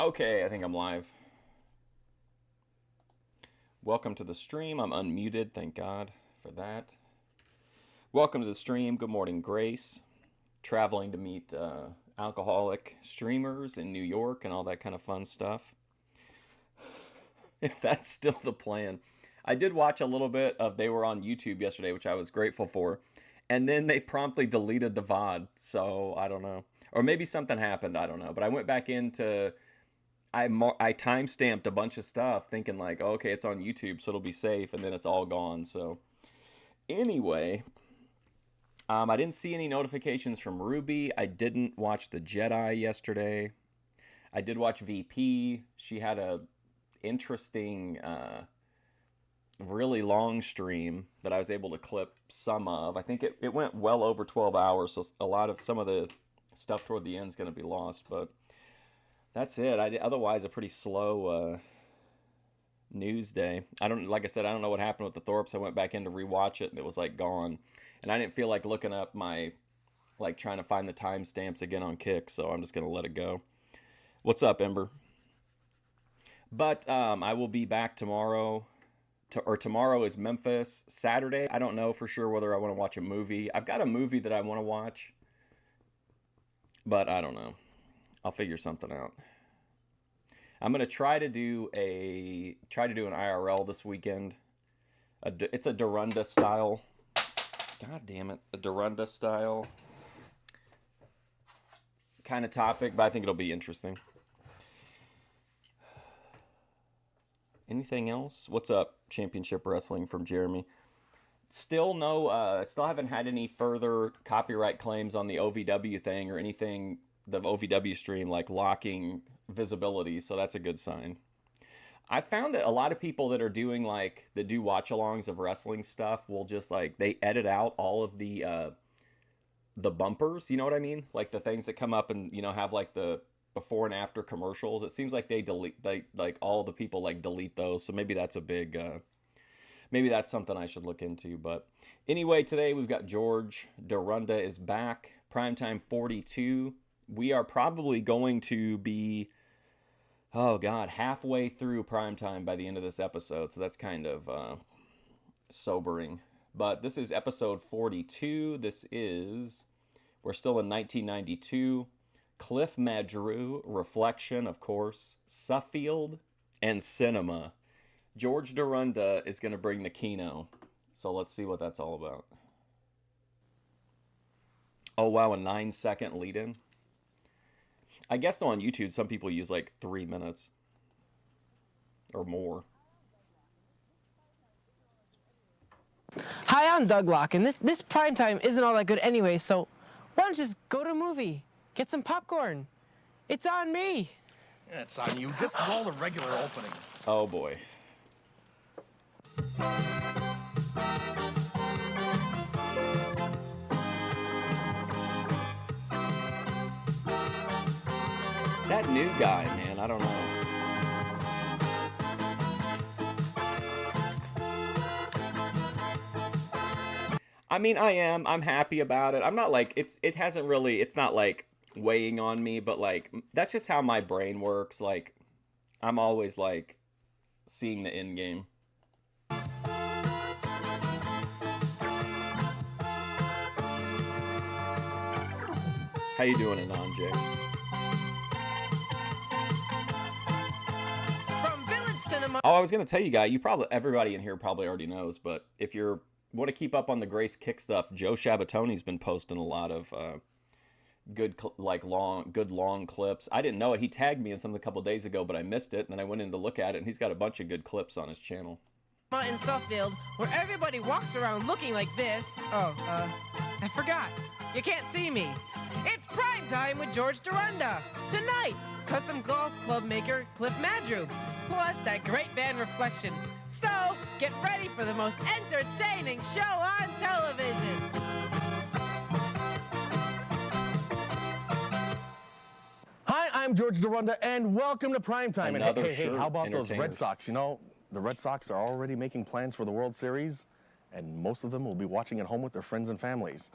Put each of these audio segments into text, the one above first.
Okay, I think I'm live. Welcome to the stream. I'm unmuted, thank God for that. Welcome to the stream. Good morning, Grace. Traveling to meet alcoholic streamers in New York and all that kind of fun stuff. If that's still the plan. I did watch a little bit of, they were on YouTube yesterday, which I was grateful for. And then they promptly deleted the VOD, so I don't know. Or maybe something happened, I don't know. But I went back into... I timestamped a bunch of stuff thinking like, oh, okay, it's on YouTube, so it'll be safe, and then it's all gone. So anyway, I didn't see any notifications from Ruby. I didn't watch the Jedi yesterday. I did watch VP. She had a interesting, really long stream that I was able to clip some of. I think it went well over 12 hours, so some of the stuff toward the end is going to be lost, but that's it. Otherwise, a pretty slow news day. Like I said, I don't know what happened with the Thorpes. I went back in to rewatch it, and it was like gone. And I didn't feel like looking up trying to find the timestamps again on Kick, so I'm just gonna let it go. What's up, Ember? But I will be back tomorrow. Tomorrow is Memphis. Saturday, I don't know for sure whether I want to watch a movie. I've got a movie that I want to watch, but I don't know. I'll figure something out. I'm gonna try to do an IRL this weekend. It's a Dorunda style. God damn it, a Dorunda style kind of topic, but I think it'll be interesting. Anything else? What's up, Championship Wrestling from Jeremy? Still still haven't had any further copyright claims on the OVW thing or anything. The OVW stream like locking visibility, so that's a good sign. I found that a lot of people that are doing that do watch-alongs of wrestling stuff will just they edit out all of the bumpers, you know what I mean? Like the things that come up and have the before and after commercials. It seems like all the people delete those, so maybe that's a big maybe that's something I should look into. But anyway, today we've got George Dorunda is back. Primetime 42. We are probably going to be, oh God, halfway through primetime by the end of this episode. So that's kind of sobering. But this is episode 42. We're still in 1992. Cliff Madru, Reflection, of course, Suffield, and Cinema. George Dorunda is going to bring the Kino. So let's see what that's all about. Oh wow, a 9-second lead-in. I guess on YouTube, some people use 3 minutes or more. Hi, I'm Doug Locke, and this primetime isn't all that good anyway, so why don't you just go to a movie, get some popcorn? It's on me. Yeah, it's on you. Just roll the regular opening. Oh boy. That new guy, man, I don't know. I mean, I'm happy about it. I'm not it's not weighing on me, but that's just how my brain works. I'm always seeing the end game. How you doing, Anand? Oh, I was gonna tell you guys. Everybody in here probably already knows, but if you want to keep up on the Grace Kick stuff, Joe Shabatoni's been posting a lot of good long clips. I didn't know it. He tagged me in something a couple days ago, but I missed it, and then I went in to look at it, and he's got a bunch of good clips on his channel. In Suffield, where everybody walks around looking like this. Oh, I forgot. You can't see me. It's prime time with George Dorunda. Tonight, custom golf club maker Cliff Madru, plus that great band Reflection. So, get ready for the most entertaining show on television. Hi, I'm George Dorunda, and welcome to Primetime. Another Hey, how about those Red entertainers. Sox? The Red Sox are already making plans for the World Series, and most of them will be watching at home with their friends and families.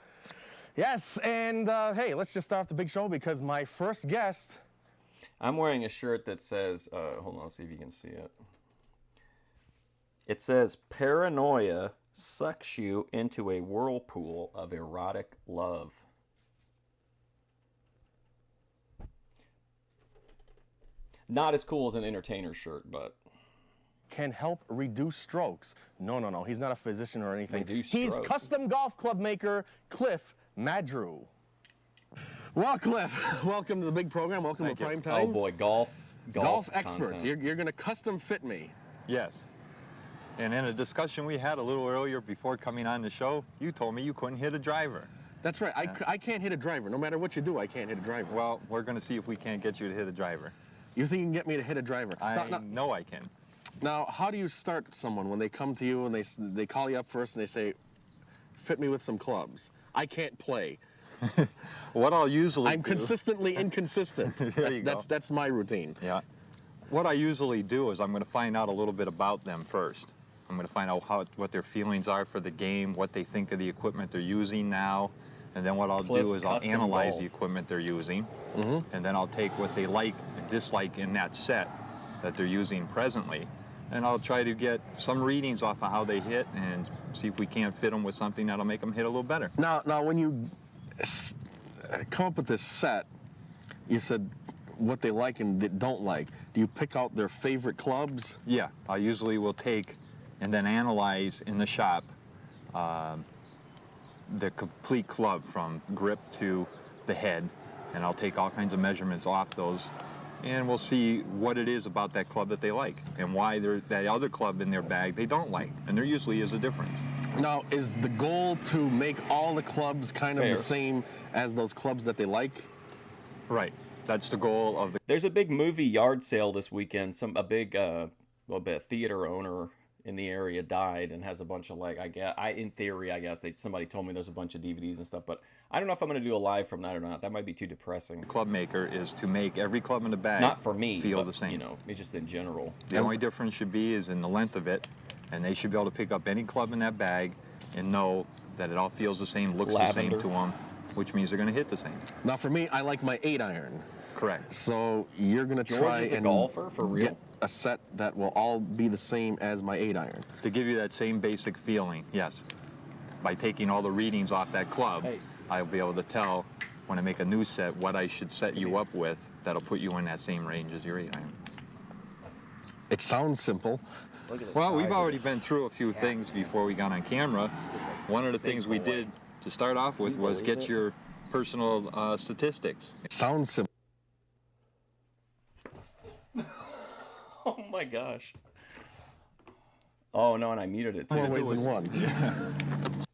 Yes, and hey, let's just start off the big show because my first guest I'm wearing a shirt that says, hold on, let's see if you can see it. It says, paranoia sucks you into a whirlpool of erotic love. Not as cool as an entertainer shirt, but... Can help reduce strokes. No. He's not a physician or anything. Reduce He's strokes. custom golf club maker Cliff Madrew. Well, Cliff, welcome to the big program. Welcome Thank to you. Prime Time. Oh boy, golf experts. content. You're going to custom fit me. Yes. And in a discussion we had a little earlier before coming on the show, you told me you couldn't hit a driver. That's right. I can't hit a driver. No matter what you do, I can't hit a driver. Well, we're going to see if we can't get you to hit a driver. You think you can get me to hit a driver? I know I can. Now, how do you start someone when they come to you and they call you up first and they say, fit me with some clubs? I can't play. What I'll usually I'm do... consistently inconsistent. There you go. That's my routine. Yeah. What I usually do is I'm going to find out a little bit about them first. I'm going to find out what their feelings are for the game, what they think of the equipment they're using now, and then what I'll Cliff's do is I'll custom analyze golf. the equipment they're using, and then I'll take what they like and dislike in that set that they're using presently, and I'll try to get some readings off of how they hit and see if we can't fit them with something that'll make them hit a little better. Now, when you come up with this set, you said what they like and don't like. Do you pick out their favorite clubs? Yeah, I usually will take and then analyze in the shop the complete club from grip to the head, and I'll take all kinds of measurements off those, and we'll see what it is about that club that they like and why that other club in their bag they don't like, and there usually is a difference. Now, is the goal to make all the clubs kind of Fair. the same as those clubs that they like? Right, that's the goal of the... There's a big movie yard sale this weekend. A big theater owner in the area died and has a bunch of in theory, somebody told me there's a bunch of DVDs and stuff, but I don't know if I'm going to do a live from that or not. That might be too depressing. club maker is to make every club in the bag Not for me, feel but, the same. You know, it's just in general. The only difference should be is in the length of it, and they should be able to pick up any club in that bag and know that it all feels the same, looks the same Lavender. to them, which means they're going to hit the same. Now, for me, I like my 8-iron. Correct. So you're going to George try is a and golfer, for real? get a set that will all be the same as my 8-iron. To give you that same basic feeling, yes. By taking all the readings off that club, Hey. I'll be able to tell when I make a new set what I should set you up with that'll put you in that same range as your 8-iron. It sounds simple. Look at the Well, size we've of already this. been through a few things before we got on camera. This is like One of the big things we boy. did to start off with you was believe get it? your personal statistics. It sounds simple. Oh my gosh. Oh no, and I muted it too. More ways than one.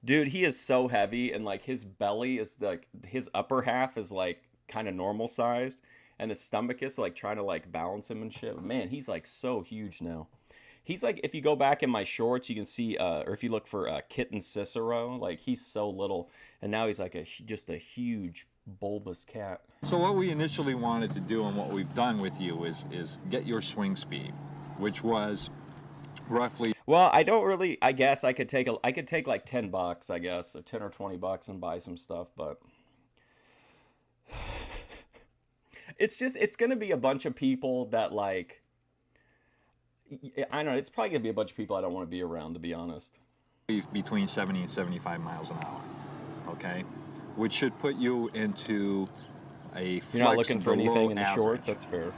Dude, he is so heavy, and like his belly is like his upper half is like kind of normal sized, and his stomach is like trying to like balance him and shit. Man, he's like so huge now. He's like, if you go back in my shorts, you can see, or if you look for Kitten Cicero, like he's so little, and now he's like just a huge bulbous cat. So what we initially wanted to do and what we've done with you is get your swing speed, which was roughly... Well, I don't really. I guess I could take like $10, I guess, so $10 or $20 and buy some stuff, but it's gonna be a bunch of people that like. I don't know. It's probably gonna be a bunch of people I don't want to be around, to be honest. between 70 and 75 miles an hour, okay? Which should put you into a flex You're not looking for below anything in the average. shorts. That's fair.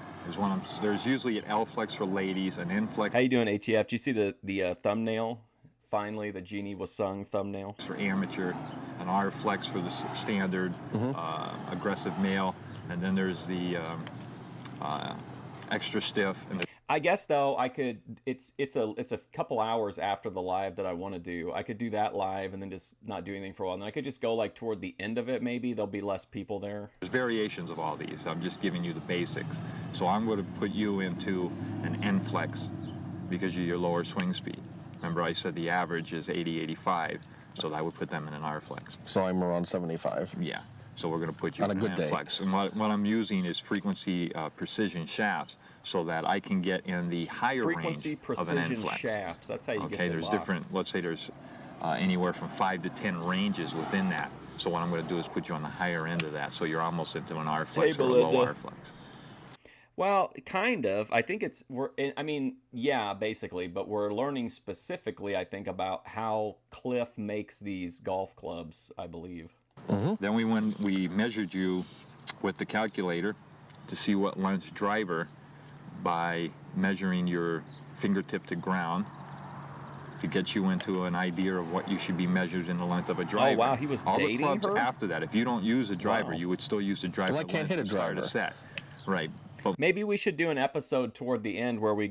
There's usually an L flex for ladies, an N flex How you doing, ATF? Do you see the thumbnail? Finally, the Genie was sung thumbnail. for amateur, an R flex for the standard aggressive male, and then there's the extra stiff. And I guess though I could. It's a couple hours after the live that I want to do. I could do that live and then just not do anything for a while. And then I could just go like toward the end of it. Maybe there'll be less people there. there's variations of all these. I'm just giving you the basics. So I'm going to put you into an N flex because of your lower swing speed. Remember I said the average is 80, 85, so I would put them in an R flex. So I'm around 75. Yeah. So we're going to put you On a in good an day. N flex. And what I'm using is frequency precision shafts so that I can get in the higher Frequency range of an N precision flex. shafts. That's how you get Okay, the there's box. different, let's say there's anywhere from 5 to 10 ranges within that. So what I'm going to do is put you on the higher end of that, so you're almost into an R flex or a low Belinda. R flex. Well, kind of. I think I mean, yeah, basically, but we're learning specifically, I think, about how Cliff makes these golf clubs, I believe. Then we measured you with the calculator to see what length driver by measuring your fingertip to ground to get you into an idea of what you should be measured in the length of a driver. wow, he was all dating the clubs her? after that. If you don't use a driver, Wow. you would still use a driver Well, I can't length hit a to start a driver. set. Right. But Maybe we should do an episode toward the end where we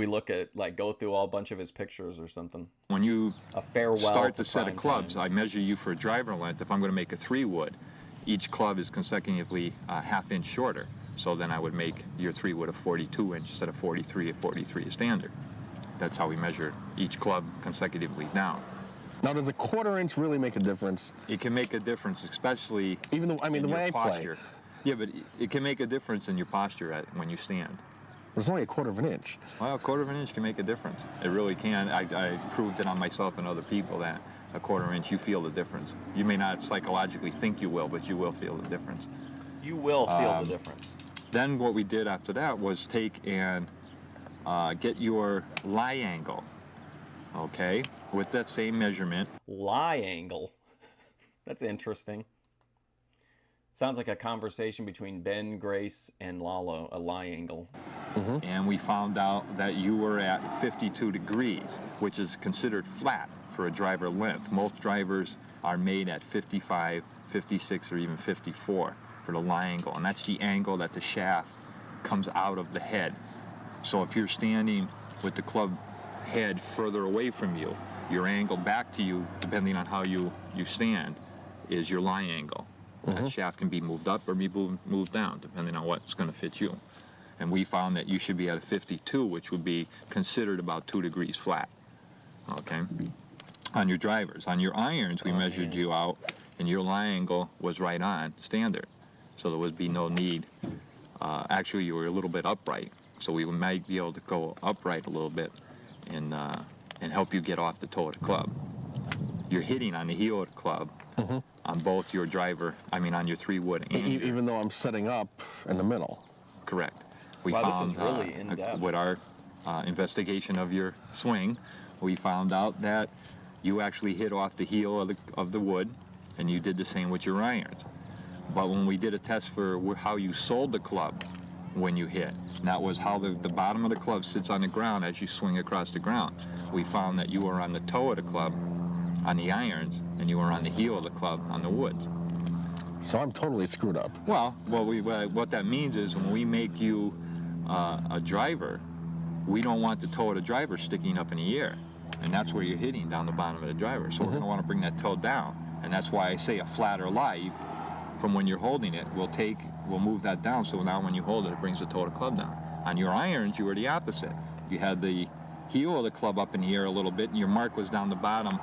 look at, like, go through all a bunch of his pictures or something. when you A farewell start to the set of prime clubs, time. I measure you for a driver length. If I'm going to make a 3-wood, each club is consecutively a half-inch shorter. So then I would make your 3-wood a 42-inch instead of 43. A 43 is standard. That's how we measure each club consecutively down. Now, does a 1/4 inch really make a difference? It can make a difference, especially Even though, I mean, in the your way I posture. play, Yeah, but it can make a difference in your posture when you stand. it's only a 1/4 inch. Well, a 1/4 inch can make a difference. It really can. I proved it on myself and other people that a 1/4 inch, you feel the difference. You may not psychologically think you will, but you will feel the difference. You will feel the difference. Then what we did after that was take and get your lie angle, okay, with that same measurement. Lie angle. That's interesting. Sounds like a conversation between Ben, Grace, and Lalo, a lie angle. And we found out that you were at 52 degrees, which is considered flat for a driver length. Most drivers are made at 55, 56, or even 54 for the lie angle, and that's the angle that the shaft comes out of the head. So if you're standing with the club head further away from you, your angle back to you, depending on how you stand, is your lie angle. That shaft can be moved up or be moved down, depending on what's going to fit you. And we found that you should be at a 52, which would be considered about 2 degrees flat, okay? On your drivers. On your irons, we measured you out, and your lie angle was right on standard. So there would be no need. Actually, you were a little bit upright, so we might be able to go upright a little bit and help you get off the toe of the club. You're hitting on the heel of the club on both your driver, on your 3-wood and your, Even though I'm setting up in the middle. correct. We Wow, this found is really in-depth. with our investigation of your swing, we found out that you actually hit off the heel of the wood, and you did the same with your irons. But when we did a test for how you sold the club when you hit, and that was how the bottom of the club sits on the ground as you swing across the ground, we found that you were on the toe of the club on the irons, and you were on the heel of the club on the woods. So I'm totally screwed up. Well, what that means is when we make you a driver, we don't want the toe of the driver sticking up in the air, and that's where you're hitting, down the bottom of the driver. So we're going to want to bring that toe down, and that's why I say a flat or lie. From when you're holding it, we'll move that down, so now when you hold it, it brings the toe of the club down. On your irons, you were the opposite. You had the heel of the club up in the air a little bit, and your mark was down the bottom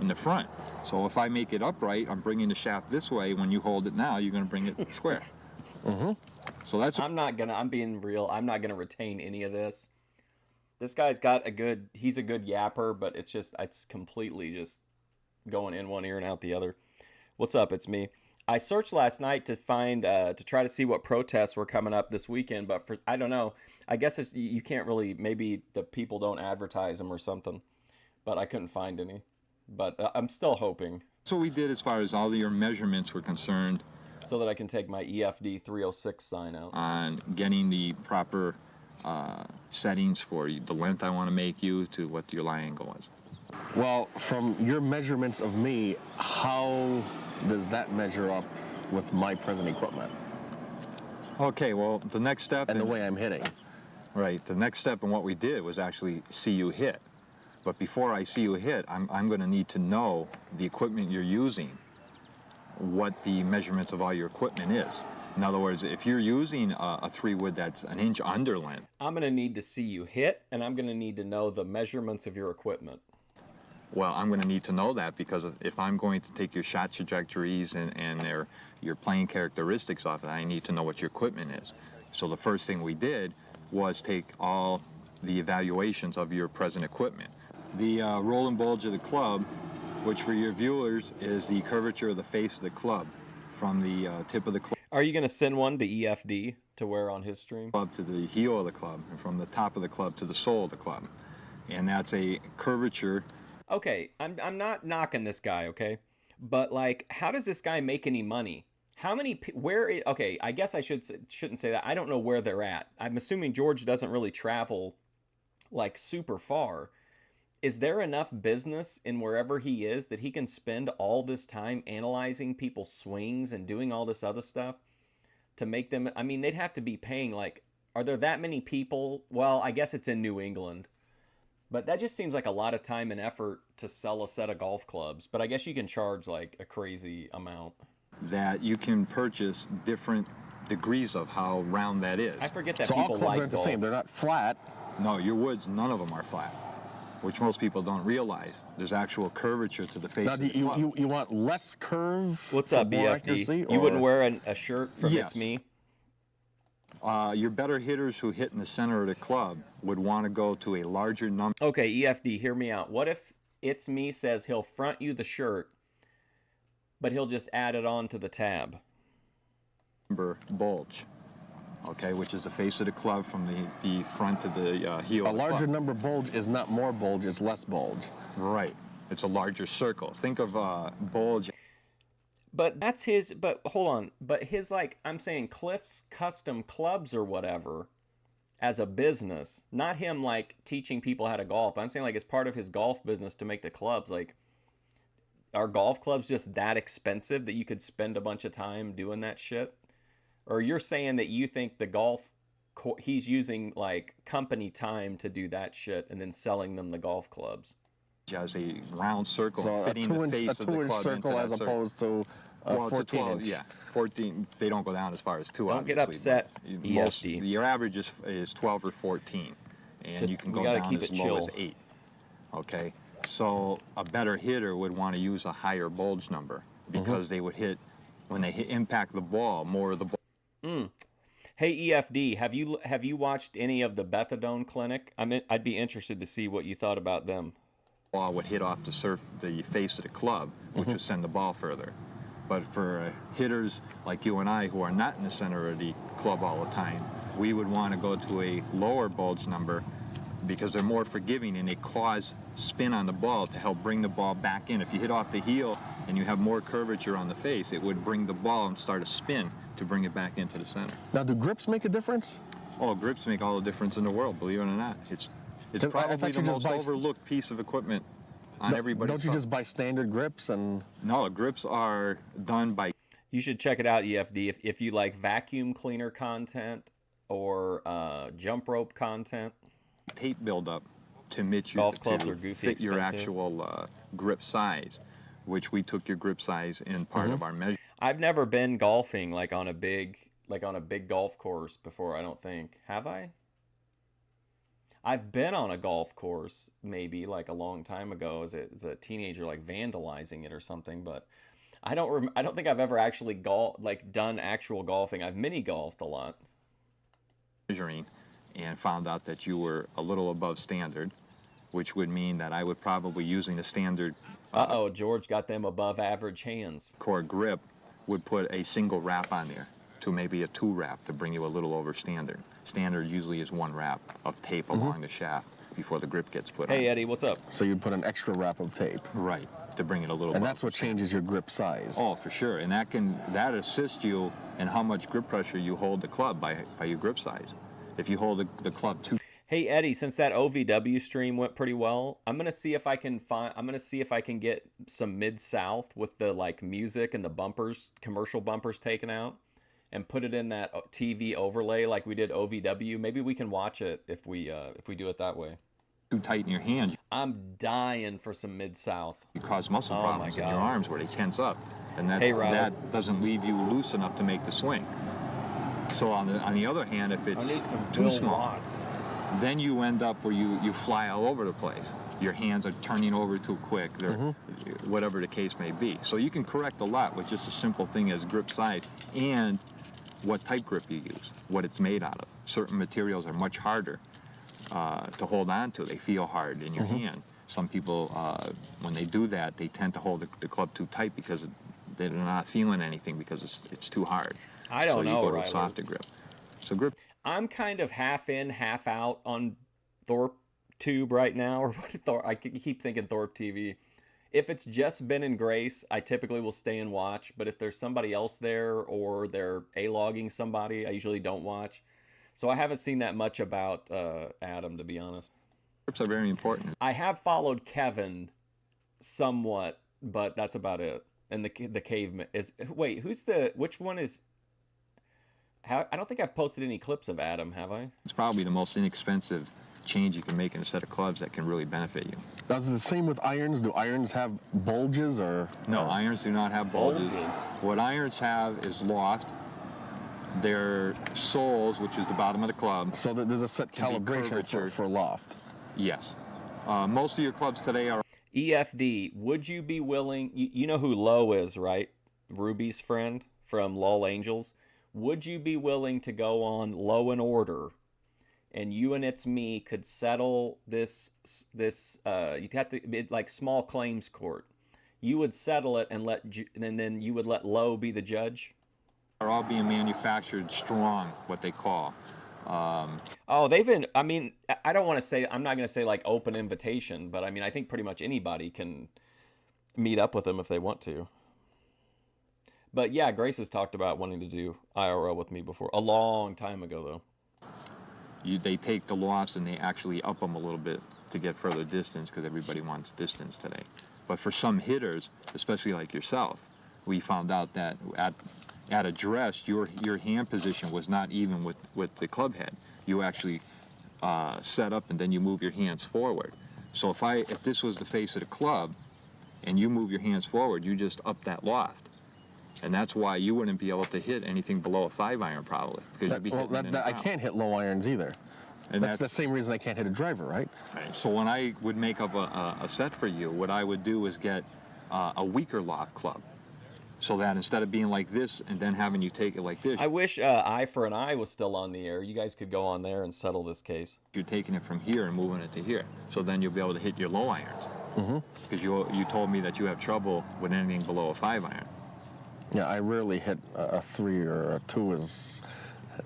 in the front. So if I make it upright, I'm bringing the shaft this way. When you hold it now, you're going to bring it square. So that's I'm being real. I'm not gonna retain any of this. This guy's he's a good yapper, but it's completely just going in one ear and out the other. What's up? It's me. I searched last night to find, to try to see what protests were coming up this weekend, but I don't know. I guess you can't really, maybe the people don't advertise them or something, but I couldn't find any. But I'm still hoping. what we did as far as all your measurements were concerned So that I can take my EFD 306 sign out. on getting the proper settings for the length I want to make you to what your lie angle was. Well, from your measurements of me, how does that measure up with my present equipment Okay, well, the next step... and the way I'm hitting? Right, the next step in what we did was actually see you hit. But before I see you hit, I'm going to need to know the equipment you're using, what the measurements of all your equipment is. In other words, if you're using a 3-wood that's an inch under length, I'm going to need to see you hit, and I'm going to need to know the measurements of your equipment. well, I'm going to need to know that because if I'm going to take your shot trajectories and your playing characteristics off of that, I need to know what your equipment is. So the first thing we did was take all the evaluations of your present equipment. The roll and bulge of the club, which for your viewers is the curvature of the face of the club from the tip of the club. Are you going to send one to EFD to wear on his stream? Club to the heel of the club, and from the top of the club to the sole of the club. And that's a curvature. Okay, I'm not knocking this guy, okay? But like, how does this guy make any money? How many okay, I guess I shouldn't say that. I don't know where they're at. I'm assuming George doesn't really travel like super far. Is there enough business in wherever he is that he can spend all this time analyzing people's swings and doing all this other stuff to make them? I mean, they'd have to be paying like, are there that many people? Well, I guess it's in New England. But that just seems like a lot of time and effort to sell a set of golf clubs. But I guess you can charge like a crazy amount. That you can purchase different degrees of how round that is. I forget that So all people clubs like aren't the golf. same. They're not flat. No, your woods, none of them are flat, which most people don't realize. There's actual curvature to the face Now, of do the club. you want less curve? What's for up, more BFD? accuracy, You wouldn't or- wear a shirt from Yes. It's Me? Your better hitters who hit in the center of the club would want to go to a larger Okay, EFD, hear me out. What if It's Me says he'll front you the shirt, but he'll just add it on to the tab? number bulge, okay, which is the face of the club from the front to the heel A of the larger club. number bulge is not more bulge, it's less bulge. Right. It's a larger circle. Think of bulge. But that's his, but hold on. But his, like, I'm saying Cliff's custom clubs or whatever as a business, not him, like, teaching people how to golf. I'm saying, like, it's part of his golf business to make the clubs. Like, are golf clubs just that expensive that you could spend a bunch of time doing that shit? Or you're saying that you think the he's using, like, company time to do that shit and then selling them the golf clubs? Has a round circle So a fitting the face of the two-inch club circle into as that circle. opposed to a Well, it's a 14 12, inch. yeah, 14. They don't go down as far as 2. Don't get obviously, upset, but EFD. Your average is 12 or 14, and So you can we go gotta down keep as it low as chill. 8. Okay, so a better hitter would want to use a higher bulge number because they would hit when they impact the ball more of the ball. Hey EFD, have you watched any of the Bethadone Clinic? I'd be interested to see what you thought about them. Ball would hit off the face of the club, which would send the ball further. But for hitters like you and I who are not in the center of the club all the time, we would want to go to a lower bulge number because they're more forgiving and they cause spin on the ball to help bring the ball back in. If you hit off the heel and you have more curvature on the face, it would bring the ball and start a spin to bring it back into the center. Now, do grips make a difference? Oh, grips make all the difference in the world, believe it or not. It's I thought probably you the just most buy overlooked piece of equipment on everybody's Don't you phone. just buy standard grips and? No, grips are done by You should check it out, EFD, if you like vacuum cleaner content or jump rope content. tape buildup to fit Golf clubs are goofy fit your expensive. actual grip size, which we took your grip size in part of our measure. I've never been golfing like on a big golf course before, I don't think. Have I? I've been on a golf course maybe like a long time ago as a teenager, like vandalizing it or something, but I don't think I've ever actually done actual golfing. I've mini golfed a lot. Measuring and found out that you were a little above standard, which would mean that I would probably using a standard Uh-oh, George got them above average hands. core grip would put a single wrap on there to maybe a 2 wrap to bring you a little over standard. Standard usually is 1 wrap of tape along the shaft before the grip gets put on. Hey, Eddie, what's up? So you'd put an extra wrap of tape. Right, to bring it a little And above that's what standard. changes your grip size. Oh, for sure, and that assists you in how much grip pressure you hold the club by your grip size. If you hold the club too Hey Eddie, since that OVW stream went pretty well, I'm gonna see if I can get some Mid-South with the like music and the bumpers, commercial bumpers taken out, and put it in that TV overlay like we did OVW. Maybe we can watch it if we do it that way. too tight in your hands, I'm dying for some Mid-South. you cause muscle Oh, my problems in your God. arms where they tense up, and that Hey, Riley. that doesn't leave you loose enough to make the swing. So on the other hand, if it's too small, then you end up where you fly all over the place. Your hands are turning over too quick, whatever the case may be. So you can correct a lot with just a simple thing as grip size and what type grip you use, what it's made out of. Certain materials are much harder to hold on to. They feel hard in your hand. Some people, when they do that, they tend to hold the club too tight because they're not feeling anything because it's too hard. I don't so know, you go to Riley. a softer grip. So grip. I'm kind of half in, half out on Thorpe Tube right now, or what? I keep thinking Thorpe TV. If it's just Ben and Grace, I typically will stay and watch. But if there's somebody else there or they're A-logging somebody, I usually don't watch. So I haven't seen that much about Adam, to be honest. Grips are very important. I have followed Kevin somewhat, but that's about it. And the caveman is, wait, which one is? I don't think I've posted any clips of Adam, have I? It's probably the most inexpensive change you can make in a set of clubs that can really benefit you. Now, is it the same with irons? Do irons have bulges or? No, irons do not have bulges. Bulges. What irons have is loft. Their soles, which is the bottom of the club. So that there's a set Can be calibration curvature. for loft. Yes. Most of your clubs today are EFD, would you be willing, you know who Lowe is, right? Ruby's friend from Lull Angels. Would you be willing to go on Low and Order, and you and It's Me could settle this you'd have to, like small claims court. You would settle it and then you would let Lowe be the judge? are all being manufactured strong, what they call. Oh, they've been, I mean, I don't want to say, I'm not going to say like open invitation, but I mean, I think pretty much anybody can meet up with them if they want to. But yeah, Grace has talked about wanting to do IRL with me before, a long time ago though. They take the lofts and they actually up them a little bit to get further distance because everybody wants distance today. But for some hitters, especially like yourself, we found out that at address, your hand position was not even with the club head. You actually set up and then you move your hands forward. So if this was the face of the club and you move your hands forward, you just up that loft. And that's why you wouldn't be able to hit anything below a 5-iron probably. Because you'd be hitting it in the I ground. can't hit low irons either. And That's the same reason I can't hit a driver, right? Right. So when I would make up a set for you, what I would do is get a weaker loft club. So that instead of being like this and then having you take it like this, I wish Eye for an Eye was still on the air. You guys could go on there and settle this case. you're taking it from here and moving it to here. So then you'll be able to hit your low irons. Because you told me that you have trouble with anything below a 5-iron. Yeah, I rarely hit a 3 or a 2.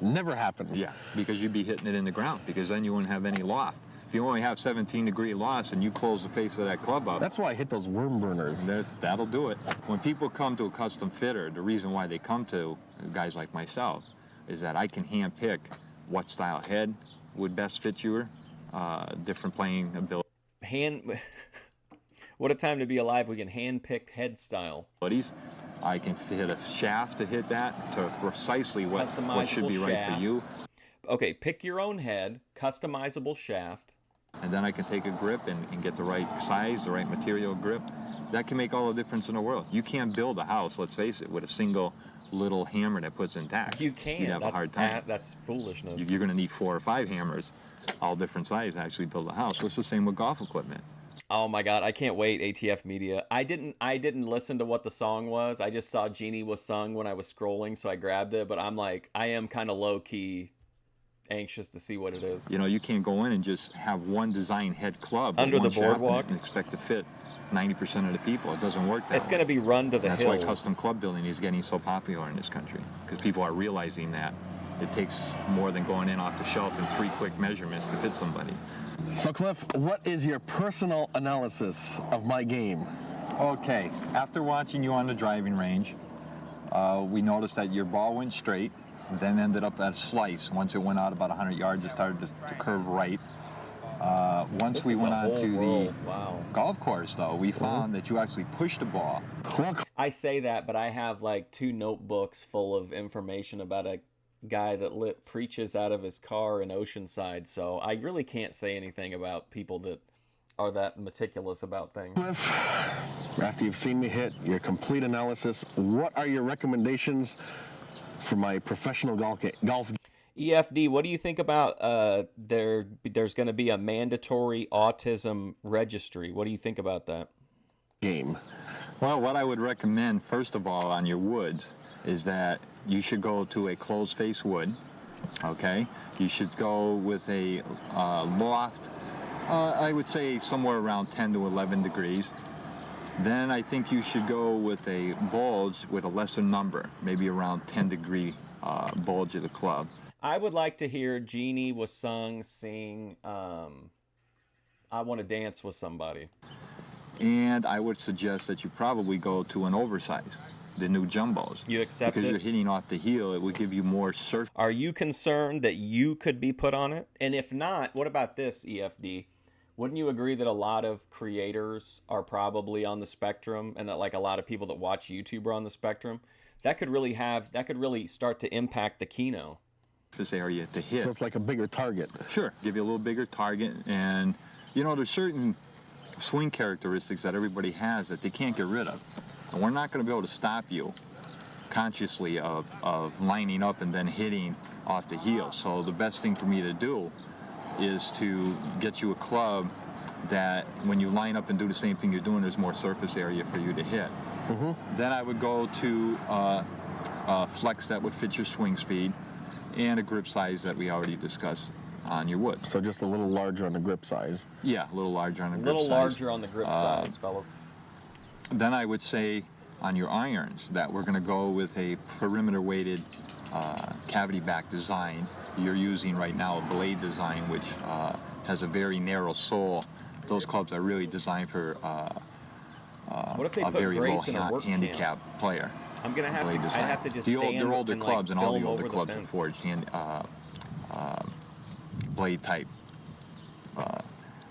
Never happens. Yeah, because you'd be hitting it in the ground because then you wouldn't have any loft. If you only have 17-degree lofts and you close the face of that club up, That's why I hit those worm burners. that'll do it. When people come to a custom fitter, the reason why they come to guys like myself is that I can hand pick what style head would best fit your different playing abilities. What a time to be alive. We can hand pick head style. I can hit a shaft to hit that to precisely what should be Customizable right shaft. for you. Okay, pick your own head, customizable shaft. And then I can take a grip and get the right size, the right material grip. That can make all the difference in the world. You can't build a house, let's face it, with a single little hammer that puts in tacks. You can. You'd have a hard time. That's foolishness. You're going to need 4 or 5 hammers, all different size, to actually build a house. It's the same with golf equipment. Oh my God, I can't wait, ATF Media. I didn't listen to what the song was. I just saw Genie was sung when I was scrolling, so I grabbed it. But I'm like, I am kind of low-key anxious to see what it is. You know, you can't go in and just have one design head club with Under the one shaft in it boardwalk? and expect to fit 90% of the people. It doesn't work that It's way. going to be run to the That's hills. why custom club building is getting so popular in this country, because people are realizing that it takes more than going in off the shelf and 3 quick measurements to fit somebody. So, Cliff, what is your personal analysis of my game? Okay, after watching you on the driving range, we noticed that your ball went straight, then ended up at a slice. Once it went out about 100 yards, it started to curve right. Once This we is went a on whole to world. the Wow. golf course, though, we found that you actually pushed the ball. Well, I say that, but I have like 2 notebooks full of information about a guy that preaches out of his car in Oceanside, so I really can't say anything about people that are that meticulous about things. Cliff, after you've seen me hit your complete analysis, what are your recommendations for my professional golf EFD, what do you think about there's going to be a mandatory autism registry? What do you think about that? game? Well, what I would recommend, first of all, on your woods, is that you should go to a closed face wood, okay? You should go with a loft, I would say somewhere around 10 to 11 degrees. Then I think you should go with a bulge with a lesser number, maybe around 10-degree bulge of the club. I would like to hear Jeannie Wasung sing I Want to Dance with Somebody. And I would suggest that you probably go to an oversize, the new jumbos. You accept because it? you're hitting off the heel, it would give you more surface. Are you concerned that you could be put on it? And if not, what about this, EFD? Wouldn't you agree that a lot of creators are probably on the spectrum, and that like a lot of people that watch YouTube are on the spectrum? That could really start to impact the Keno. Area to hit. So it's like a bigger target. Sure, give you a little bigger target, and there's certain swing characteristics that everybody has that they can't get rid of, and we're not going to be able to stop you consciously of lining up and then hitting off the heel. So the best thing for me to do is to get you a club that when you line up and do the same thing you're doing, there's more surface area for you to hit. Then I would go to a flex that would fit your swing speed, and a grip size that we already discussed on your wood. So just a little larger on the grip size. Yeah, a little larger on the grip A little size. larger on the grip size, fellas. Then I would say on your irons that we're going to go with a perimeter weighted cavity back design. You're using right now a blade design which has a very narrow sole. Those clubs are really designed for What if they a put very low Grace in a work camp? handicap player. I'm gonna have Blade to. I design. have to just They're stand older and, clubs, like, and all film the older over the clubs are fence. forged blade type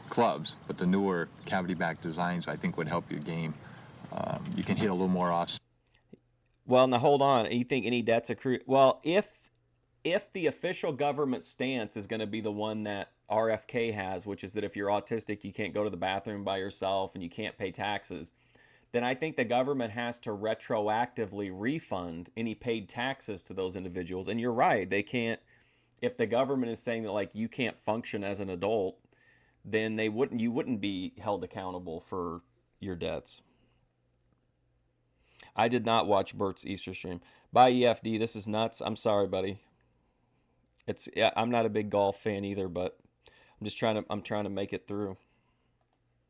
clubs, but the newer cavity back designs I think would help your game. You can hit a little more off. Well, now hold on. You think any debts accrue? Well, if the official government stance is going to be the one that RFK has, which is that if you're autistic, you can't go to the bathroom by yourself and you can't pay taxes, then I think the government has to retroactively refund any paid taxes to those individuals. And you're right, they can't. If the government is saying that like you can't function as an adult, then you wouldn't be held accountable for your debts. I did not watch Bert's Easter stream. Bye, EFD. This is nuts. I'm sorry, buddy. I'm not a big golf fan either, but I'm trying to make it through.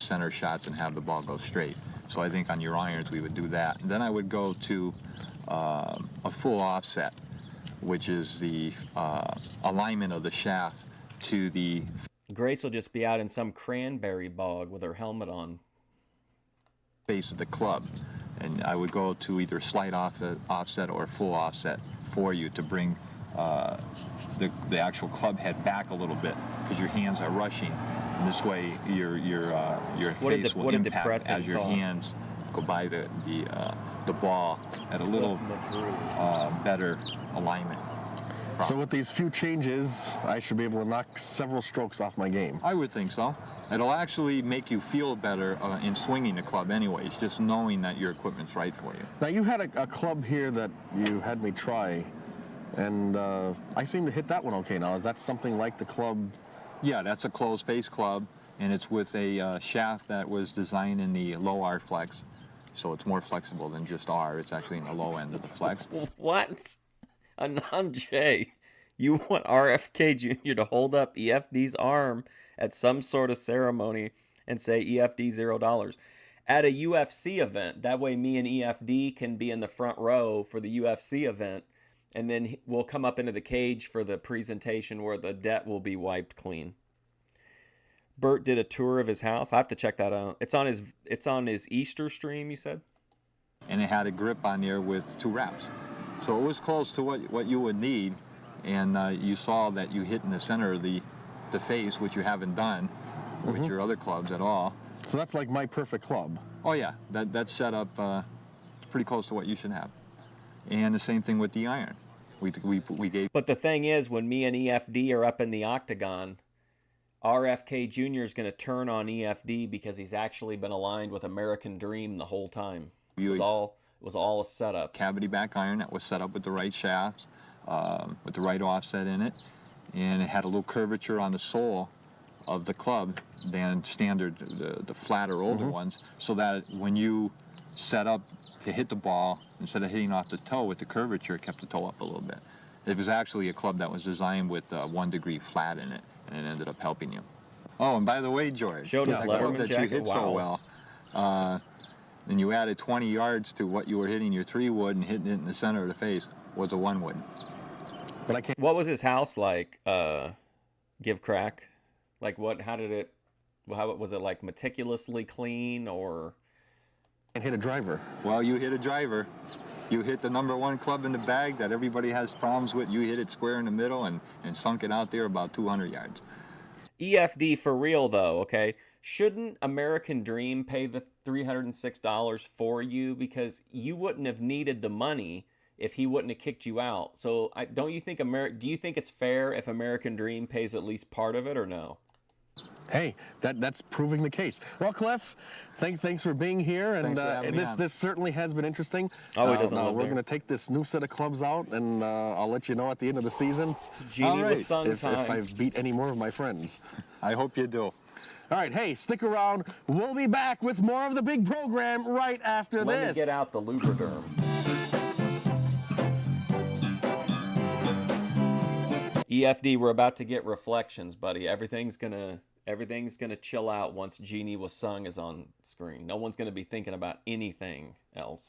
Center shots and have the ball go straight. So I think on your irons we would do that. And then I would go to a full offset, which is the alignment of the shaft to the Grace will just be out in some cranberry bog with her helmet on. face of the club. And I would go to either slight offset or full offset for you to bring the actual club head back a little bit, because your hands are rushing. And this way your face will impact as your hands go by the ball at a little better alignment. So with these few changes, I should be able to knock several strokes off my game. I would think so. It'll actually make you feel better in swinging the club anyways, just knowing that your equipment's right for you. Now you had a club here that you had me try, and I seem to hit that one okay now. Is that something like the club? Yeah, that's a closed face club, and it's with a shaft that was designed in the low R flex, so it's more flexible than just R. It's actually in the low end of the flex. What? Anon J, you want RFK Jr. to hold up EFD's arm at some sort of ceremony and say EFD $0 at a UFC event. That way me and EFD can be in the front row for the UFC event, and then we'll come up into the cage for the presentation where the debt will be wiped clean. Bert did a tour of his house. I have to check that out. It's on his Easter stream, you said? And it had a grip on there with 2 wraps. So it was close to what you would need, and you saw that you hit in the center of the face, which you haven't done with your other clubs at all. So that's like my perfect club. Oh yeah, that's set up pretty close to what you should have. And the same thing with the iron. We gave. But the thing is, when me and EFD are up in the octagon, RFK Jr. is going to turn on EFD because he's actually been aligned with American Dream the whole time. It was all a setup. Cavity back iron that was set up with the right shafts, with the right offset in it, and it had a little curvature on the sole of the club than standard, the flatter older ones, so that when you set up to hit the ball, instead of hitting off the toe with the curvature, it kept the toe up a little bit. It was actually a club that was designed with 1 degree flat in it, and it ended up helping you. Oh, and by the way, George, Showed his that Letterman club that you jacket? hit so Wow. well, and you added 20 yards to what you were hitting your 3 wood and hitting it in the center of the face, was a 1 wood. but I can't What was his house like? Give crack? Like what? How did it? How was it like meticulously clean or? hit a driver. Well, you hit a driver. You hit the #1 club in the bag that everybody has problems with. You hit it square in the middle and sunk it out there about 200 yards. EFD for real though, okay? Shouldn't American Dream pay the $306 for you because you wouldn't have needed the money if he wouldn't have kicked you out? So don't you think do you think it's fair if American Dream pays at least part of it or no? Hey, that's proving the case. Well, Cliff, thanks for being here, and Thanks for having me on. this certainly has been interesting. Oh, he doesn't now live we're there. going to take this new set of clubs out, and I'll let you know at the end of the season Genie All right. was sung if time. I've beat any more of my friends. I hope you do. All right, hey, stick around. We'll be back with more of the big program right after Let this. me get out the Lubriderm. EFD, we're about to get reflections, buddy. Everything's gonna chill out once Genie was sung is on screen. No one's gonna be thinking about anything else.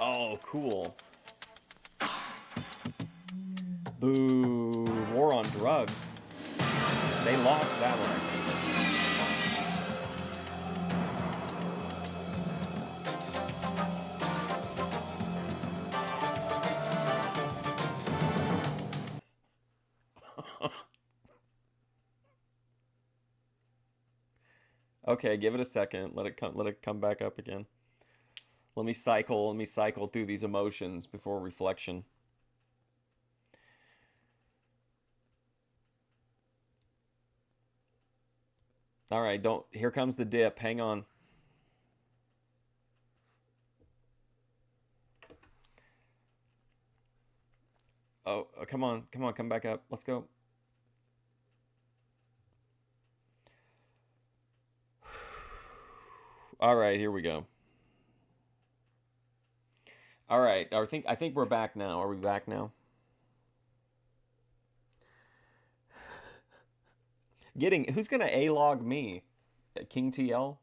Oh, cool. Boo. War on drugs. They lost that one, I think. Okay, give it a second. Let it come back up again. Let me cycle through these emotions before reflection. All right, here comes the dip. Hang on. Oh, come on, come back up. Let's go. All right, here we go. All right, I think we're back now. Are we back now? Who's gonna A-log me? King TL?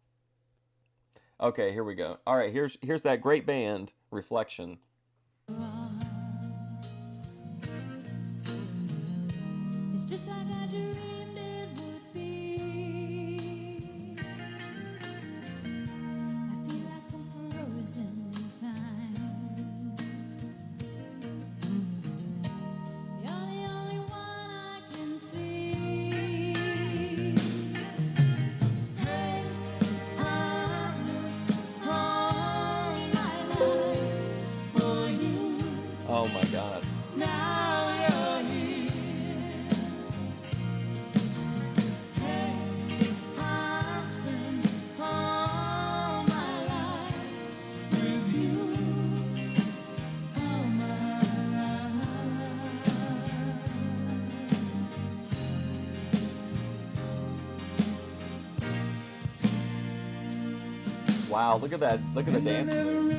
Okay, here we go. All right, here's that great band, Reflection. It's just like I dreamed it would be. I feel like I'm frozen in time. You're the only one I can see. Hey, I've looked all my life for you. Oh my God. Now you're here. Hey, I've spent all my life with you. All my Wow, look at that. Look at the dance move.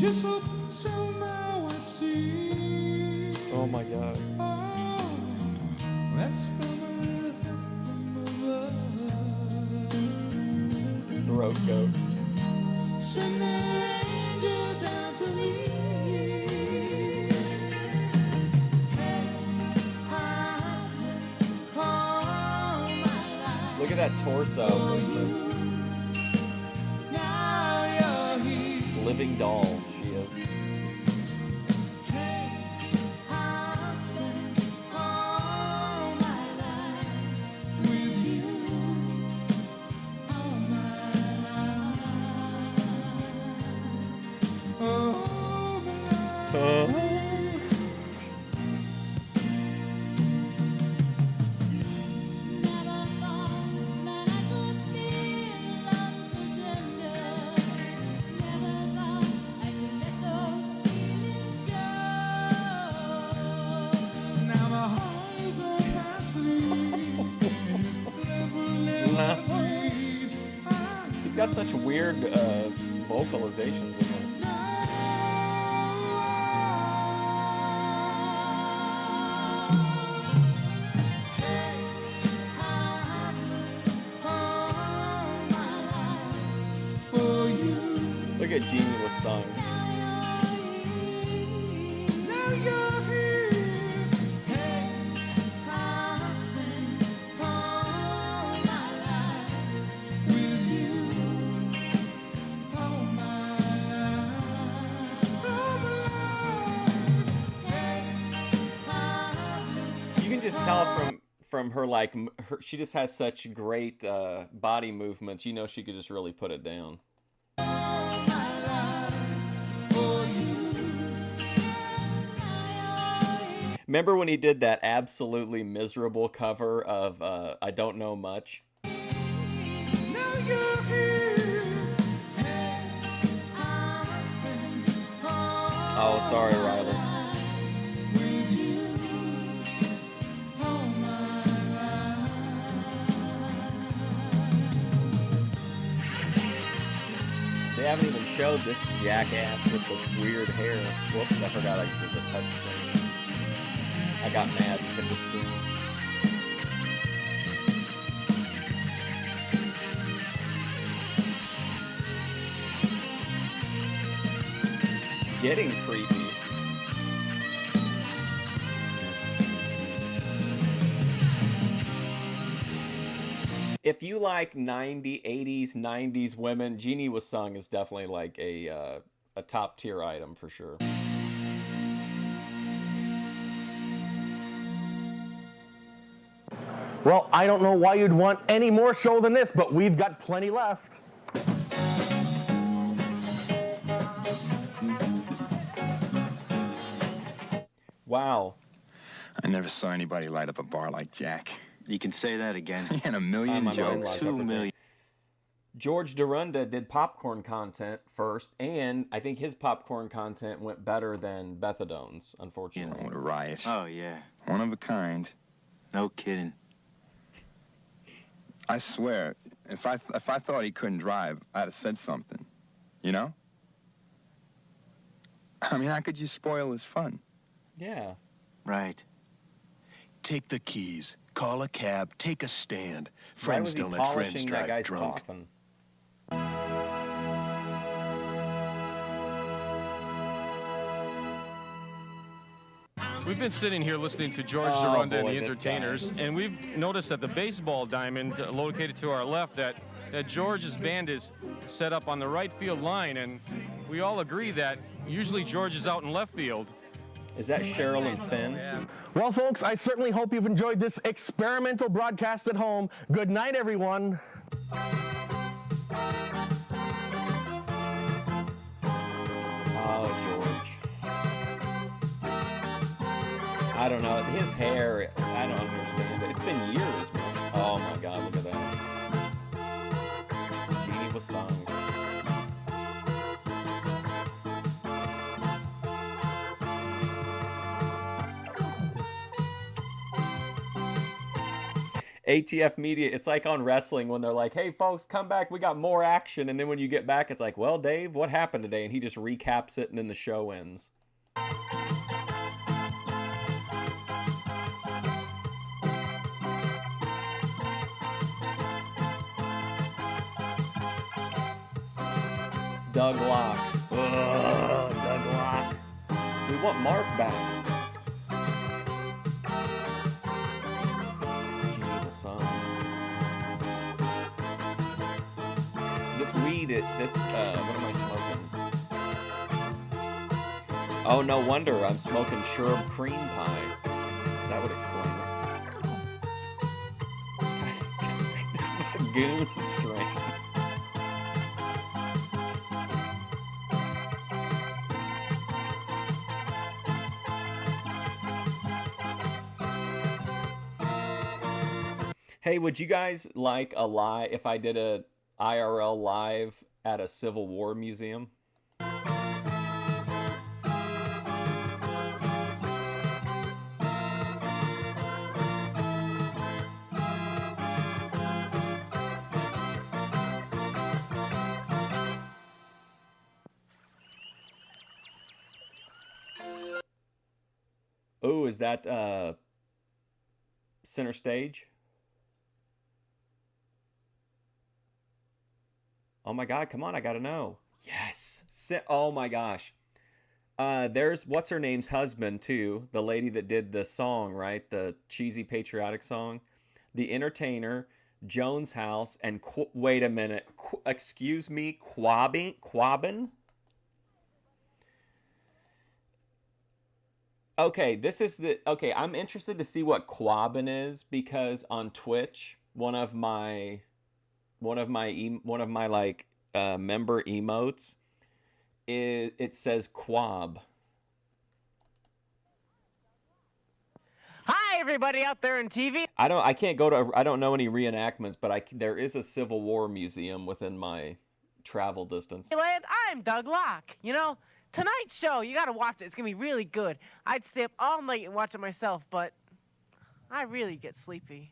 just hope somehow I'd see. Oh my God. Oh, that's from above. Throat goat. Send their angel down to me. Hey, I've spent all my life Look at that torso. for you. Now you're here. Living doll, she is. Hey, I've spent all my life with you. All my life. Oh, my life. Never thought that I could feel love so tender. Never thought I could let those feelings weird vocalizations in this. Look at Jeannie with songs. You can just tell from her, like, she just has such great body movements. You know, she could just really put it down. Remember when he did that absolutely miserable cover of I Don't Know Much? Oh, sorry, Riley. They haven't even showed this jackass with the weird hair. Whoops, I forgot I used a touch screen. I got mad and hit the screen. Getting creepy. If you like 80s, 90s women, Jeannie with Sung is definitely like a top tier item for sure. Well, I don't know why you'd want any more show than this, but we've got plenty left. Wow. I never saw anybody light up a bar like Jack. You can say that again. He had a million my mind jokes. lost. 2 million. George Dorunda did popcorn content first, and I think his popcorn content went better than Bethadone's, unfortunately. What a riot. Oh, yeah. One of a kind. No kidding. I swear, if I thought he couldn't drive, I'd have said something. You know? I mean, how could you spoil his fun? Yeah. Right. Take the keys, call a cab, take a stand. Why Friends was he don't let friends polishing that drive guy's drunk. coffin? We've been sitting here listening to George Oh, Dorunda and boy, the this Entertainers, guy. and we've noticed that the baseball diamond located to our left, that George's band is set up on the right field line, and we all agree that usually George is out in left field. Is that Cheryl and Finn? Well, folks, I certainly hope you've enjoyed this experimental broadcast at home. Good night, everyone. Oh, George. I don't know. His hair, I don't understand it. It's been years, man. Oh my God, look at that. Jeannie was sung. ATF Media, it's like on wrestling when they're like, hey folks, come back, we got more action. And then when you get back, it's like, well, Dave, what happened today? And he just recaps it and then the show ends. Doug Locke. Ugh, Doug Locke. We want Mark back. Genie the Sun. This weed, what am I smoking? Oh, no wonder I'm smoking shrub cream pie. That would explain it. Goon strain. Hey, would you guys like a live if I did a IRL live at a Civil War museum? Oh, is that Center Stage? Oh my God, come on, I gotta know. Yes. Oh my gosh. There's what's her name's husband too, the lady that did the song, right? The cheesy patriotic song. The Entertainer, Jones House, and wait a minute. Excuse me, Quabbin? Okay, I'm interested to see what Quabbin is because on Twitch, one of my like member emotes, it says Quab. Hi, everybody out there in TV. I don't know any reenactments, but there is a Civil War museum within my travel distance. Land, I'm Doug Locke. You know, tonight's show, you gotta watch it. It's gonna be really good. I'd stay up all night and watch it myself, but I really get sleepy.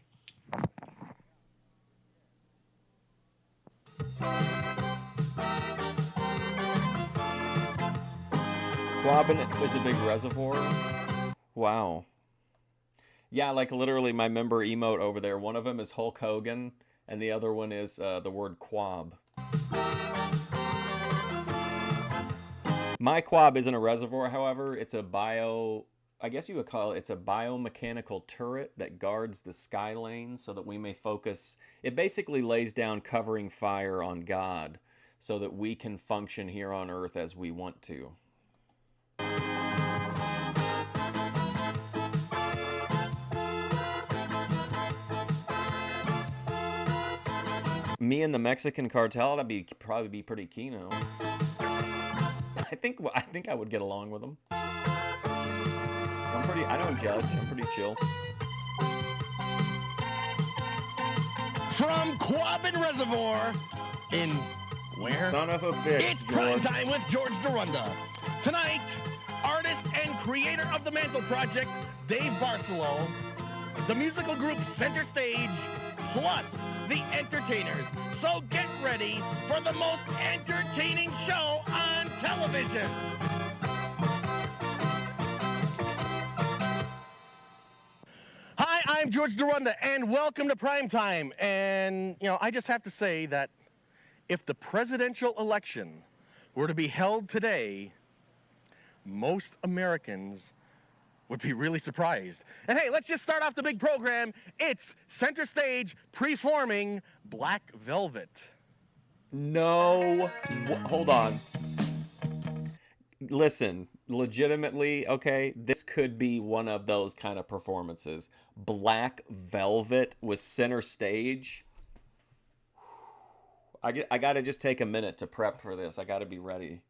Quabbin is a big reservoir. Wow. Yeah, like literally my member emote over there. One of them is Hulk Hogan, and the other one is the word quab. My quab isn't a reservoir, however. It's a I guess you would call it's a biomechanical turret that guards the sky lanes so that we may focus. It basically lays down covering fire on God so that we can function here on Earth as we want to. Me and the Mexican cartel, that'd probably be pretty keno. I think I would get along with them. I don't judge. I'm pretty chill. From Quabbin Reservoir in where? Son of a bitch. It's Prime Time with George Dorunda. Tonight, artist and creator of the Mantle Project, Dave Barcelo, the musical group Center Stage, plus the entertainers. So get ready for the most entertaining show on television. Hi, I'm George Dorunda, and welcome to Primetime. And, I just have to say that if the presidential election were to be held today, most Americans would be really surprised. And hey, let's just start off the big program. It's Center Stage preforming Black Velvet. No. Hold on. Listen, legitimately, okay, this could be one of those kind of performances. Black Velvet with Center Stage. I gotta just take a minute to prep for this. I gotta be ready.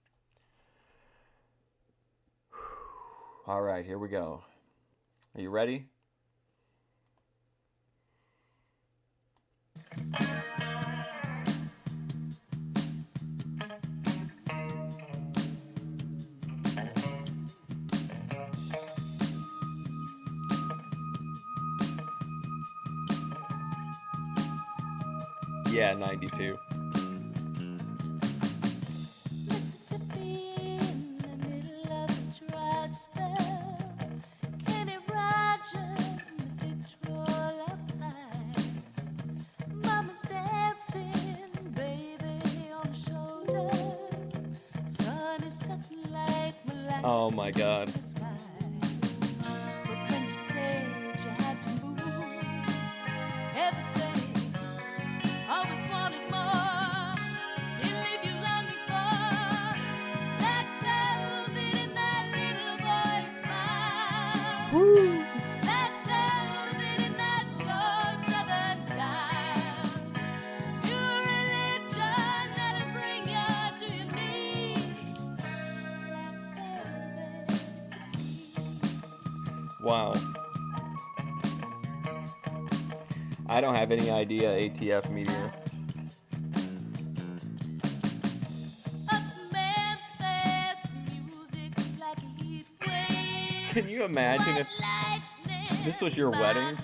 All right, here we go. Are you ready? Yeah, 92. Oh my God. Wow. I don't have any idea, ATF media. Can you imagine if this was your wedding?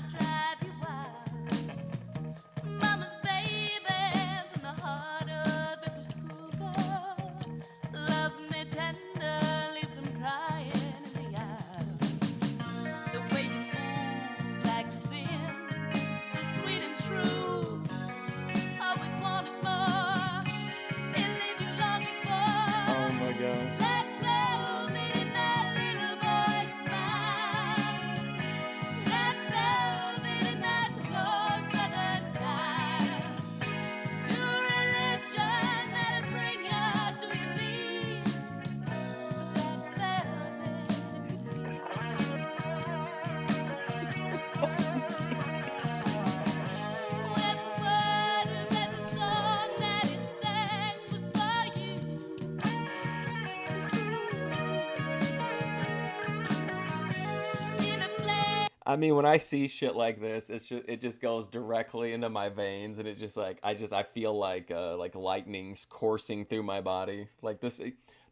I mean, when I see shit like this, it just goes directly into my veins, and it just like I feel like lightning's coursing through my body. Like this,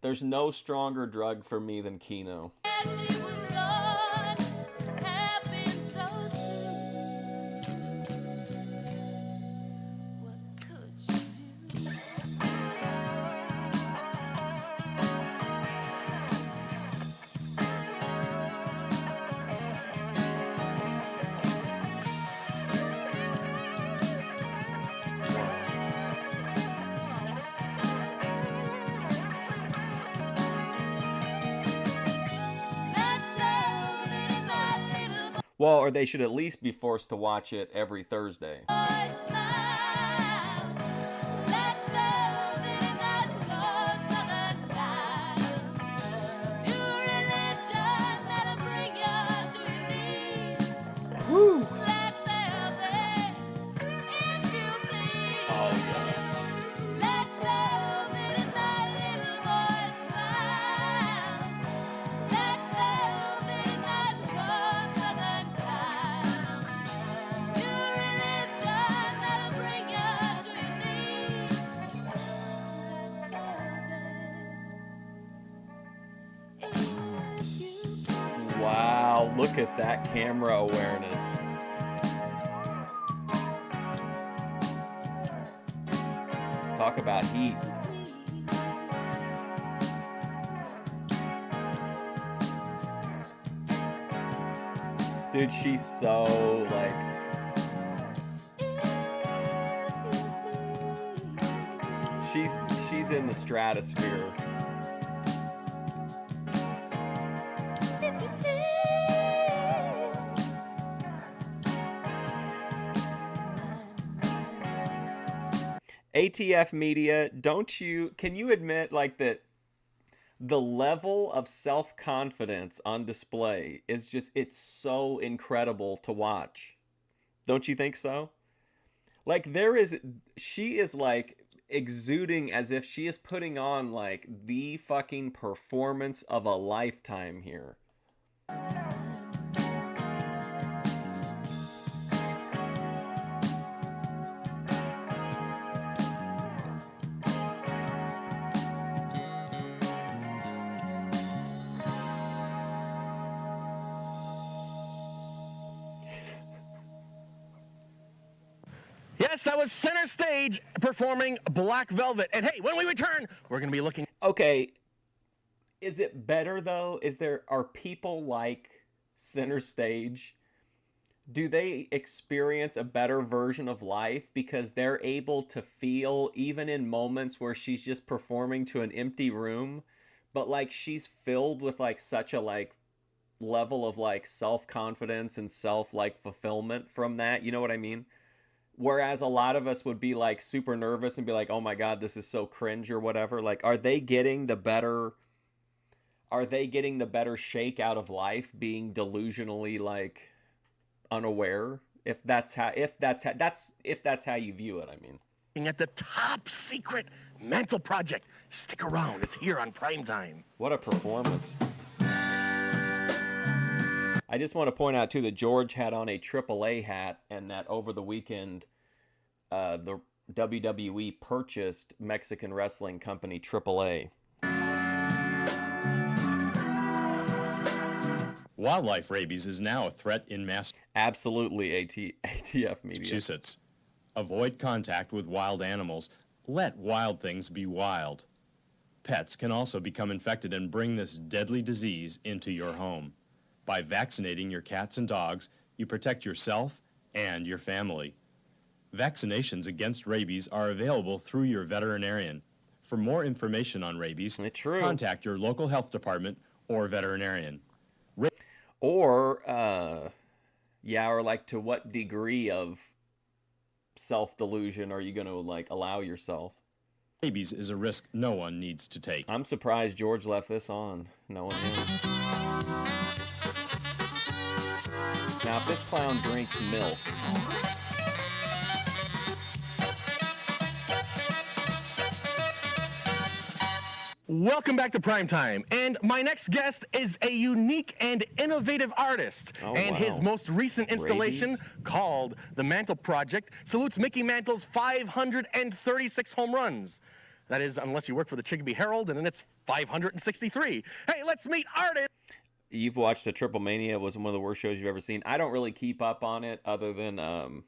there's no stronger drug for me than Kino. Well, or they should at least be forced to watch it every Thursday. Woo! Wow, look at that camera awareness. Talk about heat. Dude, she's so like... She's in the stratosphere. ATF media, can you admit like that the level of self-confidence on display is just, it's so incredible to watch. Don't you think so? Like she is like exuding as if she is putting on like the fucking performance of a lifetime here. Yes, that was Center Stage performing Black Velvet. And hey, when we return, we're going to be looking... Okay, is it better though? Are people like Center Stage? Do they experience a better version of life because they're able to feel, even in moments where she's just performing to an empty room, but like she's filled with like such a like level of like self-confidence and self like fulfillment from that, you know what I mean? Whereas a lot of us would be like super nervous and be like, oh my God, this is so cringe or whatever. Like, are they getting the better shake out of life being delusionally like unaware? If that's how you view it, I mean. At the top secret mental project. Stick around, it's here on Primetime. What a performance. I just want to point out, too, that George had on a AAA hat and that over the weekend, the WWE purchased Mexican wrestling company AAA. Wildlife rabies is now a threat in Absolutely, ATF media. Massachusetts. Avoid contact with wild animals. Let wild things be wild. Pets can also become infected and bring this deadly disease into your home. By vaccinating your cats and dogs, you protect yourself and your family. Vaccinations against rabies are available through your veterinarian. For more information on rabies, contact your local health department or veterinarian. Or like to what degree of self-delusion are you going to like allow yourself? Rabies is a risk no one needs to take. I'm surprised George left this on. No one knew. Now, if this clown drinks milk... Welcome back to Primetime, and my next guest is a unique and innovative artist, and his most recent installation, called The Mantle Project, salutes Mickey Mantle's 536 home runs. That is, unless you work for the Chicopee Herald, and then it's 563. Hey, let's meet artist. You've watched a Triple Mania. It was one of the worst shows you've ever seen. I don't really keep up on it other than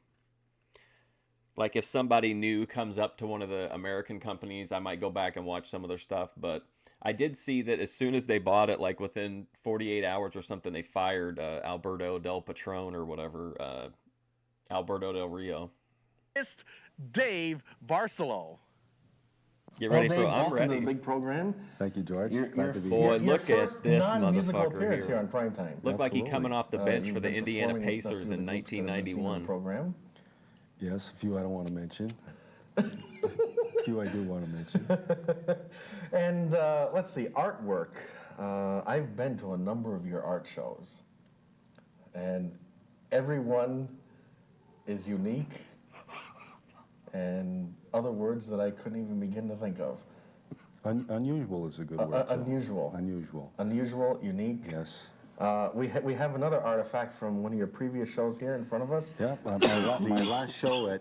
like if somebody new comes up to one of the American companies, I might go back and watch some of their stuff. But I did see that as soon as they bought it, like within 48 hours or something, they fired Alberto Del Patron or whatever, Alberto Del Rio. Dave Barcelo. Get ready Dave, for I'm welcome ready. to the big program. Thank you, George. Glad to be Boy, here. look at this non-musical motherfucker appearance here. here on Primetime. Looked like he Absolutely. coming off the bench You've for the been Indiana performing with a few Pacers of in the groups that I've seen on the 1991. program. Yes, a few I don't want to mention. A few I do want to mention. And let's see, artwork. I've been to a number of your art shows, and every one is unique, and other words that I couldn't even begin to think of. Unusual is a good word. too. Unusual. Unusual. Unusual, unique. Yes. We have another artifact from one of your previous shows here in front of us. Yeah, my last show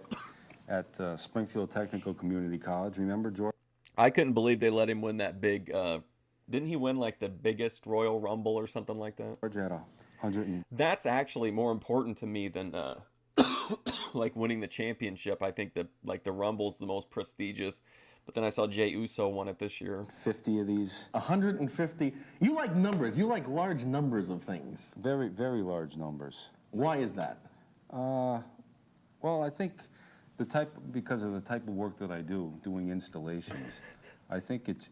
at Springfield Technical Community College. Remember, George? I couldn't believe they let him win that big. Didn't he win like the biggest Royal Rumble or something like that? George had 100 and... That's actually more important to me than like winning the championship. I think that like the Rumble's the most prestigious. But then I saw Jey Uso won it this year. 50 of these. 150. You like numbers. You like large numbers of things. Very, very large numbers. Why is that? Well, I think because of the type of work that I do, doing installations, I think it's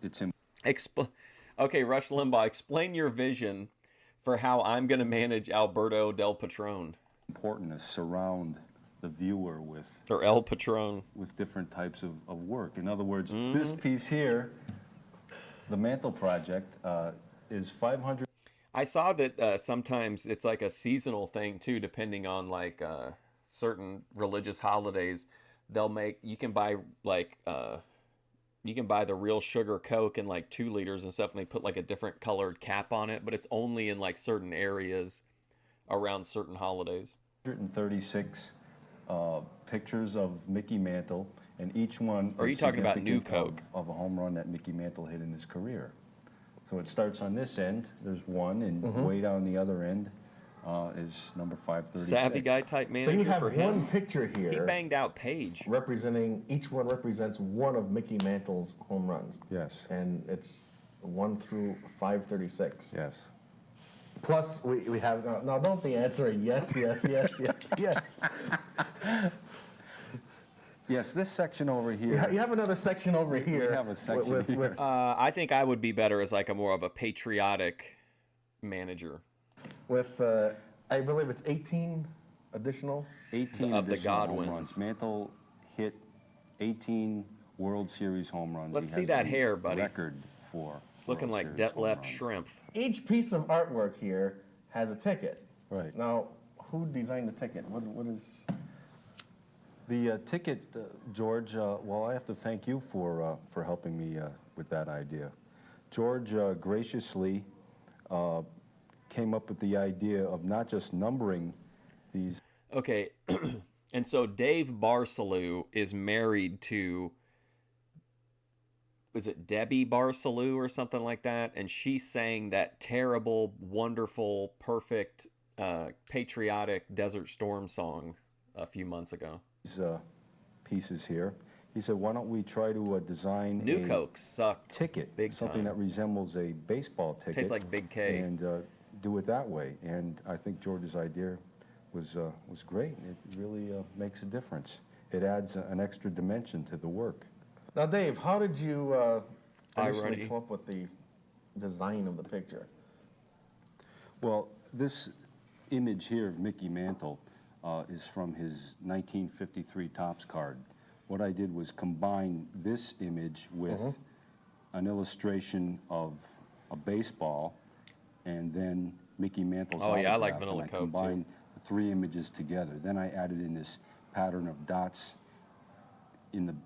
Okay, Rush Limbaugh, explain your vision for how I'm going to manage Alberto Del Patron. important to surround the viewer with Or El Patron. with different types of work. In other words, this piece here, the Mantle Project, is 500. I saw that sometimes it's like a seasonal thing too, depending on like certain religious holidays. You can buy like you can buy the real sugar Coke in like 2 liters and stuff, and they put like a different colored cap on it, but it's only in like certain areas around certain holidays. 136 pictures of Mickey Mantle, and each one Are you is talking about new significant Coke? of a home run that Mickey Mantle hit in his career. So it starts on this end, there's one, and way down the other end is number 536. Savvy guy type So manager you have for him. one picture He here banged out Page. representing, each one represents one of Mickey Mantle's home runs. Yes, And it's 1 through 536. yes. Plus, we have, now don't be answering yes, yes, yes, yes, yes. Yes, this section over here. You have another section over here. We have a section here. I think I would be better as like a more of a patriotic manager. With I believe it's 18 additional. 18 of the additional home Godwins. runs. Mantle hit 18 World Series home runs. Let's He see has that the hair, buddy. Record for Looking World like Series home Detlef runs. Shrimp. Each piece of artwork here has a ticket. Right. Now, who designed the ticket? What is? The ticket, George. Well, I have to thank you for helping me with that idea. George graciously came up with the idea of not just numbering these. Okay, and so Dave Barcelou is married to, was it Debbie Barcelou or something like that? And she sang that terrible, wonderful, perfect, patriotic Desert Storm song a few months ago. Pieces here. He said, "Why don't we try to design New a Coke sucked. ticket, big something time. that resembles a baseball ticket, Tastes like Big K. and do it that way." And I think George's idea was great. It really makes a difference. It adds an extra dimension to the work. Now, Dave, how did you initially Irony. come up with the design of the picture? Well, this image here of Mickey Mantle is from his 1953 Topps card. What I did was combine this image with an illustration of a baseball and then Mickey Mantle's Oh, yeah, I like autograph, Vanilla and Coke, I combined the 3 images together. Then I added in this pattern of dots in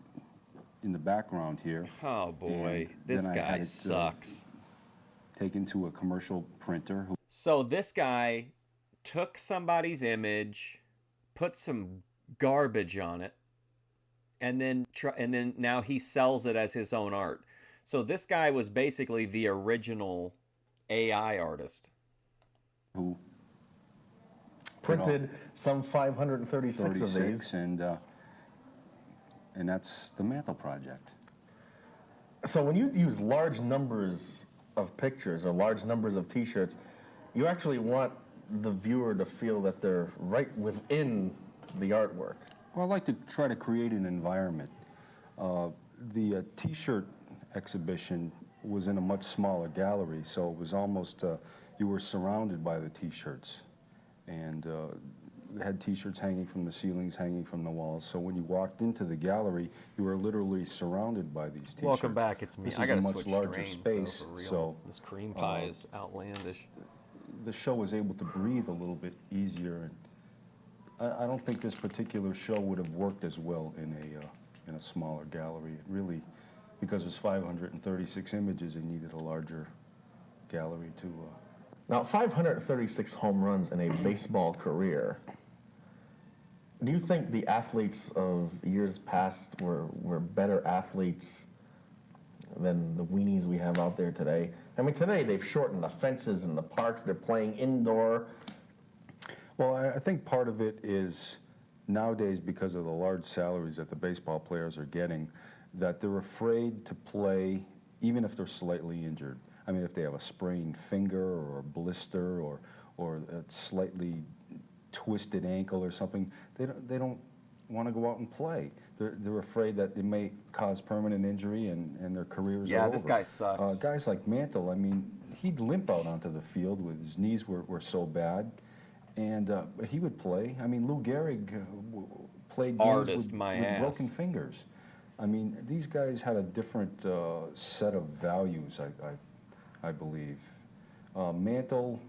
in the background here. Oh boy, And this then I guy had it, sucks. taken to a commercial printer who So this guy took somebody's image, put some garbage on it, and then now he sells it as his own art. So this guy was basically the original AI artist. who Printed some 536 of 36, these. and that's the Mantle Project. So when you use large numbers of pictures or large numbers of T-shirts, you actually want the viewer to feel that they're right within the artwork. Well, I like to try to create an environment. The T-shirt exhibition was in a much smaller gallery, so it was almost, you were surrounded by the T-shirts. And had T-shirts hanging from the ceilings, hanging from the walls. So when you walked into the gallery, you were literally surrounded by these T-shirts. Welcome back, it's me. This I is gotta a much switch larger strains, space, though, for real. so This cream pie is outlandish. the show was able to breathe a little bit easier. And I don't think this particular show would have worked as well in a smaller gallery. It really, because there's 536 images, it needed a larger gallery to. Now, 536 home runs in a baseball career. Do you think the athletes of years past were better athletes than the weenies we have out there today? I mean, today they've shortened the fences in the parks. They're playing indoor. Well, I think part of it is nowadays, because of the large salaries that the baseball players are getting, that they're afraid to play even if they're slightly injured. I mean, if they have a sprained finger or a blister or a slightly twisted ankle or something, they don't want to go out and play. They're afraid that it may cause permanent injury and their careers are over. Yeah, this guy sucks. Guys like Mantle, I mean, he'd limp out onto the field with his knees were so bad. And he would play. I mean, Lou Gehrig played games with broken fingers. I mean, these guys had a different set of values, I believe. Mantle,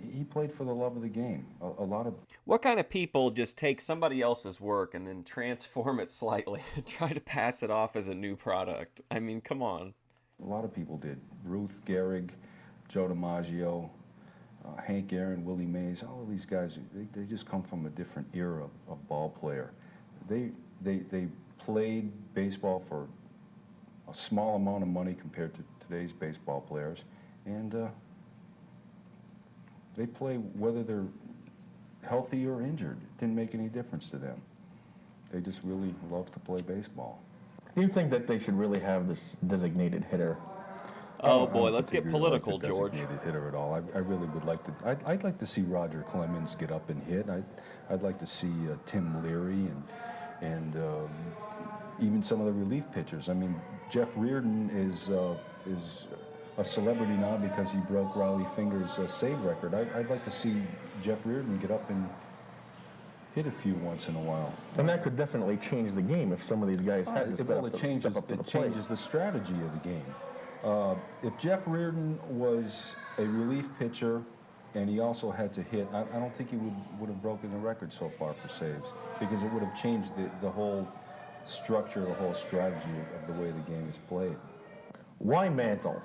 he played for the love of the game. A lot of. What kind of people just take somebody else's work and then transform it slightly and try to pass it off as a new product? I mean, come on. A lot of people did. Ruth Gehrig, Joe DiMaggio, Hank Aaron, Willie Mays, all of these guys, they just come from a different era of ball player. They played baseball for a small amount of money compared to today's baseball players, and they play whether they're healthy or injured. It didn't make any difference to them. They just really love to play baseball. Do you think that they should really have this designated hitter? Oh boy, let's get political, George. Designated hitter at all. I really would like to. I'd like to see Roger Clemens get up and hit. I'd like to see Tim Leary and even some of the relief pitchers. I mean, Jeff Reardon is a celebrity now because he broke Raleigh Finger's save record. I'd like to see Jeff Reardon get up and hit a few once in a while. And that could definitely change the game if some of these guys had to step up to the plate. Changes the strategy of the game. If Jeff Reardon was a relief pitcher and he also had to hit, I don't think he would have broken the record so far for saves, because it would have changed the whole structure, the whole strategy of the way the game is played. Why Mantle?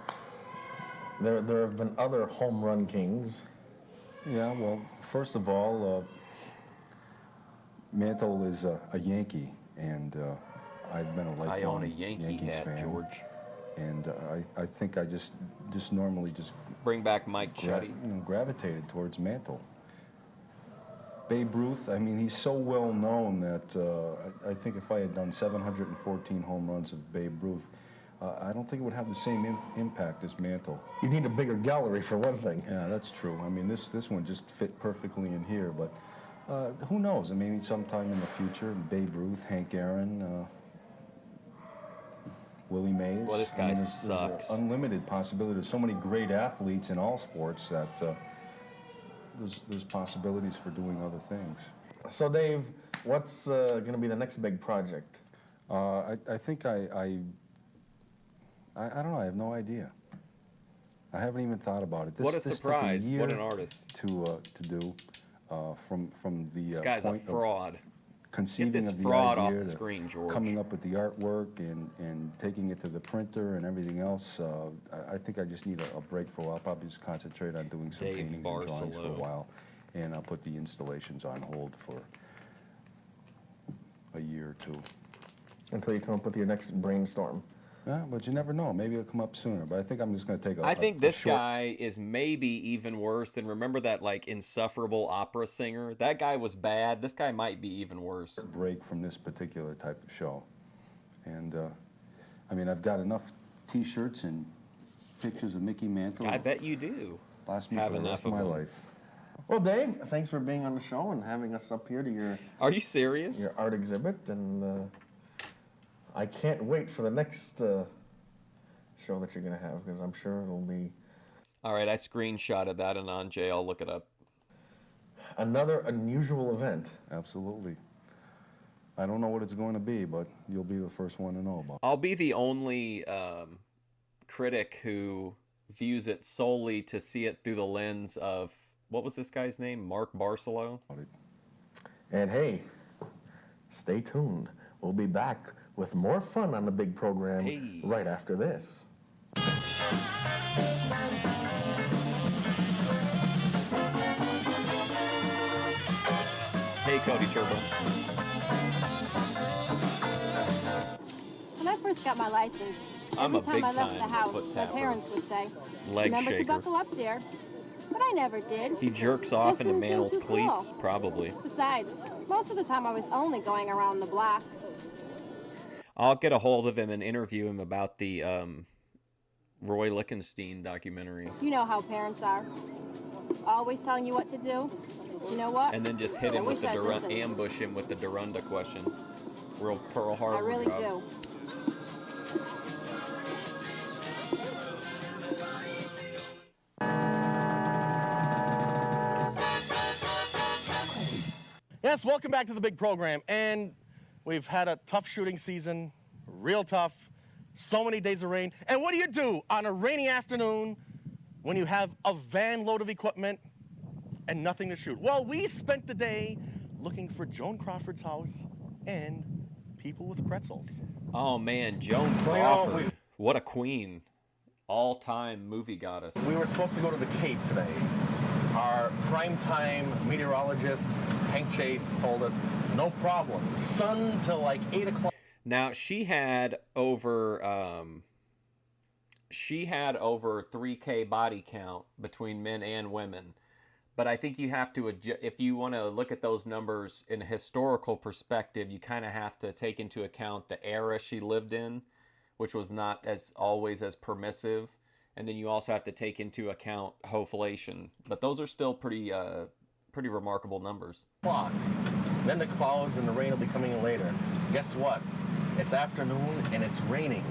There have been other home run kings. Yeah, well, first of all, Mantle is a Yankee, and I've been a lifelong I own a Yankees hat, fan. George. And I think I just normally just bring back Mike Chetty. Gravitated towards Mantle. Babe Ruth, I mean, he's so well known that I think if I had done 714 home runs of Babe Ruth, I don't think it would have the same impact as Mantle. You need a bigger gallery for one thing. Yeah, that's true. I mean, this one just fit perfectly in here, but who knows? Maybe sometime in the future, Babe Ruth, Hank Aaron, Willie Mays. Well, this guy there's sucks. Unlimited possibility. There's so many great athletes in all sports that there's possibilities for doing other things. So, Dave, what's going to be the next big project? I think I don't know. I have no idea. I haven't even thought about it. What a surprise! What an artist to do from the this guy's point a fraud. conceiving this of the fraud off idea, the to screen, George. coming up with the artwork and taking it to the printer and everything else. I think I just need a break for a while. I'll probably just concentrate on doing some Dave paintings and drawings for a Barcelo. while, and I'll put the installations on hold for a year or two. Until you come up with your next brainstorm. Yeah, but you never know. Maybe it'll come up sooner. But I think I'm just going to take I think this short guy is maybe even worse than, remember that like insufferable opera singer? That guy was bad. This guy might be even worse. break from this particular type of show. And I mean, I've got enough T-shirts and pictures of Mickey Mantle. I bet you do. Last me have for the enough rest of of my them. life. Well, Dave, thanks for being on the show and having us up here to your Are you serious? your art exhibit, and I can't wait for the next show that you're gonna have, because I'm sure it'll be All right, I screenshotted that and on Jay, I'll look it up. another unusual event. Absolutely. I don't know what it's going to be, but you'll be the first one to know about it. I'll be the only critic who views it solely to see it through the lens of, what was this guy's name? Mark Barcelo? And hey, stay tuned. We'll be back with more fun on the big program right after this. Hey, Cody Turbo. When I first got my license, I'm a every time I big left the time house, foot my tapper. parents would say, Leg remember shaker. to buckle up there. But I never did. He jerks off Just into didn't feel Mantl's too cool. cleats? Probably. Besides, most of the time I was only going around the block. I'll get a hold of him and interview him about the Roy Lichtenstein documentary. You know how parents are. Always telling you what to do. But you know what? And then just hit I him with wish the I'd listened. ambush him with the Dorunda questions. Real Pearl Harbor I really job. do. Yes, welcome back to the big program. And we've had a tough shooting season, real tough, so many days of rain. And what do you do on a rainy afternoon when you have a van load of equipment and nothing to shoot? Well, we spent the day looking for Joan Crawford's house and people with pretzels. Oh man, Joan Well, you know, Crawford. What a queen. All-time movie goddess. We were supposed to go to the Cape today. Our primetime meteorologist, Hank Chase, told us, no problem. Sun till like 8 o'clock. Now she had over 3K body count between men and women, but I think you have to if you want to look at those numbers in a historical perspective, you kind of have to take into account the era she lived in, which was not as always as permissive, and then you also have to take into account hoflation. But those are still pretty remarkable numbers. Then the clouds and the rain will be coming in later. Guess what? It's afternoon and it's raining.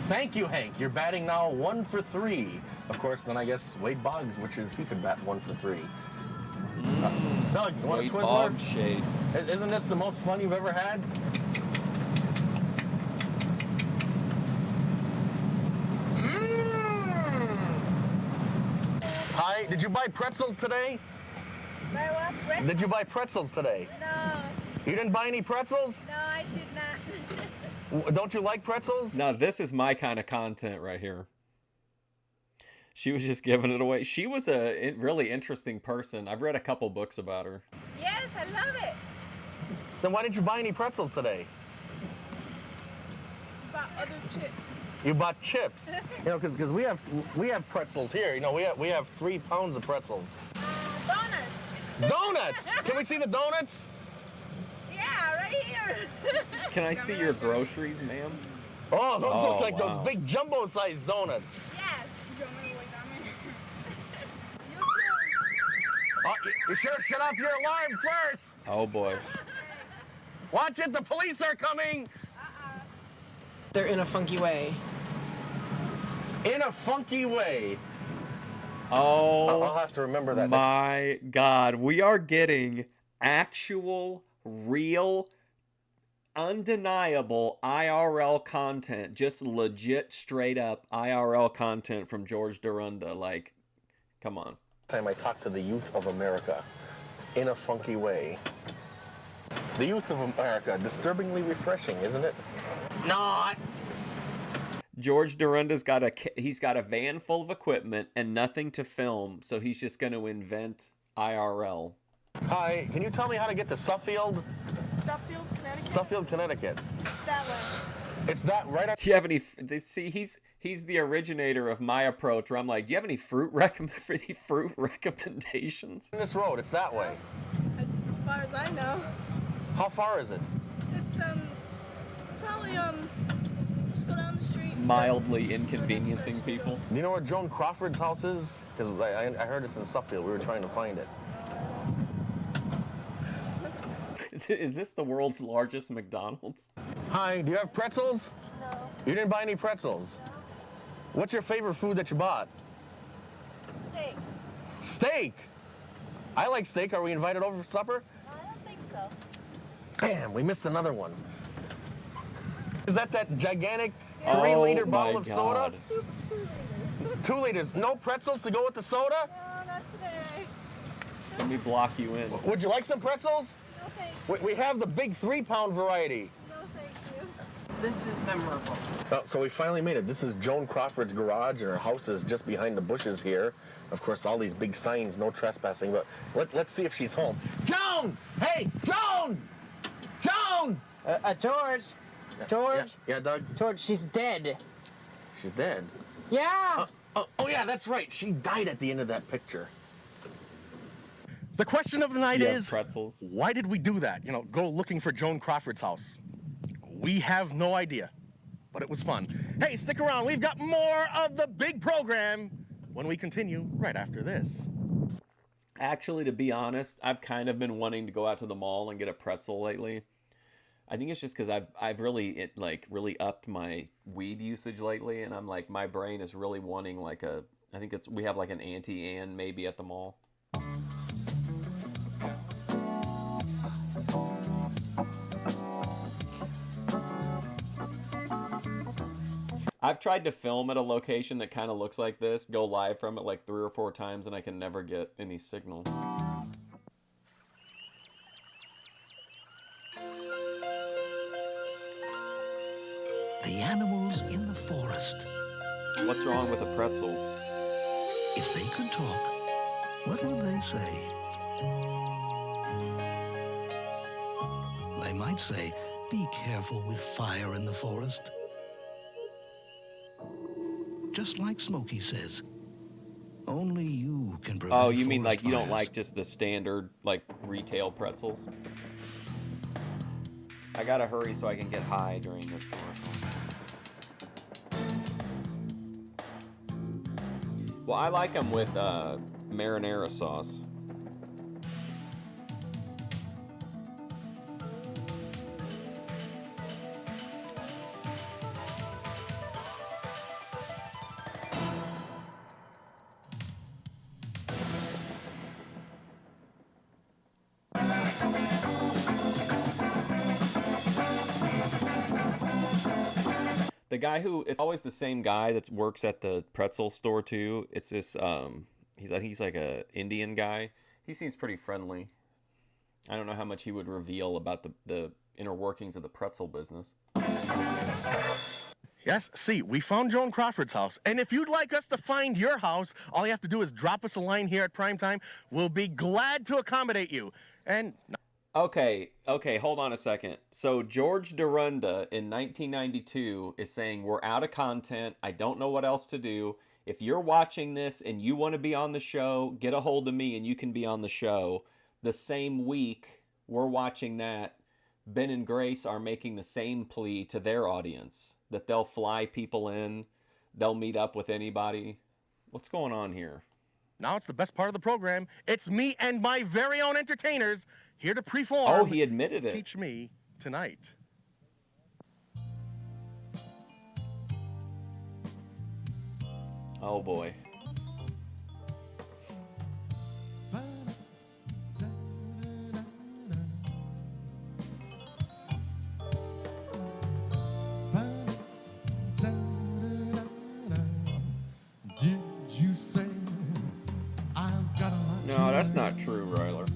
Thank you, Hank. You're batting now 1 for 3. Of course, then I guess Wade Boggs, which is he could bat 1 for 3. Doug, you want a Wade Twizzler? Boggs shade. Isn't this the most fun you've ever had? Hi, did you buy pretzels today? Buy what? Pretzels? Did you buy pretzels today? No, You didn't buy any pretzels? no, I did not. Don't you like pretzels? Now this is my kind of content right here. She was just giving it away. She was a really interesting person. I've read a couple books about her. Yes, I love it. Then why didn't you buy any pretzels today? Bought other chips. You bought chips. You know, because we have pretzels here. You know, we have 3 pounds of pretzels. Donuts. Donuts! Can we see the donuts? Yeah, right here. Can I see your groceries, ma'am? Oh, those Oh, look like wow. those big jumbo-sized donuts. Yes. Oh, you should have shut off your alarm first. Oh boy. Watch it, the police are coming. They're in a funky way. In a funky way. Oh, I'll have to remember that. my God. We are getting actual, real, undeniable IRL content. Just legit, straight up IRL content from George Dorunda. Like, come on. Time I talked to the youth of America in a funky way. The youth of America, disturbingly refreshing, isn't it? Not. George Dorunda's he's got a van full of equipment and nothing to film, so he's just going to invent IRL. Hi, can you tell me how to get to Suffield? Suffield, Connecticut? Suffield, Connecticut. It's that way. It's that right up. Do you have any? See, he's the originator of my approach, where I'm like, do you have any fruit recommendations? This road, it's that way. As far as I know. How far is it? It's probably just go down the street. Mildly inconveniencing people. Do you know where Joan Crawford's house is? Because I heard it's in Suffield. We were trying to find it. Is this the world's largest McDonald's? Hi, do you have pretzels? No. You didn't buy any pretzels? No. What's your favorite food that you bought? Steak. Steak! I like steak. Are we invited over for supper? No, I don't think so. Damn, we missed another one. Is that gigantic Yeah. 3-liter Oh, bottle my of soda? God. 2 liters. 2 liters. No pretzels to go with the soda? No, not today. Let me block you in. Would you like some pretzels? No, thank you. We have the big 3-pound variety. No, thank you. This is memorable. So we finally made it. This is Joan Crawford's garage, and her house is just behind the bushes here. Of course, all these big signs, no trespassing, but let's see if she's home. Joan! Hey, Joan! Joan! George. George. Yeah, Doug? George, she's dead. She's dead. Yeah. Oh, yeah, that's right. She died at the end of that picture. The question of the night is, pretzels. why did we do that? Go looking for Joan Crawford's house. We have no idea, but it was fun. Hey, stick around. We've got more of the big program when we continue right after this. Actually, to be honest, I've kind of been wanting to go out to the mall and get a pretzel lately. I think it's just because I've really really upped my weed usage lately, and I'm like, my brain is really wanting I think we have like an Auntie Anne maybe at the mall. I've tried to film at a location that kind of looks like this, go live from it like 3 or 4 times, and I can never get any signal. The animals in the forest. What's wrong with a pretzel? If they could talk, what would they say? They might say, be careful with fire in the forest. Just like Smokey says, only you can prevent Oh, you mean forest like you don't fires. like just the standard retail pretzels? I gotta hurry so I can get high during this commercial. Well, I like them with marinara sauce. The guy it's always the same guy that works at the pretzel store too. It's this, I think he's like a Indian guy. He seems pretty friendly. I don't know how much he would reveal about the inner workings of the pretzel business. Yes, see, we found Joan Crawford's house. And if you'd like us to find your house, all you have to do is drop us a line here at Primetime. We'll be glad to accommodate you. And Okay, hold on a second. So George Dorunda in 1992 is saying, we're out of content. I don't know what else to do. If you're watching this and you want to be on the show, get a hold of me and you can be on the show. The same week we're watching that, Ben and Grace are making the same plea to their audience, that they'll fly people in, they'll meet up with anybody. What's going on here? now it's the best part of the program. It's me and my very own entertainers here to perform. Oh, he admitted it. Teach Me Tonight. Oh boy. Did you say I've got a lot No, that's not true, Ryler.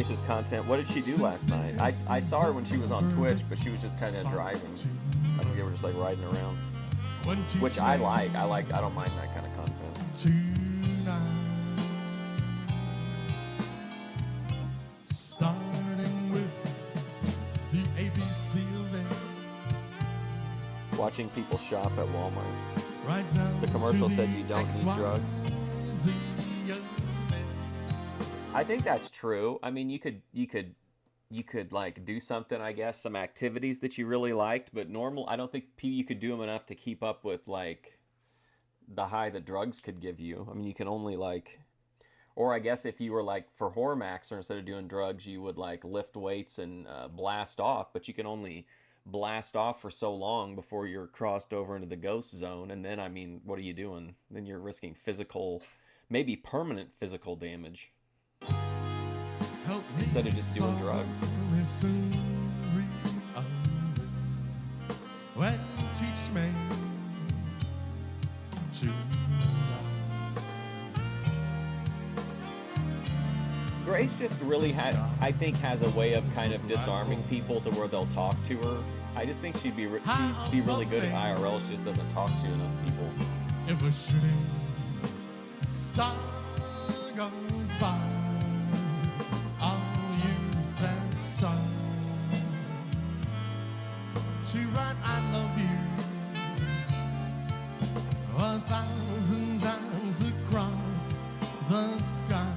Grace's content. What did she do last night? I saw her when she was on Twitch, but she was just kind of driving. I think they were just like riding around, which I like. I don't mind that kind of content. Tonight, starting with the ABC of it. Watching people shop at Walmart. Right down The commercial to said the you don't need XYZ drugs. of it. I think that's true. I mean, you could like do something, I guess, some activities that you really liked, but I don't think you could do them enough to keep up with like the high that drugs could give you. I mean, you can only like, or I guess if you were like for Hormax, or instead of doing drugs, you would like lift weights and blast off, but you can only blast off for so long before you're crossed over into the ghost zone. And then, I mean, what are you doing? Then you're risking physical, maybe permanent physical damage instead of just doing drugs. When teach me to Grace just really I think has a way of kind of disarming people to where they'll talk to her. I just think she'd be really good at IRL. She just doesn't talk to enough people. if a shooting star goes by, I'll use that star to write I love you 1,000 times across the sky.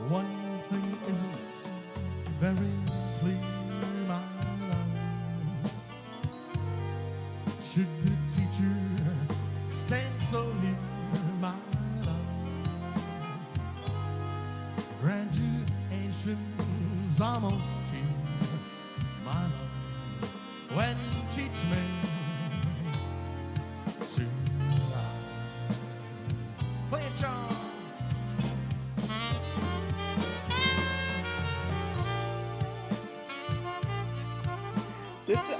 One thing isn't very clear, my love. Should the teacher stand so near, my love? Graduation's almost here, my love. When teach me to play it, John.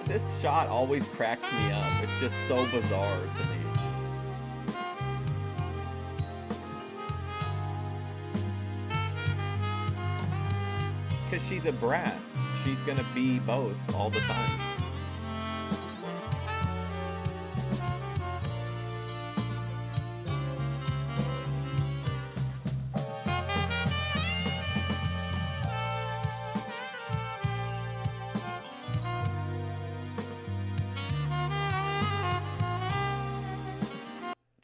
This shot always cracks me up. It's just so bizarre to me. Because she's a brat. She's gonna be both all the time.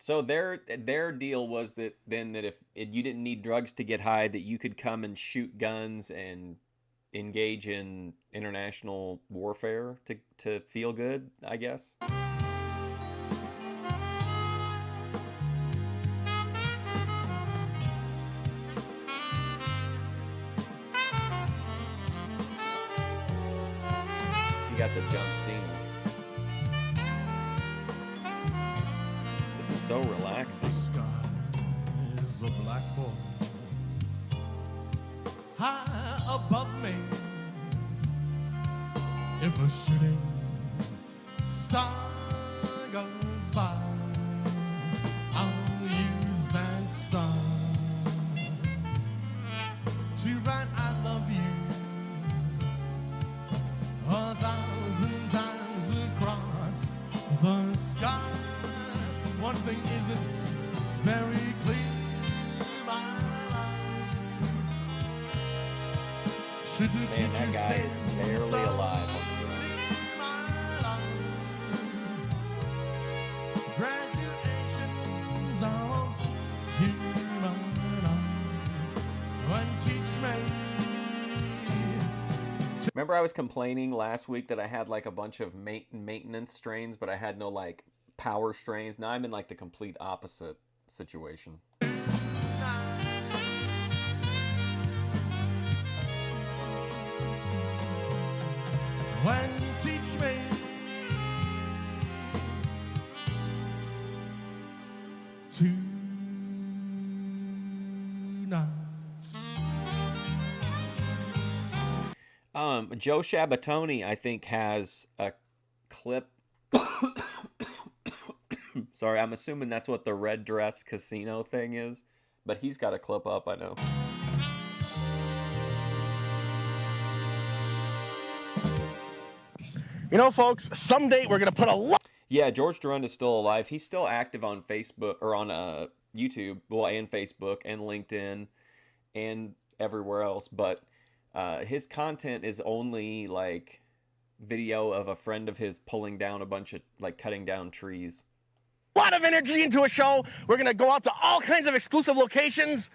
So their deal was that if you didn't need drugs to get high, that you could come and shoot guns and engage in international warfare to feel good, I guess. You got the John Cena. This is so relaxing. The sky is a blackboard high above me. If a shooting star goes by, I'll use that star to write I love you 1,000 times across the sky. One thing isn't very clear, my life. Should the Man, teacher that guy stand is barely so alive. graduation's almost here, my life. When teach me. Remember I was complaining last week that I had like a bunch of maintenance strains, but I had no like power strains. Now I'm in like the complete opposite situation. When teach me tonight. Joe Shabatoni, I think, has a clip. Sorry, I'm assuming that's what the red dress casino thing is, but he's got a clip up, I know. You know, folks, someday we're going to put a lot. Yeah, George Dorunda's still alive. He's still active on Facebook or on YouTube, well, and Facebook and LinkedIn and everywhere else. But his content is only like video of a friend of his pulling down a bunch of like cutting down trees. A lot of energy into a show. We're going to go out to all kinds of exclusive locations,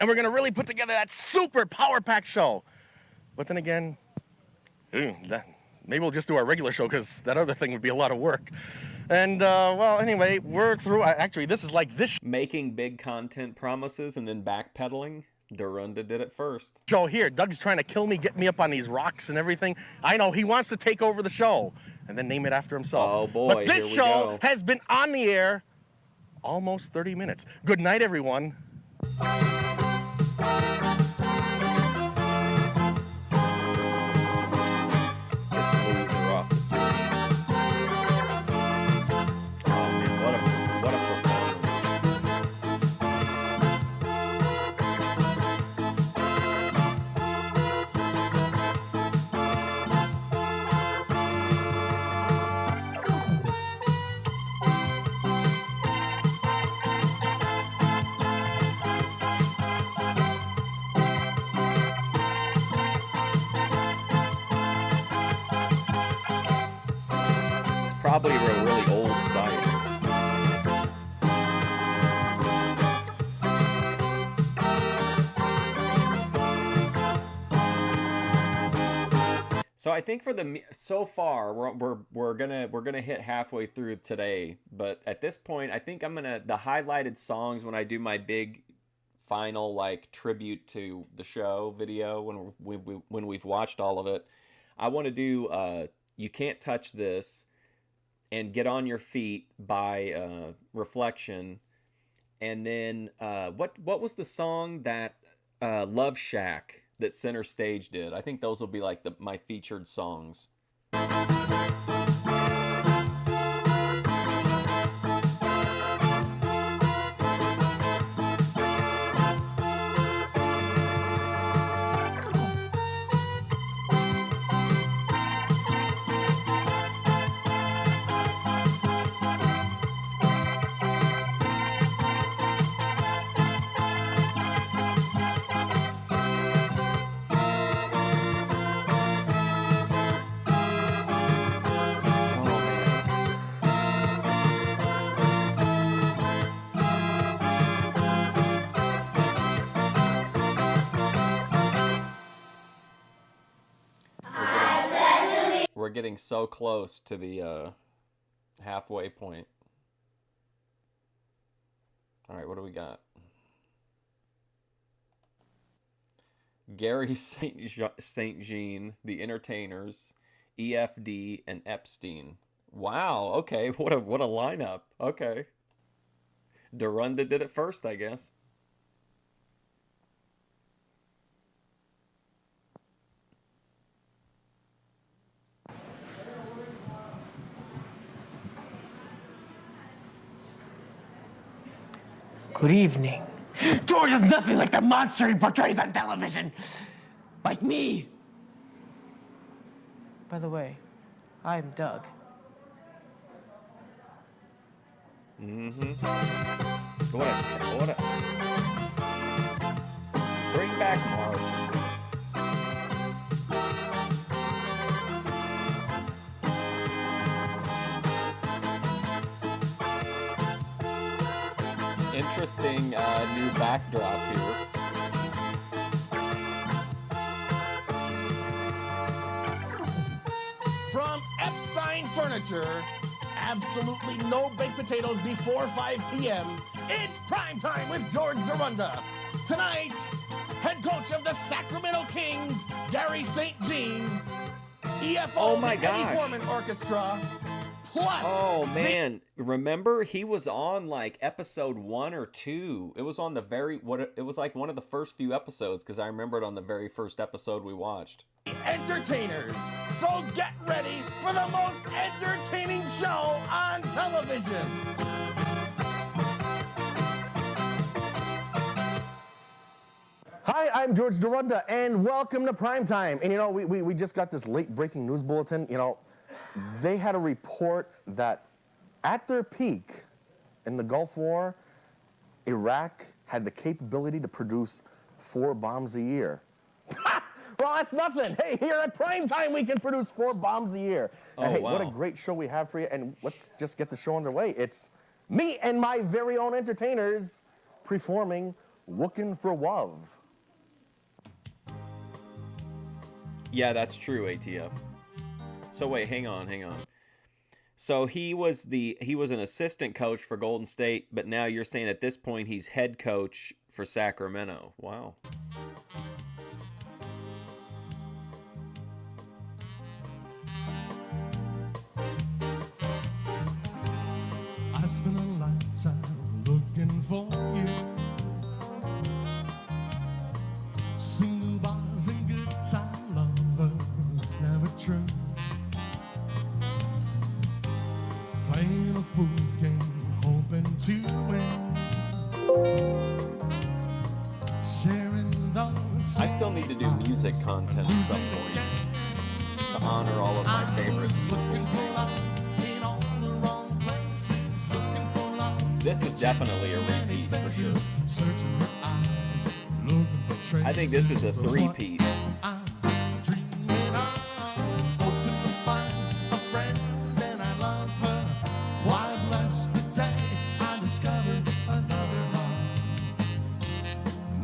and we're going to really put together that super power-packed show. But then again, maybe we'll just do our regular show because that other thing would be a lot of work. And, well, anyway, we're through. Actually, this is like this. Making big content promises and then backpedaling. Dorunda did it first. Show here. Doug's trying to kill me, get me up on these rocks and everything. I know, he wants to take over the show and then name it after himself. Oh, boy, but this show has been on the air almost 30 minutes. Good night, everyone. Probably a really old site. So I think for the so far we're gonna hit halfway through today, but at this point I think I'm gonna the highlighted songs when I do my big final like tribute to the show video when we've watched all of it. I want to do You Can't Touch This and Get On Your Feet by Reflection, and then what was the song that Love Shack that Center Stage did? I think those will be like my featured songs. We're getting so close to the halfway point. All right, what do we got? Gary St. Jean, The Entertainers, EFD, and Epstein. Wow, okay, what a lineup. Okay. Dorunda did it first, I guess. Good evening. George is nothing like the monster he portrays on television. Like me. By the way, I'm Doug. What a... Bring back Mark. Interesting new backdrop here. From Epstein Furniture, absolutely no baked potatoes before 5 p.m. It's Prime Time with George Dorunda. Tonight, head coach of the Sacramento Kings, Gary St. Jean, EFO, the Eddie Foreman Orchestra, plus... Oh, man. Remember, he was on, like, episode 1 or 2. It was on the it was, like, one of the first few episodes, because I remember it on the very first episode we watched. Entertainers. So get ready for the most entertaining show on television. Hi, I'm George Dorunda, and welcome to Primetime. And you know, we just got this late breaking news bulletin. You know, they had a report that at their peak in the Gulf War, Iraq had the capability to produce 4 bombs a year. Well, that's nothing. Hey, here at Prime Time, we can produce 4 bombs a year. And Oh, hey, wow. what a great show we have for you. And let's just get the show underway. It's me and my very own entertainers performing Wookin' for Love. Yeah, that's true, ATF. So wait, hang on. So he was an assistant coach for Golden State, but now you're saying at this point he's head coach for Sacramento. Wow. I spent a lifetime looking for you. Singing bars and good time lovers, never true. Playing a fool's game, hoping to win. Sharing those. I still need to do music content at some point to honor all of my favorites. Looking for love in all the wrong places. Looking for love. This is definitely a repeat for sure. Searching her eyes, looking for traces. I think this is a three-peat. I'm dreaming of, hoping to find a friend, and I love her. Why bless the day I discovered another love.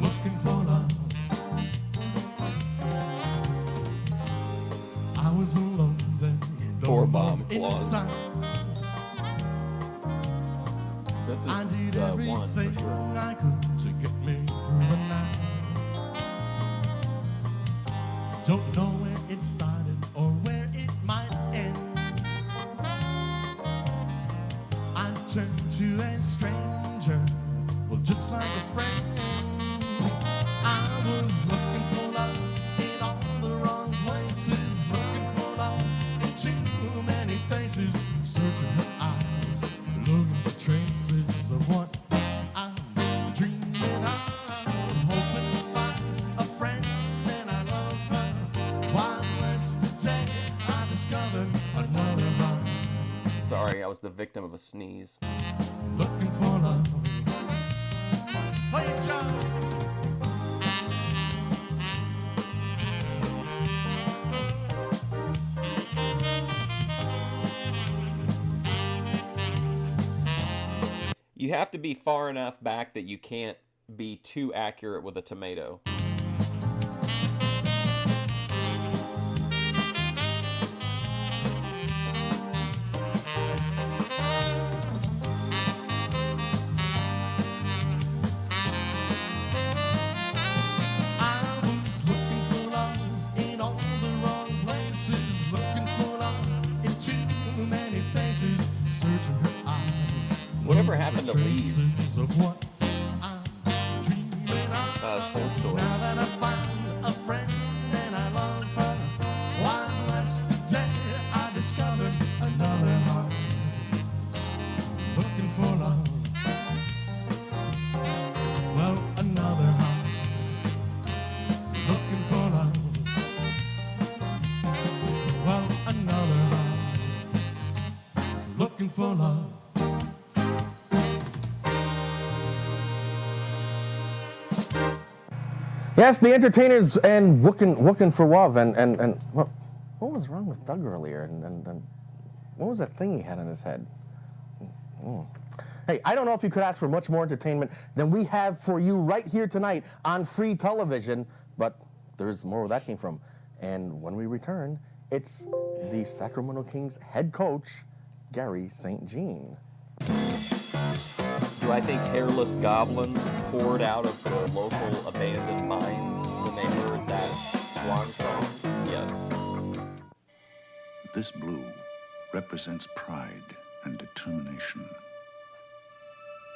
Looking for love. I was alone then. 4 bomb clause. Inside. This is I did the everything one for sure. I could to get me through the night. Don't know where it started or where it might end. I turned to a stranger, well, just like a friend. I was looking for love in all the wrong places, looking for love in too many faces, searching her eyes, looking for traces of what I'm dreaming of, hoping to find a friend, and I love her. Why bless the day I discovered another love. Sorry, I was the victim of a sneeze. Looking for love. Play it, John. You have to be far enough back that you can't be too accurate with a tomato. I was looking for love in all the wrong places, looking for love in too many faces, searching her eyes. Whatever happened to Leave? Traces of what I'm dreaming of. Toy Story. Now that I find a friend and I love her, why bless the day I discovered another heart. Looking for love. Well, another heart. Looking for love. Well, another heart. Looking for love. Yes, the entertainers and Wookin' for Love. And what was wrong with Doug earlier? And what was that thing he had on his head? Hey, I don't know if you could ask for much more entertainment than we have for you right here tonight on free television, but there's more where that came from. And when we return, it's the Sacramento Kings head coach, Gary St. Jean. Do I think hairless goblins poured out of the local abandoned mines when they heard that swan song? Yes. This blue represents pride and determination.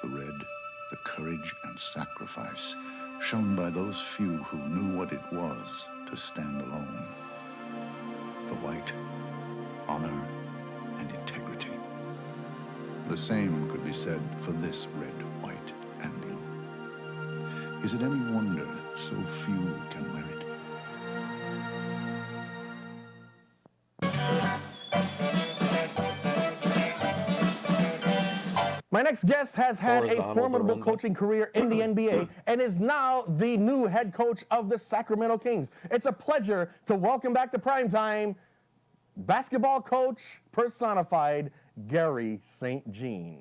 The red, the courage and sacrifice shown by those few who knew what it was to stand alone. The white, honor and integrity. The same could be said for this red, white, and blue. Is it any wonder so few can wear it? My next guest has had a Horizontal formidable Dorunda. coaching career in the NBA and is now the new head coach of the Sacramento Kings. It's a pleasure to welcome back to Primetime basketball coach personified, Gary St. Jean.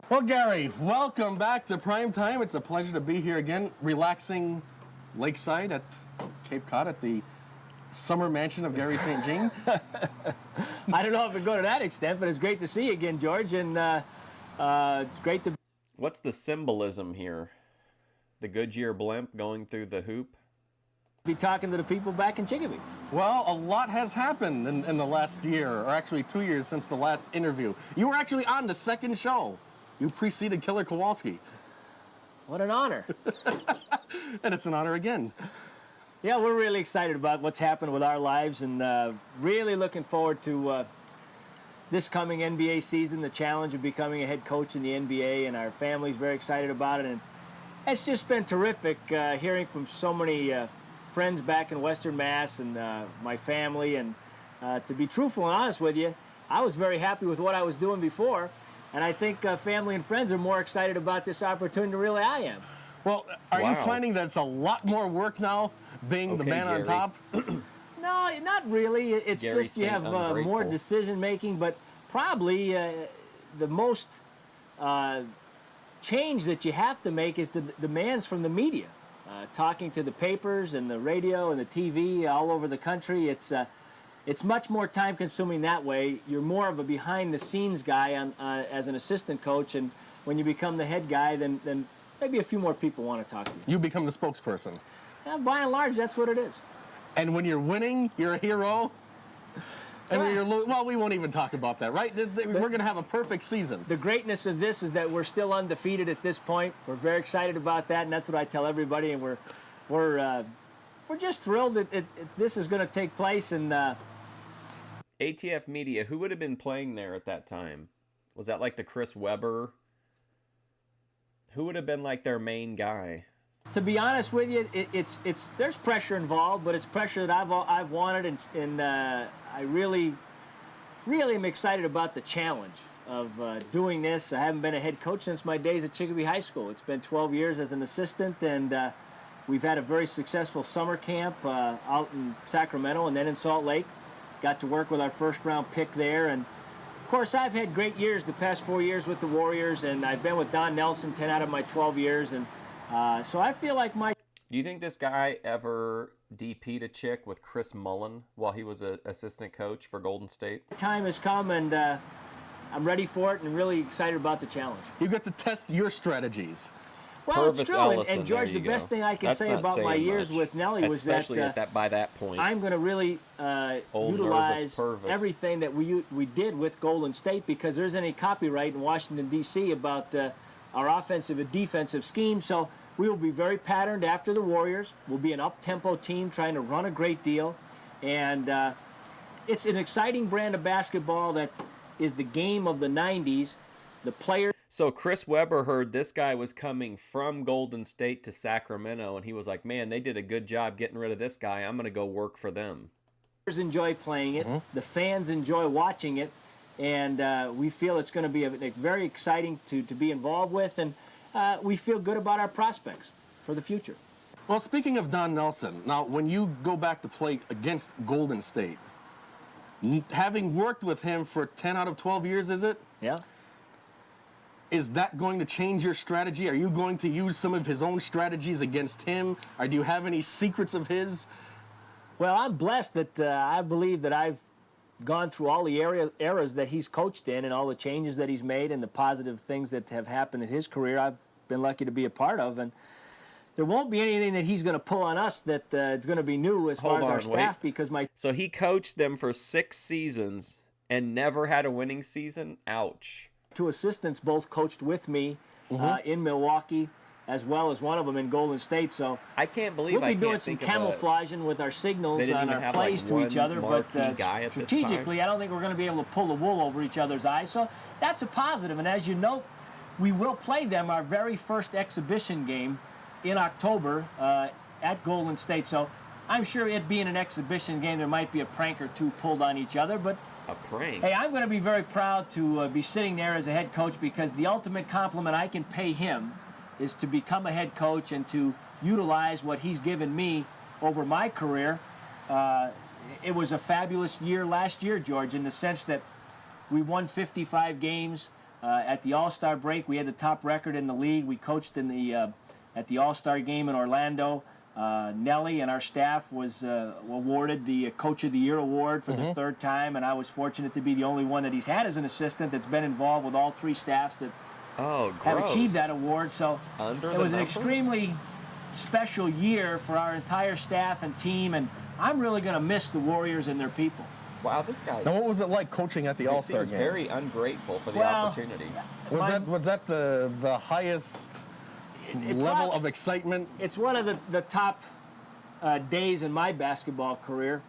Well, Gary, welcome back to Primetime. It's a pleasure to be here again, relaxing lakeside at Cape Cod at the summer mansion of Gary St. Jean. I don't know if it go to that extent, but it's great to see you again, George, and it's great to What's the symbolism here? The Goodyear blimp going through the hoop? be talking to the people back in Chicopee. Well, a lot has happened in the last year, or actually 2 years since the last interview. You were actually on the second show. You preceded Killer Kowalski. What an honor. And it's an honor again. Yeah, we're really excited about what's happened with our lives and really looking forward to this coming NBA season, the challenge of becoming a head coach in the NBA, and our family's very excited about it. And it's just been terrific hearing from so many friends back in Western Mass and my family. And to be truthful and honest with you, I was very happy with what I was doing before. And I think family and friends are more excited about this opportunity than really I am. Well, are you Wow. finding that it's a lot more work now, being the Okay, man on Gary. top? No, not really. It's Gary just you Saint have more ungrateful. decision making, but probably the most change that you have to make is the demands from the media. Talking to the papers and the radio and the TV all over the country, it's much more time consuming that way. You're more of a behind the scenes guy as an assistant coach, and when you become the head guy, then maybe a few more people want to talk to you. You become the spokesperson. By and large, that's what it is. And when you're winning, you're a hero. And when you're well, we won't even talk about that, right? We're going to have a perfect season. The greatness of this is that we're still undefeated at this point. We're very excited about that, and that's what I tell everybody. And we're just thrilled that this is going to take place. And ATF Media, who would have been playing there at that time? Was that like the Chris Webber? Who would have been like their main guy? to be honest with you, it's there's pressure involved, but it's pressure that I've wanted, and I really am excited about the challenge of doing this. I haven't been a head coach since my days at Chicopee High School. It's been 12 years as an assistant, and we've had a very successful summer camp out in Sacramento and then in Salt Lake. Got to work with our first-round pick there, and of course, I've had great years the past 4 years with the Warriors, and I've been with Don Nelson 10 out of my 12 years, and so I feel like my... Do you think this guy ever DP'd a chick with Chris Mullen while he was an assistant coach for Golden State? time has come, and I'm ready for it and really excited about the challenge. You get to test your strategies. Well, Purvis it's true, Ellison, and George, there the you best go. thing I can That's say not about my saying years much, with Nelly was especially that, by that point. I'm going to really Old utilize nervous Purvis. everything that we did with Golden State, because there isn't any copyright in Washington, D.C. about our offensive and defensive scheme. So we will be very patterned after the Warriors. We'll be an up-tempo team trying to run a great deal. And it's an exciting brand of basketball that is the game of the 90s. The players... So Chris Webber heard this guy was coming from Golden State to Sacramento, and he was like, man, they did a good job getting rid of this guy. I'm going to go work for them. Enjoy playing it. The fans enjoy watching it. And we feel it's going to be very exciting to be involved with. And we feel good about our prospects for the future. Well, speaking of Don Nelson, now when you go back to play against Golden State, having worked with him for 10 out of 12 years, is it? Yeah. Is that going to change your strategy? Are you going to use some of his own strategies against him? Or do you have any secrets of his? Well, I'm blessed that I believe that I've gone through all the eras that he's coached in and all the changes that he's made and the positive things that have happened in his career. I've been lucky to be a part of, and there won't be anything that he's going to pull on us that it's going to be new as far as our staff, because So he coached them for 6 seasons and never had a winning season? Ouch. 2 assistants both coached with me in Milwaukee, as well as one of them in Golden State. So I can't believe we'll be I doing can't some think of camouflaging with our signals They didn't on even our have, plays like, to each one other, but marquee guy at this strategically, time? I don't think we're going to be able to pull the wool over each other's eyes. So that's a positive. And as you note, we will play them our very first exhibition game in October at Golden State. So I'm sure it being an exhibition game, there might be a prank or two pulled on each other, but A prank? Hey, I'm going to be very proud to be sitting there as a head coach, because the ultimate compliment I can pay him is to become a head coach and to utilize what he's given me over my career. It was a fabulous year last year, George, in the sense that we won 55 games. At the All-Star break, we had the top record in the league. We coached in the at the All-Star game in Orlando. Nelly and our staff was awarded the Coach of the Year award for the third time, and I was fortunate to be the only one that he's had as an assistant that's been involved with all three staffs that have achieved that award. So it was an extremely special year for our entire staff and team, and I'm really going to miss the Warriors and their people. Wow, this guy's... Now, what was it like coaching at the All-Star game? Very ungrateful for the opportunity. Was that the highest level of excitement? It's one of the top days in my basketball career.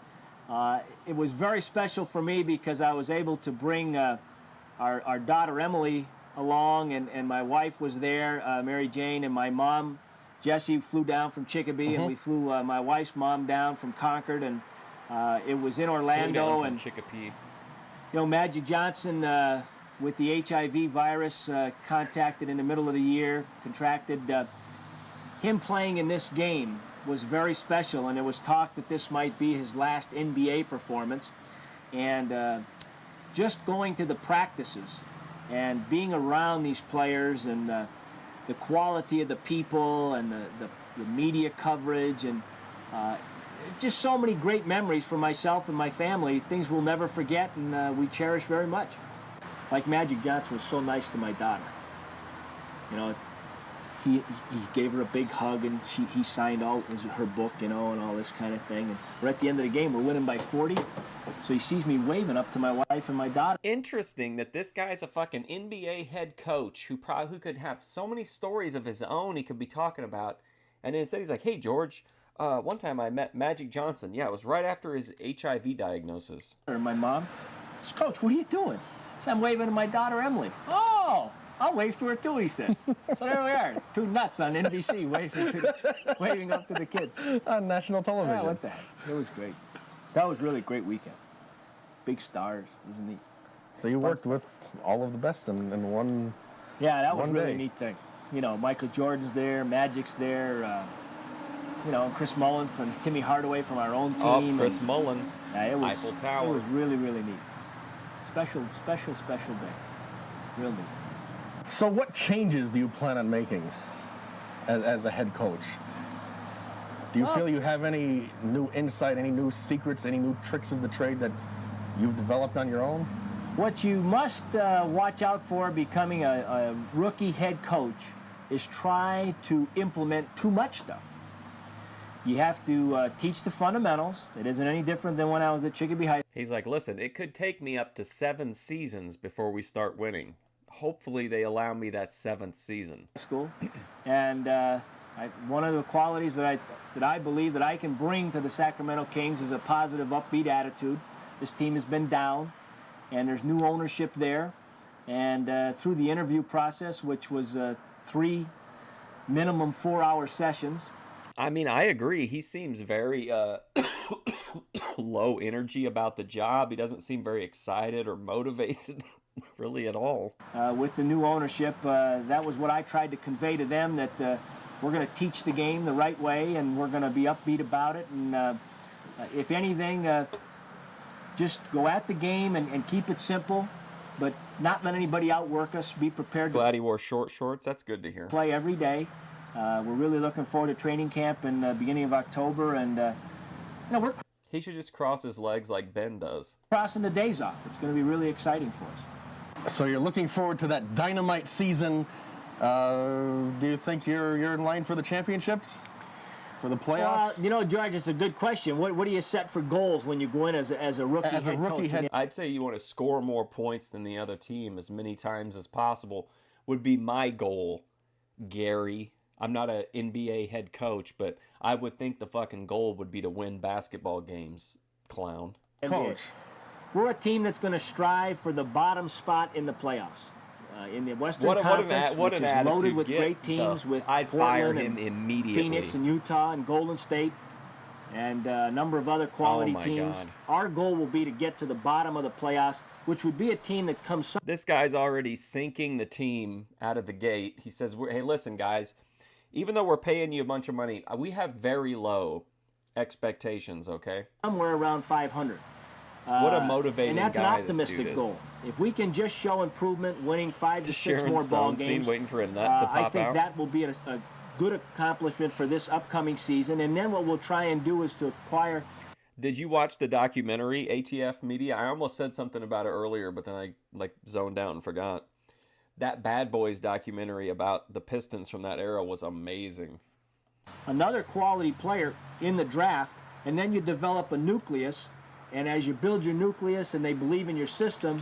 It was very special for me because I was able to bring our daughter Emily along, and my wife was there, Mary Jane, and my mom, Jessie, flew down from Chicopee, and we flew my wife's mom down from Concord, and it was in Orlando. And Chicopee. You know, Magic Johnson, with the HIV virus, contacted in the middle of the year, contracted. Him playing in this game was very special, and it was talk that this might be his last NBA performance. And just going to the practices and being around these players, and the quality of the people, and the media coverage, and just so many great memories for myself and my family, things we'll never forget, and we cherish very much. Like Magic Johnson was so nice to my daughter. You know, he gave her a big hug, and he signed her book, you know, and all this kind of thing. And we're at the end of the game, we're winning by 40. So he sees me waving up to my wife and my daughter. Interesting that this guy's a fucking NBA head coach who could have so many stories of his own he could be talking about. And instead he's like, hey, George, one time I met Magic Johnson. Yeah, it was right after his HIV diagnosis. And my mom says, Coach, what are you doing? So I'm waving to my daughter, Emily. Oh, I'll wave to her too, he says. So there we are, two nuts on NBC waving up to the kids. On national television. Yeah, what the heck? It was great. That was really a great weekend. Big stars. It was neat. So you worked with all of the best in one Yeah, that was one really day. a neat thing. You know, Michael Jordan's there, Magic's there, you know, Chris Mullen from Timmy Hardaway from our own team. Oh, Chris Mullen. Yeah, it was, Eiffel Tower. It was really, really neat. Special day. Real neat. So what changes do you plan on making as a head coach? Do you feel you have any new insight, any new secrets, any new tricks of the trade that you've developed on your own? What you must watch out for becoming a rookie head coach is try to implement too much stuff. You have to teach the fundamentals. It isn't any different than when I was at Chicopee High. He's like, listen, it could take me up to 7 seasons before we start winning. Hopefully they allow me that 7th season. School, and one of the qualities that I believe that I can bring to the Sacramento Kings is a positive, upbeat attitude. This team has been down, and there's new ownership there. And through the interview process, which was 3 minimum 4-hour sessions. I mean, I agree. He seems very low energy about the job. He doesn't seem very excited or motivated really at all. With the new ownership, that was what I tried to convey to them, that we're going to teach the game the right way, and we're going to be upbeat about it. And if anything, just go at the game and keep it simple, but not let anybody outwork us. Be prepared. Glad he wore short shorts. That's good to hear. Play every day. We're really looking forward to training camp in the beginning of October, and you know, we're He should just cross his legs like Ben does. crossing the days off. It's going to be really exciting for us. So you're looking forward to that dynamite season. Do you think you're in line for the championships? For the playoffs? You know, George, it's a good question. What do you set for goals when you go in as a rookie head coach? I'd say you want to score more points than the other team as many times as possible would be my goal, Gary. I'm not an NBA head coach, but I would think the fucking goal would be to win basketball games, clown. Coach, we're a team that's going to strive for the bottom spot in the playoffs. In the Western Conference, which is loaded with great teams, with I'd fire Portland him and immediately. Phoenix and Utah and Golden State. and a number of other quality my teams. God. Our goal will be to get to the bottom of the playoffs, which would be a team that comes. This guy's already sinking the team out of the gate. He says, hey, listen, guys, even though we're paying you a bunch of money, we have very low expectations, okay? Somewhere around 500. What a motivating and that's guy an optimistic this dude goal. If we can just show improvement, winning 5 to 6 Sharon more ball Stone scene games, waiting for a nut to I pop think out. that will be a good accomplishment for this upcoming season. And then what we'll try and do is to acquire. Did you watch the documentary, ATF Media? I almost said something about it earlier, but then I zoned out and forgot. That Bad Boys documentary about the Pistons from that era was amazing. Another quality player in the draft, and then you develop a nucleus. And as you build your nucleus and they believe in your system,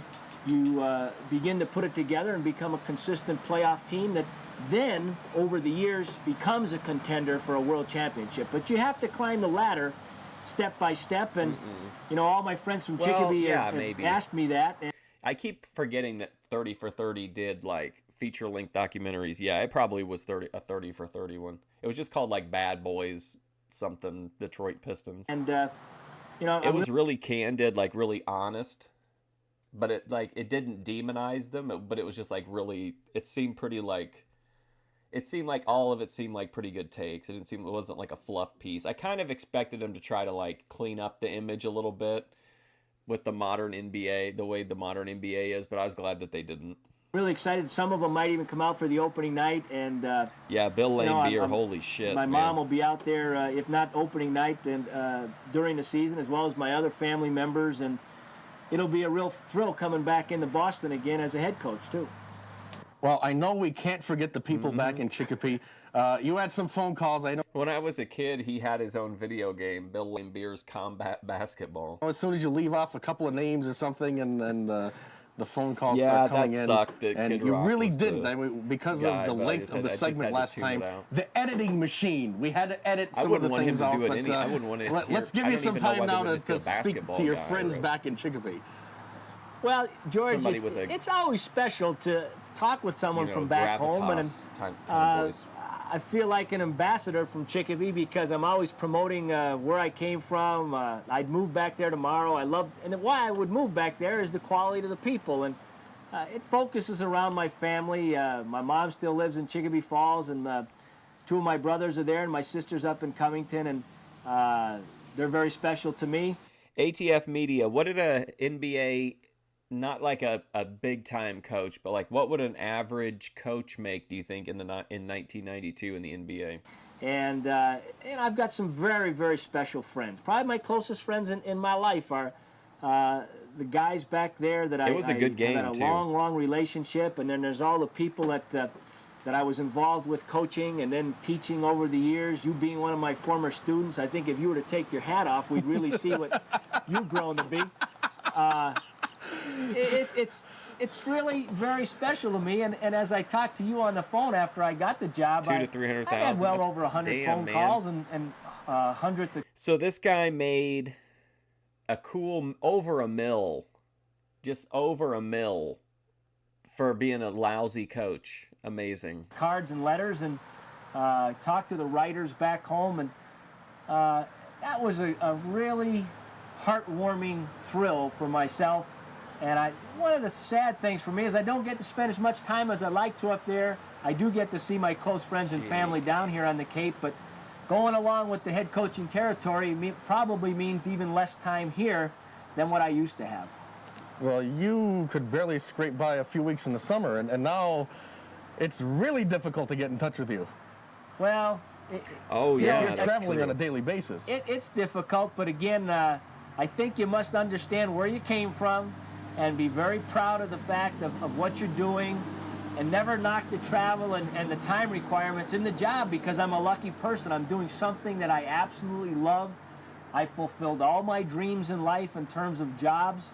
you begin to put it together and become a consistent playoff team that then, over the years, becomes a contender for a world championship. But you have to climb the ladder step by step. And, you know, all my friends from Chicopee have asked me that. And I keep forgetting that 30 for 30 did, like, feature-length documentaries. Yeah, it probably was a 30 for 30 one. It was just called, like, Bad Boys something, Detroit Pistons. And, you know, it was really candid, like really honest, but it didn't demonize them, but it was just like really, it seemed like all of it seemed like pretty good takes. It wasn't like a fluff piece. I kind of expected him to try to like clean up the image a little bit with the modern NBA, the way the modern NBA is, but I was glad that they didn't. Really excited. Some of them might even come out for the opening night. And yeah, Bill you know, Laimbeer, holy shit. My mom will be out there, if not opening night, then during the season, as well as my other family members. And it'll be a real thrill coming back into Boston again as a head coach, too. Well, I know we can't forget the people back in Chicopee. You had some phone calls. I know. When I was a kid, he had his own video game, Bill Laimbeer's Combat Basketball. As soon as you leave off a couple of names or something, and the phone calls start coming in. Sucked that and Kid you Rock really was didn't. the I mean, because guy, of the but length of the I just segment had to last tune time. it out. The editing machine. We had to edit some of the things out. But I wouldn't want to let's give I you don't some even know time whether now it was to just a speak basketball to your guy friends or- back in Chicopee. Well, George, Somebody with a- it's always special to talk with someone from back home. And kind of voice. I feel like an ambassador from Chicopee because I'm always promoting where I came from. I'd move back there tomorrow. And why I would move back there is the quality of the people. And it focuses around my family. My mom still lives in Chicopee Falls, and 2 of my brothers are there, and my sister's up in Covington, and they're very special to me. ATF Media, what did a NBA, not like a big time coach, but like what would an average coach make, do you think, in 1992 in the NBA? And I've got some very, very special friends. Probably my closest friends in my life are the guys back there that It was a good game, had a too. long relationship. And then there's all the people that I was involved with coaching and then teaching over the years. You being one of my former students, I think if you were to take your hat off, we'd really see what you've grown to be. It's really very special to me. And as I talked to you on the phone after I got the job, 200,000 to 300,000. I had well That's- over 100 damn, phone man. calls and hundreds of. So this guy made a cool over $1 million, just over $1 million for being a lousy coach. Amazing. Cards and letters, and talked to the writers back home, and that was a really heartwarming thrill for myself. And one of the sad things for me is I don't get to spend as much time as I like to up there. I do get to see my close friends and family down here on the Cape, but going along with the head coaching territory probably means even less time here than what I used to have. Well, you could barely scrape by a few weeks in the summer, and now it's really difficult to get in touch with you. Well, You're traveling on a daily basis. It's difficult, but again, I think you must understand where you came from and be very proud of the fact of what you're doing, and never knock the travel and the time requirements in the job, because I'm a lucky person. I'm doing something that I absolutely love. I fulfilled all my dreams in life in terms of jobs,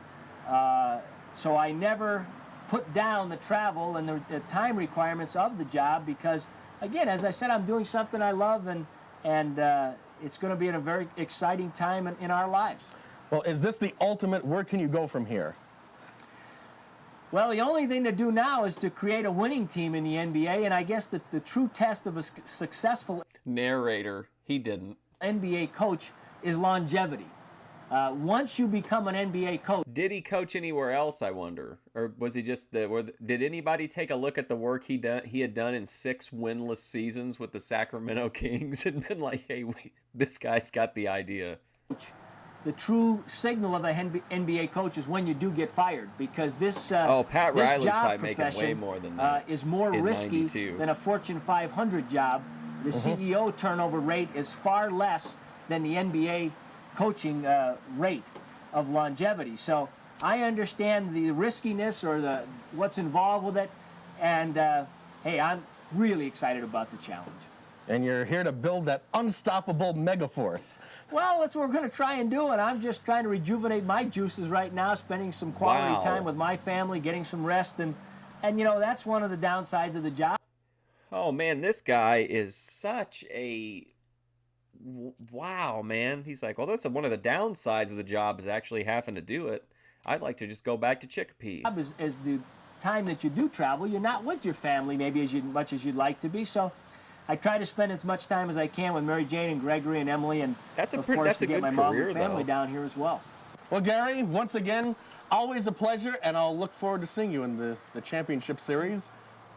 so I never put down the travel and the time requirements of the job, because, again, as I said, I'm doing something I love, and it's going to be a very exciting time in our lives. Well, is this the ultimate? Where can you go from here? Well, the only thing to do now is to create a winning team in the NBA, and I guess the true test of a successful Narrator, he didn't. NBA coach is longevity. Once you become an NBA coach, Did he coach anywhere else, I wonder? Or was he just did anybody take a look at the work he had done in 6 winless seasons with the Sacramento Kings and been like, hey, this guy's got the idea? the true signal of an NBA coach is when you do get fired, because this Pat this Riley's job probably making profession way more than that is more in risky 92. than a Fortune 500 job. The CEO turnover rate is far less than the NBA coaching rate of longevity. So I understand the riskiness or the what's involved with it, and hey, I'm really excited about the challenge. And you're here to build that unstoppable megaforce. Well, that's what we're going to try and do, and I'm just trying to rejuvenate my juices right now, spending some quality Wow. time with my family, getting some rest, and you know, that's one of the downsides of the job. Oh man, this guy is such a wow, man. He's like, well, that's one of the downsides of the job is actually having to do it. I'd like to just go back to Chicopee. Is the time that you do travel, you're not with your family maybe as much as you'd like to be, so I try to spend as much time as I can with Mary Jane and Gregory and Emily, and of course to get my mom and family down here as well. Well, Gary, once again, always a pleasure, and I'll look forward to seeing you in the championship series.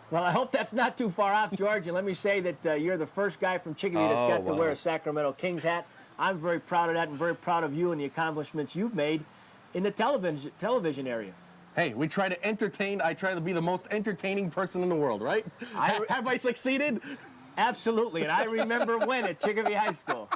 Well, I hope that's not too far off, George, and let me say that you're the first guy from Chicopee that's got to wear a Sacramento Kings hat. I'm very proud of that and very proud of you and the accomplishments you've made in the television area. Hey, we try to entertain. I try to be the most entertaining person in the world, right? Have I succeeded? Absolutely, and I remember when at Chicopee High School.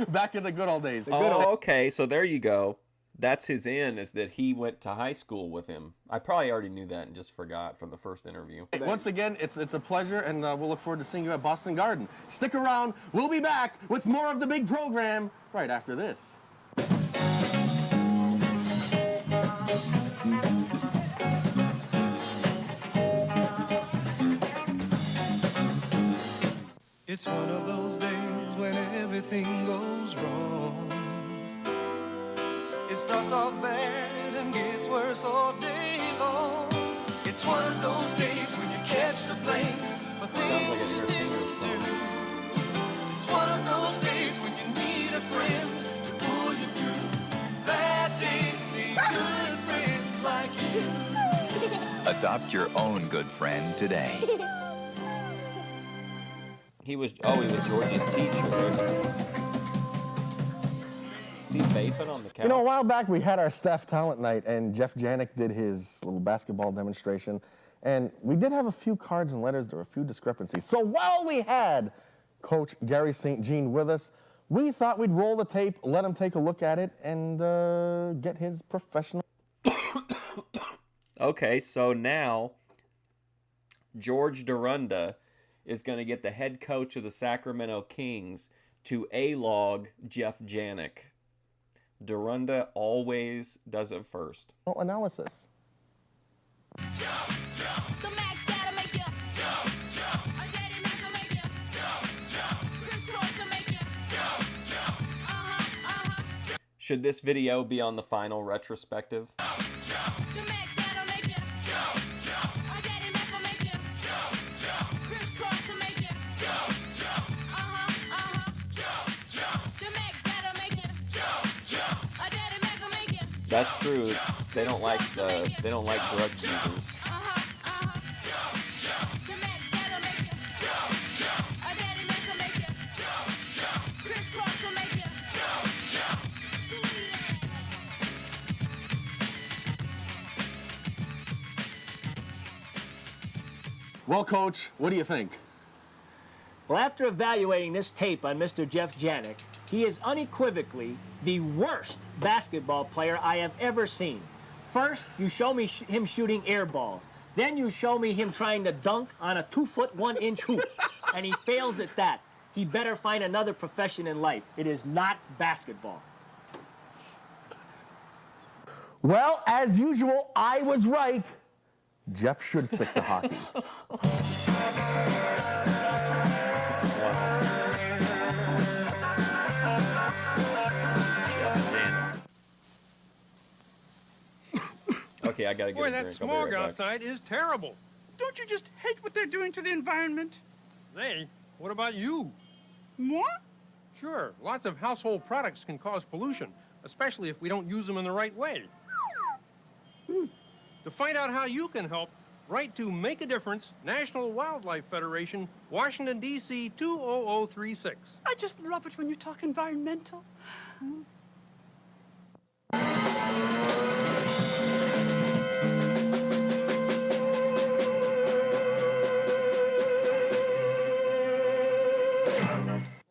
Back in the good old days. Okay, so there you go. That's his in, is that he went to high school with him. I probably already knew that and just forgot from the first interview. Hey, once again, it's a pleasure, and we'll look forward to seeing you at Boston Garden. Stick around. We'll be back with more of the big program right after this. It's one of those days when everything goes wrong. It starts off bad and gets worse all day long. It's one of those days when you catch the blame for things you didn't do. It's one of those days when you need a friend to pull you through. Bad days need good friends like you. Adopt your own good friend today. He was Georgie's teacher. Is he vaping on the couch? You know, a while back we had our staff talent night, and Jeff Janik did his little basketball demonstration, and we did have a few cards and letters. There were a few discrepancies. So while we had Coach Gary St. Jean with us, we thought we'd roll the tape, let him take a look at it, and get his professional. Okay, so now George Dorunda is going to get the head coach of the Sacramento Kings to A-log Jeff Janik. Dorunda always does it first. Analysis. Should this video be on the final retrospective? That's true. They don't like drug users. Well, Coach, what do you think? Well, after evaluating this tape on Mr. Jeff Janik, he is unequivocally the worst basketball player I have ever seen. First, you show me him shooting air balls. Then you show me him trying to dunk on a 2-foot 1-inch hoop, and he fails at that. He better find another profession in life. It is not basketball. Well, as usual, I was right. Jeff should stick to hockey. Okay, I gotta get Boy, a that drink. I'll smog be right back. outside is terrible. Don't you just hate what they're doing to the environment? They? What about you? Moi? Sure, lots of household products can cause pollution, especially if we don't use them in the right way. To find out how you can help, write to Make a Difference, National Wildlife Federation, Washington, D.C. 20036. I just love it when you talk environmental.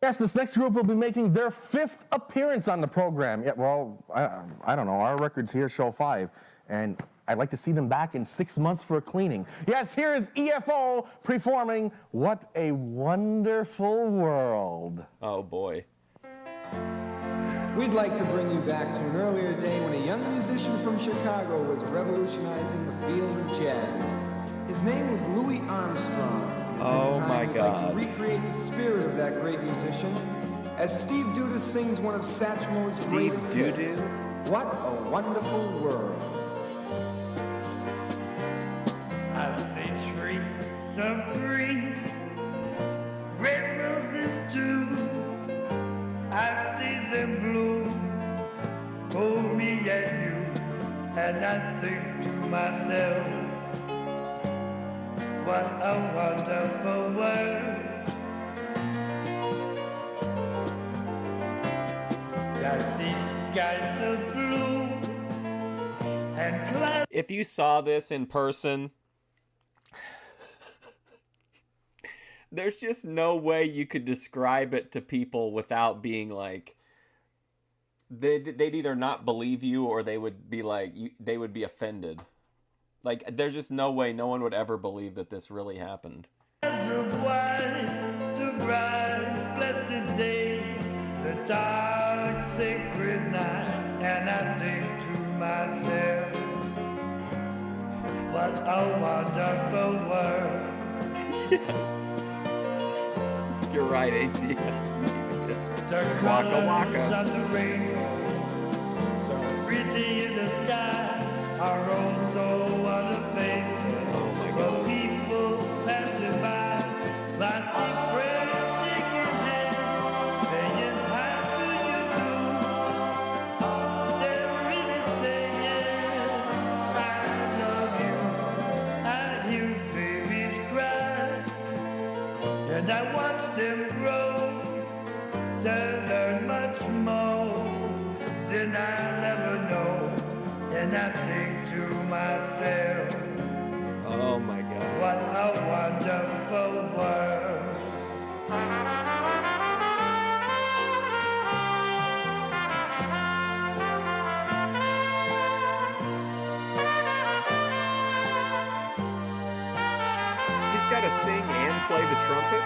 Yes, this next group will be making their 5th appearance on the program. Yeah, well, I don't know. Our records here show 5, and I'd like to see them back in 6 months for a cleaning. Yes, here is EFO performing What a Wonderful World. Oh, boy. We'd like to bring you back to an earlier day when a young musician from Chicago was revolutionizing the field of jazz. His name was Louis Armstrong. And this time we'd like to recreate the spirit of that great musician as Steve Duda sings one of Satchmo's greatest hits, What a Wonderful World. I see trees of green, red roses too. I see them bloom for me and you, and I think to myself, what a wonderful world. I see skies of blue and clouds. If you saw this in person, there's just no way you could describe it to people without being like, they'd either not believe you or they would be like, they would be offended. Like, there's just no way no one would ever believe that this really happened. Of white, the bright, blessed day, the dark, sacred night, and I think to myself, what a wonderful world. Yes. You're right, AT. The Waka colors waka. of the rainbow, so pretty in the sky, are also on the faces of people passing by. I see friends shaking hands, saying, how do you do? They're really saying, I love you. I hear babies cry, and I watch them grow to learn much more than I'll ever know. And I think to myself, oh my God, what a wonderful world. He's got to sing and play the trumpet?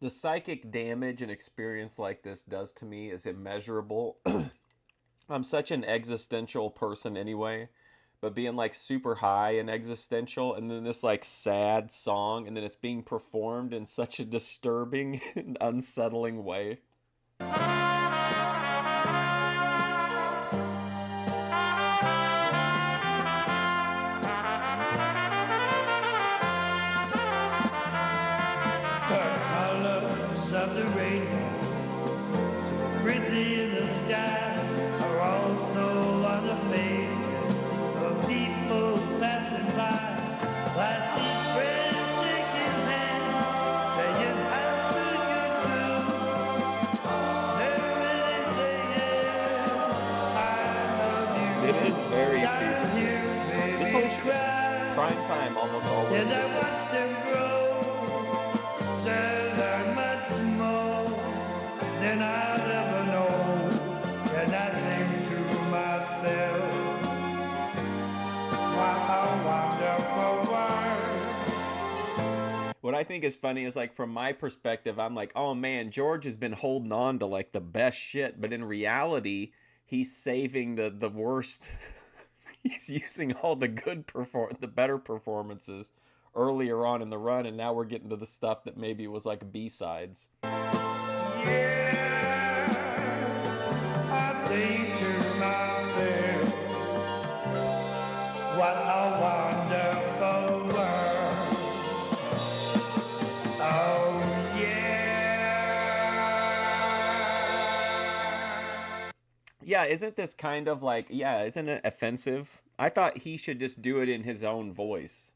The psychic damage an experience like this does to me is immeasurable. I'm such an existential person anyway, but being like super high and existential, and then this like sad song, and then it's being performed in such a disturbing and unsettling way. Of the rainbow, so pretty in the sky, are also on the faces of people passing by. I see friends shaking hands, saying, how do you do? They're really saying, I love you. It is very I hear This whole babies cry, prime time almost always. and I watch them grow. They learn much more than I'll ever know. And I think to myself, what a wonderful world. What I think is funny is, like, from my perspective, I'm like, oh man, George has been holding on to like the best shit, but in reality, he's saving the worst He's using all the the better performances earlier on in the run, and now we're getting to the stuff that maybe was like B-sides. I think to myself, what a wonderful world. Oh Yeah, isn't this kind of like, isn't it offensive? I thought he should just do it in his own voice.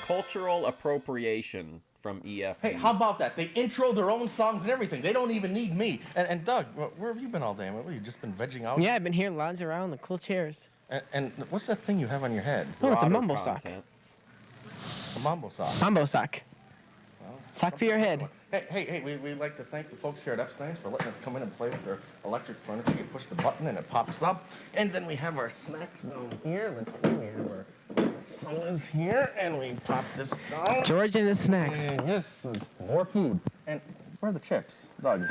Cultural appropriation from EFB. Hey, how about that? They intro their own songs and everything. They don't even need me. And Doug, where have you been all day? What, you just been vegging out? Yeah, I've been here lounging around the cool chairs. And what's that thing you have on your head? Oh, it's a mumbo sock. A mumbo sock. Mambo sock. Well, Sock for your head. Hey, we'd like to thank the folks here at Epstein's for letting us come in and play with their electric furniture. You push the button and it pops up. And then we have our snacks down here. Let's see, we have our sodas here, and we pop this down. George and his snacks. And yes, more food. And where are the chips, Doug?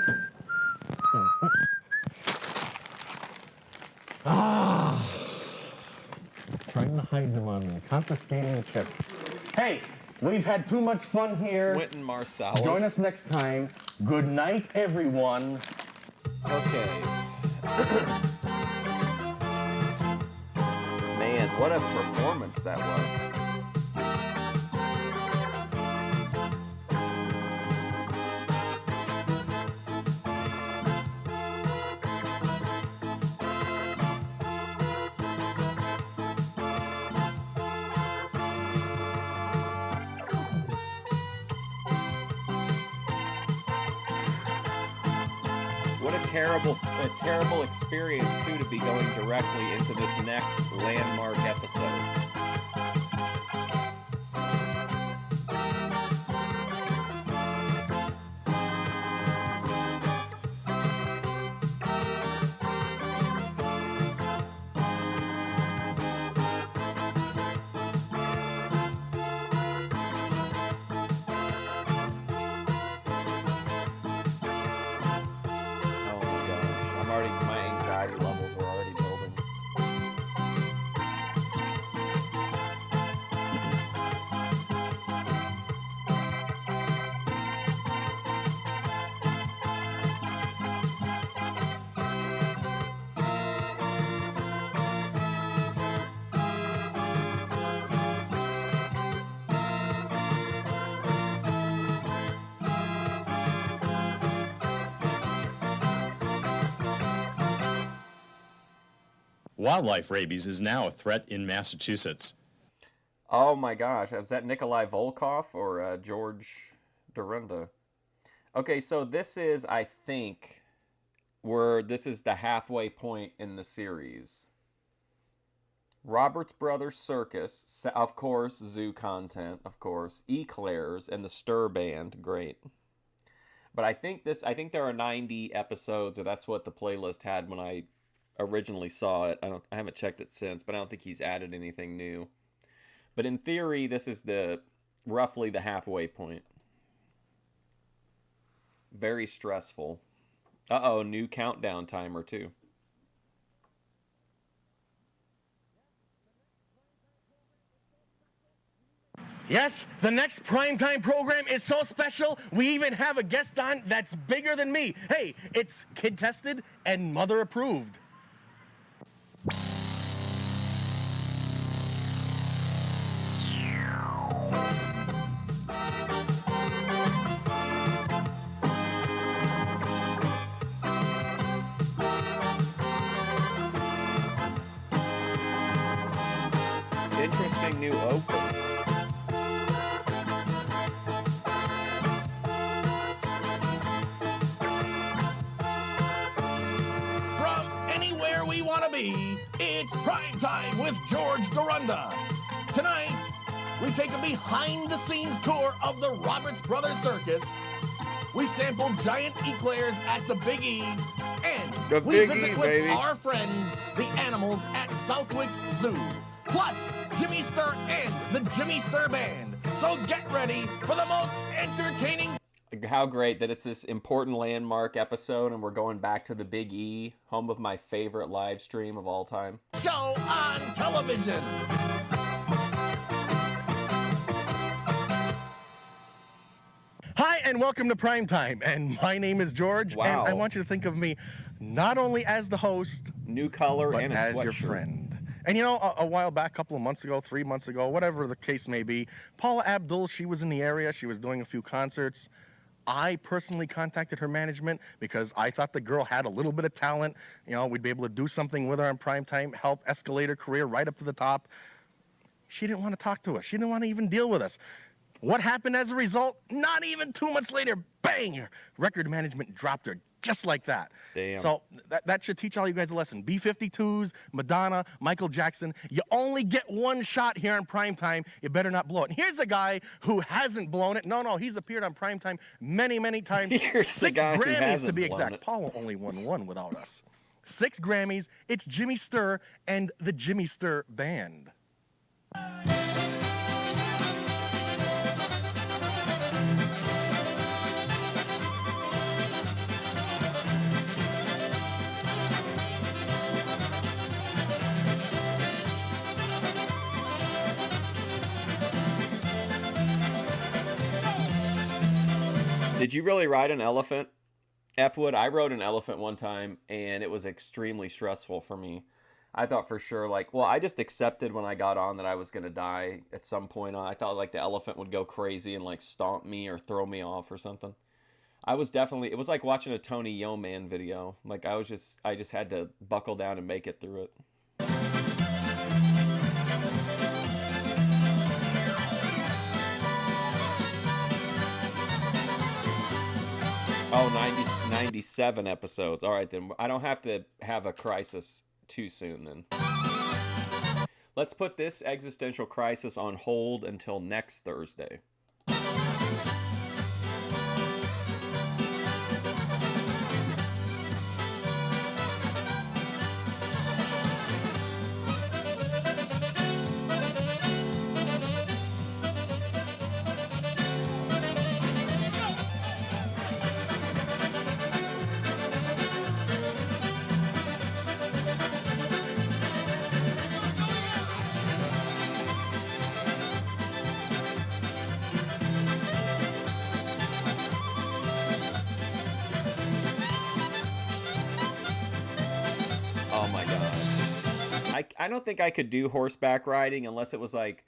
Trying to hide them on me, confiscating the chips. Hey, we've had too much fun here. Quentin Marsalis. Join us next time. Good night, everyone. Okay. Man, what a performance that was. What a terrible experience, too, to be going directly into this next landmark episode. My anxiety levels are already building. Wildlife rabies is now a threat in Massachusetts. Oh my gosh, is that Nikolai Volkov or George Dorunda? Okay, so this is, I think, this is the halfway point in the series. Robert's Brothers Circus, of course, zoo content, of course, Eclairs, and the Stir Band, great. But I think there are 90 episodes, or that's what the playlist had when I originally saw it. I haven't checked it since, but I don't think he's added anything new. But in theory, this is roughly the halfway point. Very stressful. Uh-oh, new countdown timer too. Yes, the next primetime program is so special, we even have a guest on that's bigger than me. Hey, it's kid-tested and mother-approved. Interesting new open. Anywhere we want to be, it's Prime Time with George Dorunda. Tonight, we take a behind-the-scenes tour of the Roberts Brothers Circus. We sample giant eclairs at the Big E, and we visit with our friends, the animals at Southwick's Zoo. Plus, Jimmy Stir and the Jimmy Stir Band. So get ready for the most entertaining... how great that it's this important landmark episode and we're going back to the Big E, home of my favorite live stream of all time. Show on television. Hi, and welcome to Primetime. And my name is George. Wow. And I want you to think of me not only as the host, new color, but and a as your sweatshirt. friend. And you know, a while back, a couple of months ago, 3 months ago, whatever the case may be, Paula Abdul, she was in the area. She was doing a few concerts. I personally contacted her management because I thought the girl had a little bit of talent. You know, we'd be able to do something with her on Primetime, help escalate her career right up to the top. She didn't want to talk to us. She didn't want to even deal with us. What happened as a result? Not even 2 months later, bang, her record management dropped her just like that. Damn. So that should teach all you guys a lesson. B-52s, Madonna, Michael Jackson, you only get one shot here on Primetime. You better not blow it. And here's a guy who hasn't blown it. No, he's appeared on Primetime many, many times. Here's the 6 guy who Grammys to hasn't be blown exact. it. Paula only won one without us. 6 Grammys. It's Jimmy Sturr and the Jimmy Sturr Band. Did you really ride an elephant, F-Wood? I rode an elephant one time, and it was extremely stressful for me. I thought for sure, like, well, I just accepted when I got on that I was going to die at some point. I thought, like, the elephant would go crazy and, like, stomp me or throw me off or something. I was definitely, it was like watching a Tony Yeoman video. Like, I just had to buckle down and make it through it. Oh, 97 episodes. All right, then. I don't have to have a crisis too soon, then. Let's put this existential crisis on hold until next Thursday. Oh my god. I don't think I could do horseback riding unless it was like,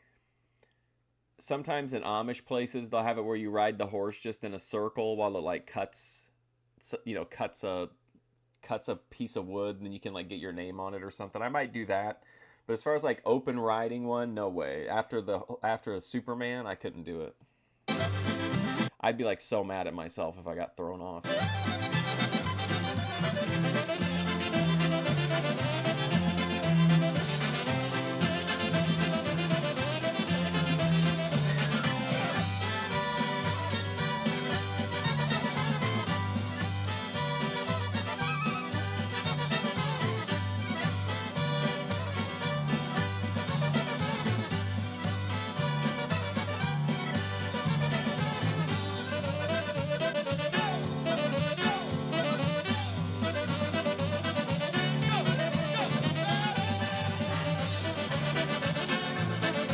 sometimes in Amish places they'll have it where you ride the horse just in a circle while it like cuts a piece of wood, and then you can like get your name on it or something. I might do that. But as far as like open riding one, no way. After a Superman, I couldn't do it. I'd be like so mad at myself if I got thrown off.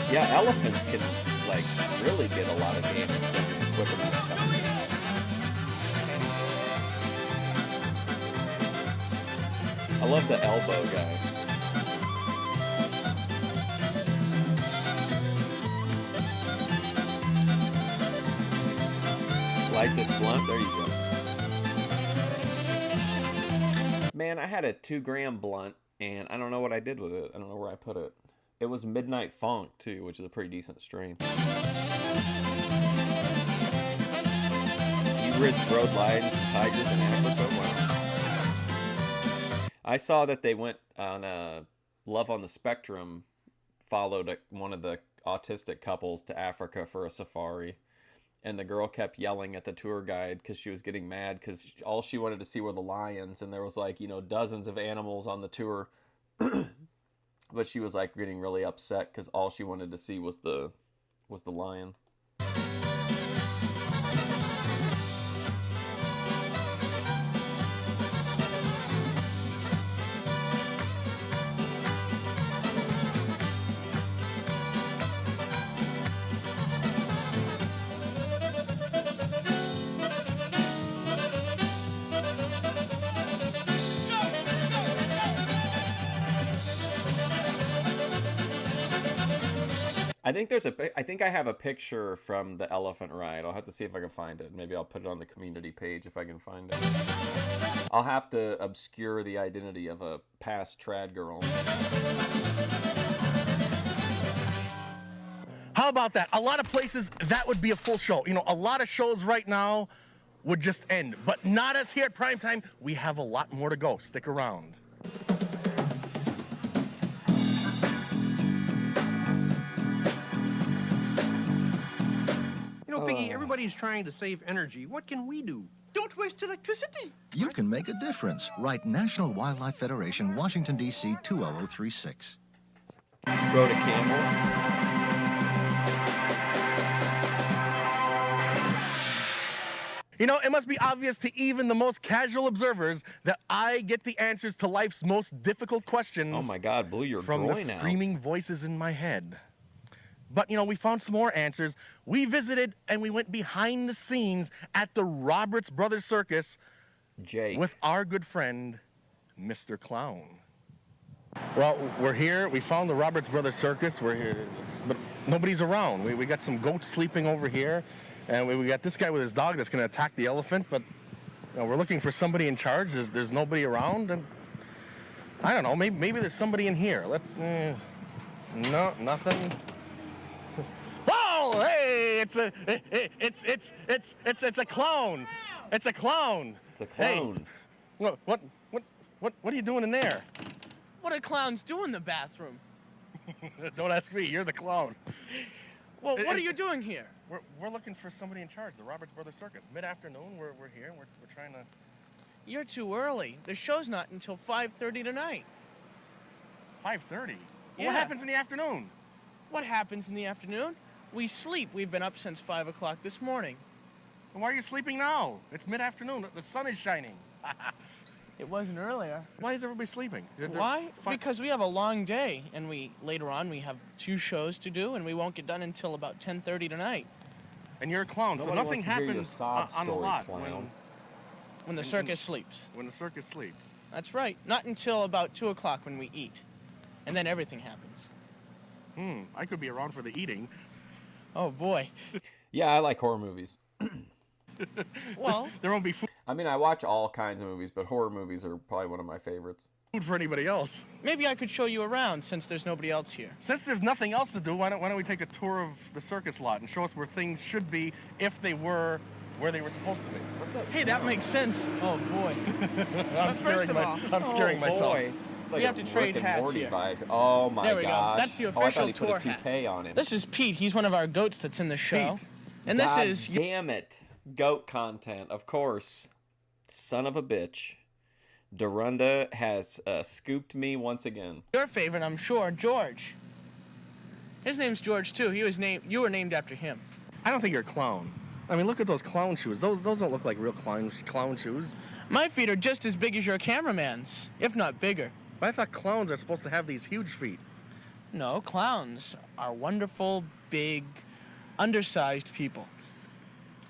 Yeah, elephants can like really get a lot of damage done in a quick amount of time. I love the elbow guy. Light this blunt. There you go. Man, I had a 2-gram blunt, and I don't know what I did with it. I don't know where I put it. It was Midnight Funk, too, which is a pretty decent strain. You rode lions and tigers in Africa? Wow. I saw that they went on Love on the Spectrum, followed one of the autistic couples to Africa for a safari. And the girl kept yelling at the tour guide because she was getting mad because all she wanted to see were the lions. And there was like, dozens of animals on the tour. But she was like getting really upset because all she wanted to see was the lion. I think I think I have a picture from the elephant ride. I'll have to see if I can find it. Maybe I'll put it on the community page if I can find it. I'll have to obscure the identity of a past trad girl. How about that? A lot of places, that would be a full show. You know, a lot of shows right now would just end. But not us here at Primetime. We have a lot more to go. Stick around. You know, Piggy, everybody's trying to save energy. What can we do? Don't waste electricity. You can make a difference. Write National Wildlife Federation, Washington, D.C. 20036. Rhoda Campbell. You know, it must be obvious to even the most casual observers that I get the answers to life's most difficult questions. Oh my God, blew your from the groin out. screaming voices in my head. But, you know, we found some more answers. We visited and we went behind the scenes at the Roberts Brothers Circus with our good friend, Mr. Clown. Well, we're here. We found the Roberts Brothers Circus. We're here, but nobody's around. We got some goats sleeping over here. And we got this guy with his dog that's going to attack the elephant, but you know, we're looking for somebody in charge. There's nobody around, and I don't know. Maybe there's somebody in here. No, nothing. Whoa! Hey, it's a clown. It's a clown. It's a clown. Hey, what are you doing in there? What do clowns do in the bathroom? Don't ask me. You're the clown. Well, what are you doing here? We're looking for somebody in charge, the Roberts Brothers Circus. Mid-afternoon, we're here, and we're trying to... You're too early. The show's not until 5:30 tonight. 5:30? Yeah. What happens in the afternoon? What happens in the afternoon? We sleep. We've been up since 5 o'clock this morning. And why are you sleeping now? It's mid-afternoon. The sun is shining. It wasn't earlier. Why is everybody sleeping? Why? Because we have a long day, and later on we have 2 shows to do, and we won't get done until about 10:30 tonight. And you're a clown, so nothing happens on the lot when the circus sleeps. When the circus sleeps. That's right. Not until about 2 o'clock when we eat, and then everything happens. I could be around for the eating. Oh boy. Yeah, I like horror movies. Well, there won't be food. I mean, I watch all kinds of movies, but horror movies are probably one of my favorites. Food for anybody else. Maybe I could show you around since there's nobody else here. Since there's nothing else to do, why don't we take a tour of the circus lot and show us where things should be if they were where they were supposed to be. What's up? Hey, that makes sense. Oh boy. I'm scaring myself. Boy. We have to trade hats here. Vibe. Oh my gosh. There we go. That's the official I thought he tour put a toupee hat. on him. This is Pete. He's one of our goats that's in the show. Pete. And this God is... damn it. Goat content, of course. Son of a bitch. Dorunda has scooped me once again. Your favorite, I'm sure, George. His name's George too. You were named after him. I don't think you're a clown. I mean, look at those clown shoes. Those don't look like real clown shoes. My feet are just as big as your cameraman's, if not bigger. But I thought clowns are supposed to have these huge feet. No, clowns are wonderful, big, undersized people.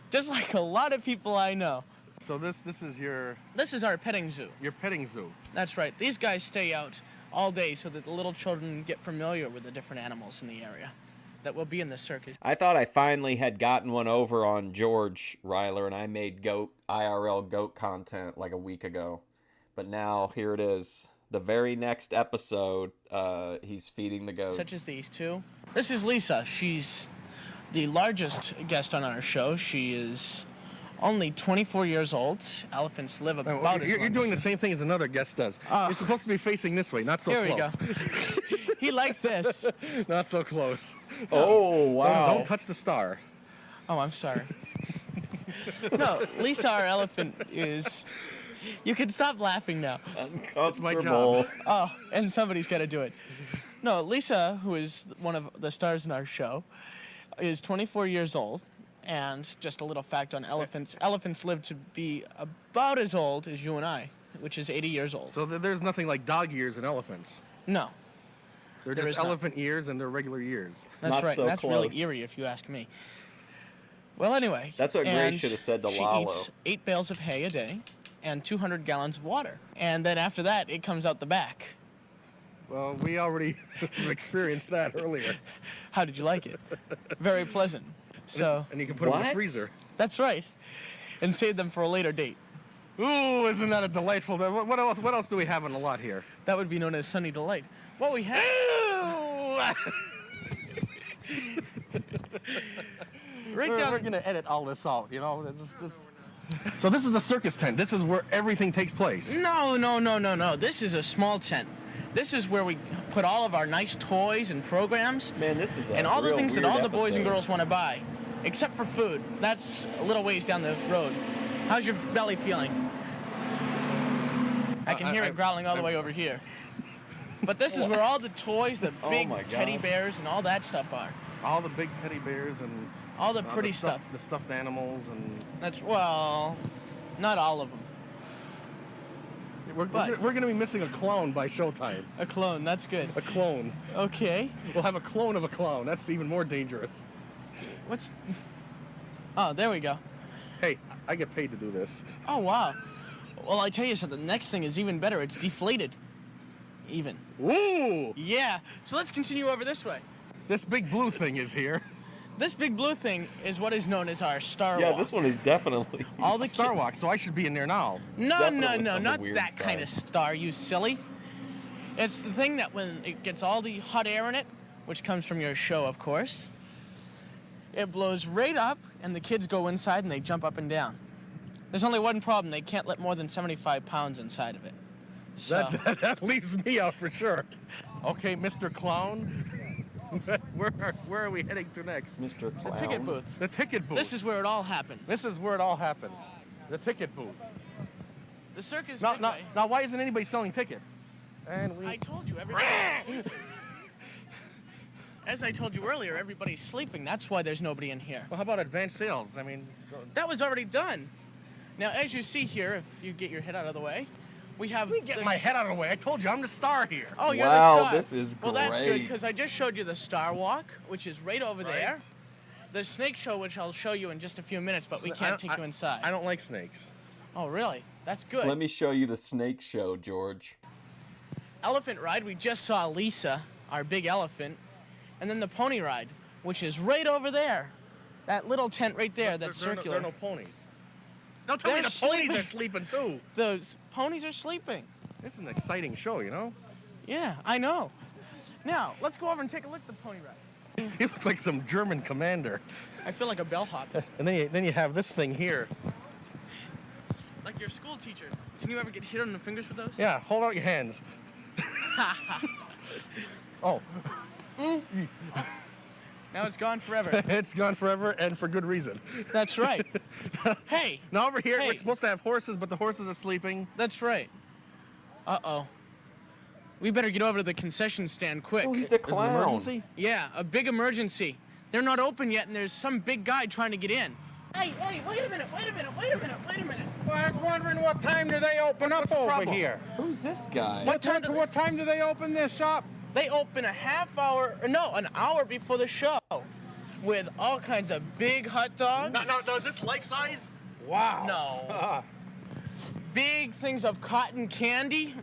Just like a lot of people I know. So this is your... This is our petting zoo. Your petting zoo. That's right. These guys stay out all day so that the little children get familiar with the different animals in the area that will be in the circus. I thought I finally had gotten one over on George Ryler, and I made IRL goat content like a week ago. But now, here it is. The very next episode, he's feeding the goats. Such as these two. This is Lisa. She's the largest guest on our show. She is only 24 years old. Elephants live about as long as... You're doing the same thing as another guest does. You're supposed to be facing this way, not so close. Here we go. He likes this. Not so close. Oh, wow. Don't touch the star. Oh, I'm sorry. No, Lisa, our elephant, is... You can stop laughing now. That's my job. Oh, and somebody's got to do it. No, Lisa, who is one of the stars in our show, is 24 years old. And just a little fact on elephants. Elephants live to be about as old as you and I, which is 80 years old. So there's nothing like dog years in elephants. No. They're There just is not. elephant ears and they're regular years. That's Not right. so That's really close. eerie if you ask me. Well, anyway. That's what Grace and should have said to she Lalo. eats 8 bales of hay a day and 200 gallons of water. And then after that, it comes out the back. Well, we already experienced that earlier. How did you like it? Very pleasant. So. And you can put them in the freezer. That's right. And save them for a later date. Ooh, isn't that a delightful? What else? What else do we have on the lot here? That would be known as Sunny Delight. What we have. Right down. We're gonna edit all this out, you know. So this is the circus tent. This is where everything takes place. No. This is a small tent. This is where we put all of our nice toys and programs. Man, this is a and all the real things that weird all the boys and episode. girls want to buy, except for food. That's a little ways down the road. How's your belly feeling? I can hear it growling all the way over here. But this is where all the toys, the big teddy bears, and all that stuff are. All the big teddy bears and all the pretty stuff. The stuffed animals and. That's not all of them. We're going to be missing a clown by showtime. A clone, that's good. A clone. Okay. We'll have a clone of a clown. That's even more dangerous. What's... Oh, there we go. Hey, I get paid to do this. Oh, wow. Well, I tell you something. The next thing is even better. It's deflated. Even. Woo! Yeah. So let's continue over this way. This big blue thing is here. This big blue thing is what is known as our Star Walk. Yeah, this one is definitely all the Star Walk, so I should be in there now. No, not that kind of star, you silly. It's the thing that when it gets all the hot air in it, which comes from your show, of course, it blows right up, and the kids go inside and they jump up and down. There's only one problem. They can't let more than 75 pounds inside of it. So. That leaves me out for sure. Okay, Mr. Clown. Where are we heading to next? Mr. Clown. The ticket booth. The ticket booth. This is where it all happens. This is where it all happens. The ticket booth. The circus. Now, why isn't anybody selling tickets? I told you, everybody. As I told you earlier, everybody's sleeping. That's why there's nobody in here. Well, how about advance sales? I mean, that was already done. Now, as you see here, if you get your head out of the way, we have. Let me get my head out of the way. I told you I'm the star here. Oh, you're the star. Wow, this is great. Well, that's good because I just showed you the Star Walk, which is right over there. The snake show, which I'll show you in just a few minutes, but we can't take you inside. I don't like snakes. Oh, really? That's good. Let me show you the snake show, George. Elephant ride, we just saw Lisa, our big elephant, and then the pony ride, which is right over there. That little tent right there, that's circular. There are no ponies. Don't tell me the ponies are sleeping too. Those ponies are sleeping. This is an exciting show, you know? Yeah, I know. Now, let's go over and take a look at the pony ride. You look like some German commander. I feel like a bellhop. And then you have this thing here. Like your school teacher. Didn't you ever get hit on the fingers with those? Yeah, hold out your hands. Oh. Now it's gone forever. It's gone forever and for good reason. That's right. Hey. Now over here, we're supposed to have horses, but the horses are sleeping. That's right. Uh-oh. We better get over to the concession stand quick. Oh, he's a clown. Is it an emergency? Yeah, a big emergency. They're not open yet, and there's some big guy trying to get in. Hey, wait a minute. Well, I was wondering what time do they open up over here? Who's this guy? What time do they open this up? They open an hour before the show with all kinds of big hot dogs. No, is this life size? Wow. No. Big things of cotton candy.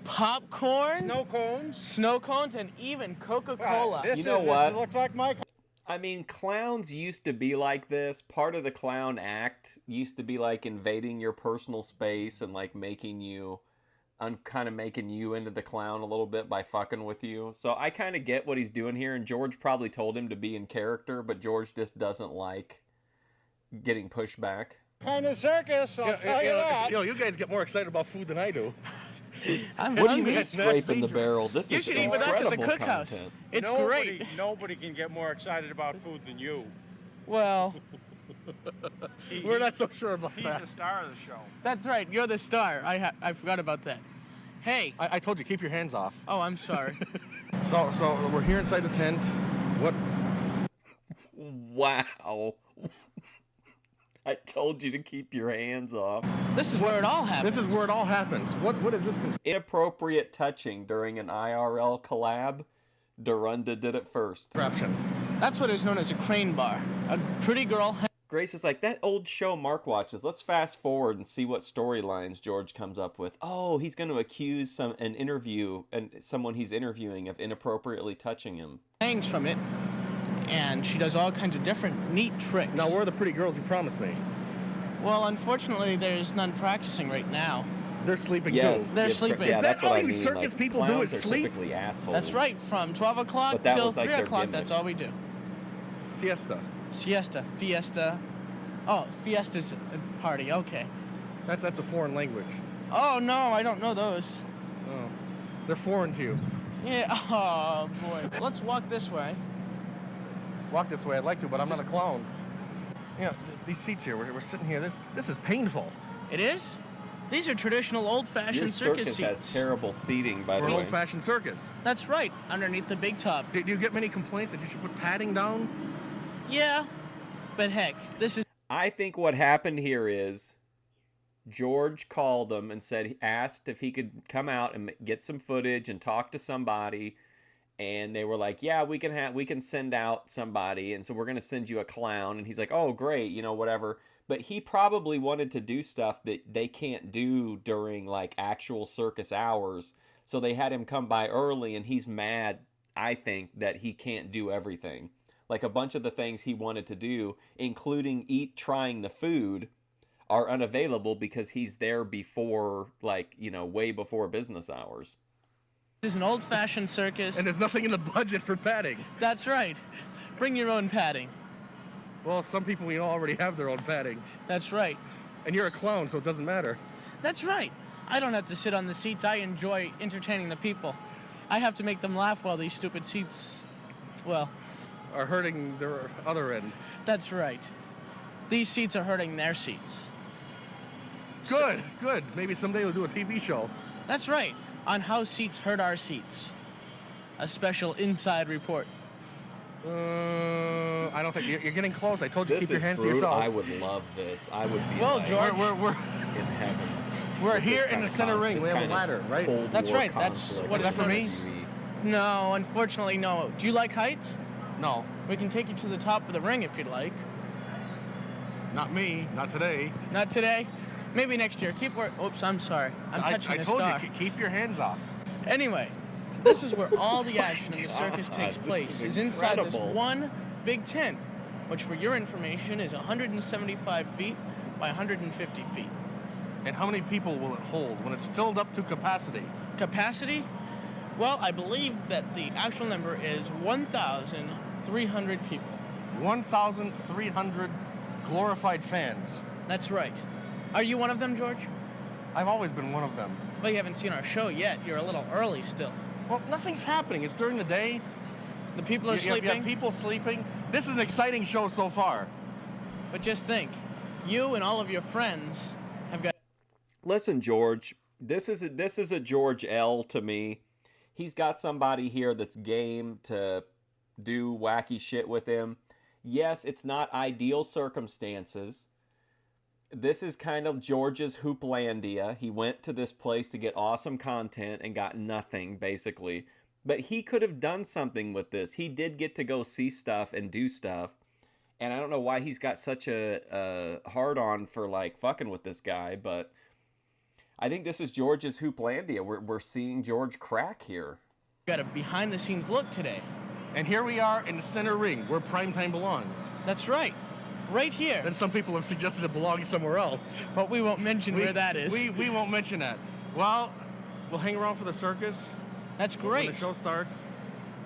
Popcorn. Snow cones, and even Coca-Cola. You know what? This looks like my... I mean, clowns used to be like this. Part of the clown act used to be like invading your personal space and like making you... I'm kind of making you into the clown a little bit by fucking with you. So I kind of get what he's doing here, and George probably told him to be in character, but George just doesn't like getting pushed back. Kind of circus, I'll tell you that. You guys get more excited about food than I do. What do you mean scraping the barrel? This You is should eat with us at the incredible cookhouse. content. It's great. Nobody can get more excited about food than you. Well, We're not so sure about He's that. the star of the show. that's right. You're the star. I forgot about that. Hey. I told you, keep your hands off. Oh, I'm sorry. So we're here inside the tent. What? Wow. I told you to keep your hands off. This is where it all happens. This is where it all happens. What is this? Inappropriate touching during an IRL collab. Dorunda did it first. Corruption. That's what is known as a crane bar. A pretty girl Grace is like, that old show Mark watches. Let's fast forward and see what storylines George comes up with. Oh, he's going to accuse someone he's interviewing of inappropriately touching him. Hangs from it, and she does all kinds of different neat tricks. Now, where are the pretty girls you promised me? Well, unfortunately, there's none practicing right now. They're sleeping Yes, too. They're sleeping. Yeah, Is that's that what all I you mean. circus like, people do clowns is are sleep? typically assholes. That's right, from 12 o'clock But that till was like 3 their o'clock, gimmick. that's all we do. Siesta. Siesta, fiesta. Oh, fiesta's a party, okay. That's a foreign language. Oh, no, I don't know those. Oh, they're foreign to you. Yeah, oh, boy. Let's walk this way. Walk this way, I'd like to, but I'm not a clown. Yeah, these seats here, we're sitting here. This is painful. It is? These are traditional Your old-fashioned circus circus has seats. terrible seating, by For the an way. old-fashioned circus. That's right, underneath the big tub. Do you get many complaints that you should put padding down? Yeah, but heck, this is... I think what happened here is George called him and asked if he could come out and get some footage and talk to somebody, and they were like, yeah, we can send out somebody, and so we're going to send you a clown. And he's like, oh, great, whatever. But he probably wanted to do stuff that they can't do during like actual circus hours, so they had him come by early, and he's mad, I think, that he can't do everything. Like a bunch of the things he wanted to do, including trying the food, are unavailable because he's there before, way before business hours. This is an old-fashioned circus. And there's nothing in the budget for padding. That's right. Bring your own padding. Well, some people already have their own padding. That's right. And you're a clown, so it doesn't matter. That's right. I don't have to sit on the seats. I enjoy entertaining the people. I have to make them laugh while these stupid seats, well... are hurting their other end. That's right. These seats are hurting their seats. Good. Maybe someday we'll do a TV show. That's right. On how seats hurt our seats. A special inside report. I don't think you're getting close. I told you This keep your is hands to brutal. yourself. I would love this. I would be Well, like, George, we're in heaven. we're With here this in kind the of center ring. this We have a kind of ladder, right? Cold That's War right. That's conflict. what Is it's that for me? known as. No, unfortunately, no. Do you like heights? No, We can take you to the top of the ring if you'd like. not me. Not today. Not today. Maybe next year. Oops, I'm sorry. I'm touching I a told star. you, keep your hands off. Anyway, this is where all the action in the circus takes this place. is Is inside this incredible. one big tent, which for your information is 175 feet by 150 feet. And how many people will it hold when it's filled up to capacity? Capacity? Well, I believe that the actual number is 1,300 people. 1,300 glorified fans. That's right. Are you one of them, George? I've always been one of them. Well, you haven't seen our show yet. You're a little early still. Well, nothing's happening. It's during the day. The people are You sleeping. have people sleeping. This is an exciting show so far. But just think, you and all of your friends have got... Listen, George, this is a George L to me. He's got somebody here that's game to do wacky shit with him. Yes, it's not ideal circumstances. This is kind of George's Hooplandia. He went to this place to get awesome content and got nothing, basically. But he could have done something with this. He did get to go see stuff and do stuff. And I don't know why he's got such a hard-on for, fucking with this guy, but I think this is George's Hooplandia. We're seeing George crack here. Got a behind-the-scenes look today. And here we are in the center ring, where primetime belongs. That's right. Right here. Then some people have suggested it belongs somewhere else. But we won't mention where that is. We won't mention that. Well, we'll hang around for the circus. That's great. When the show starts.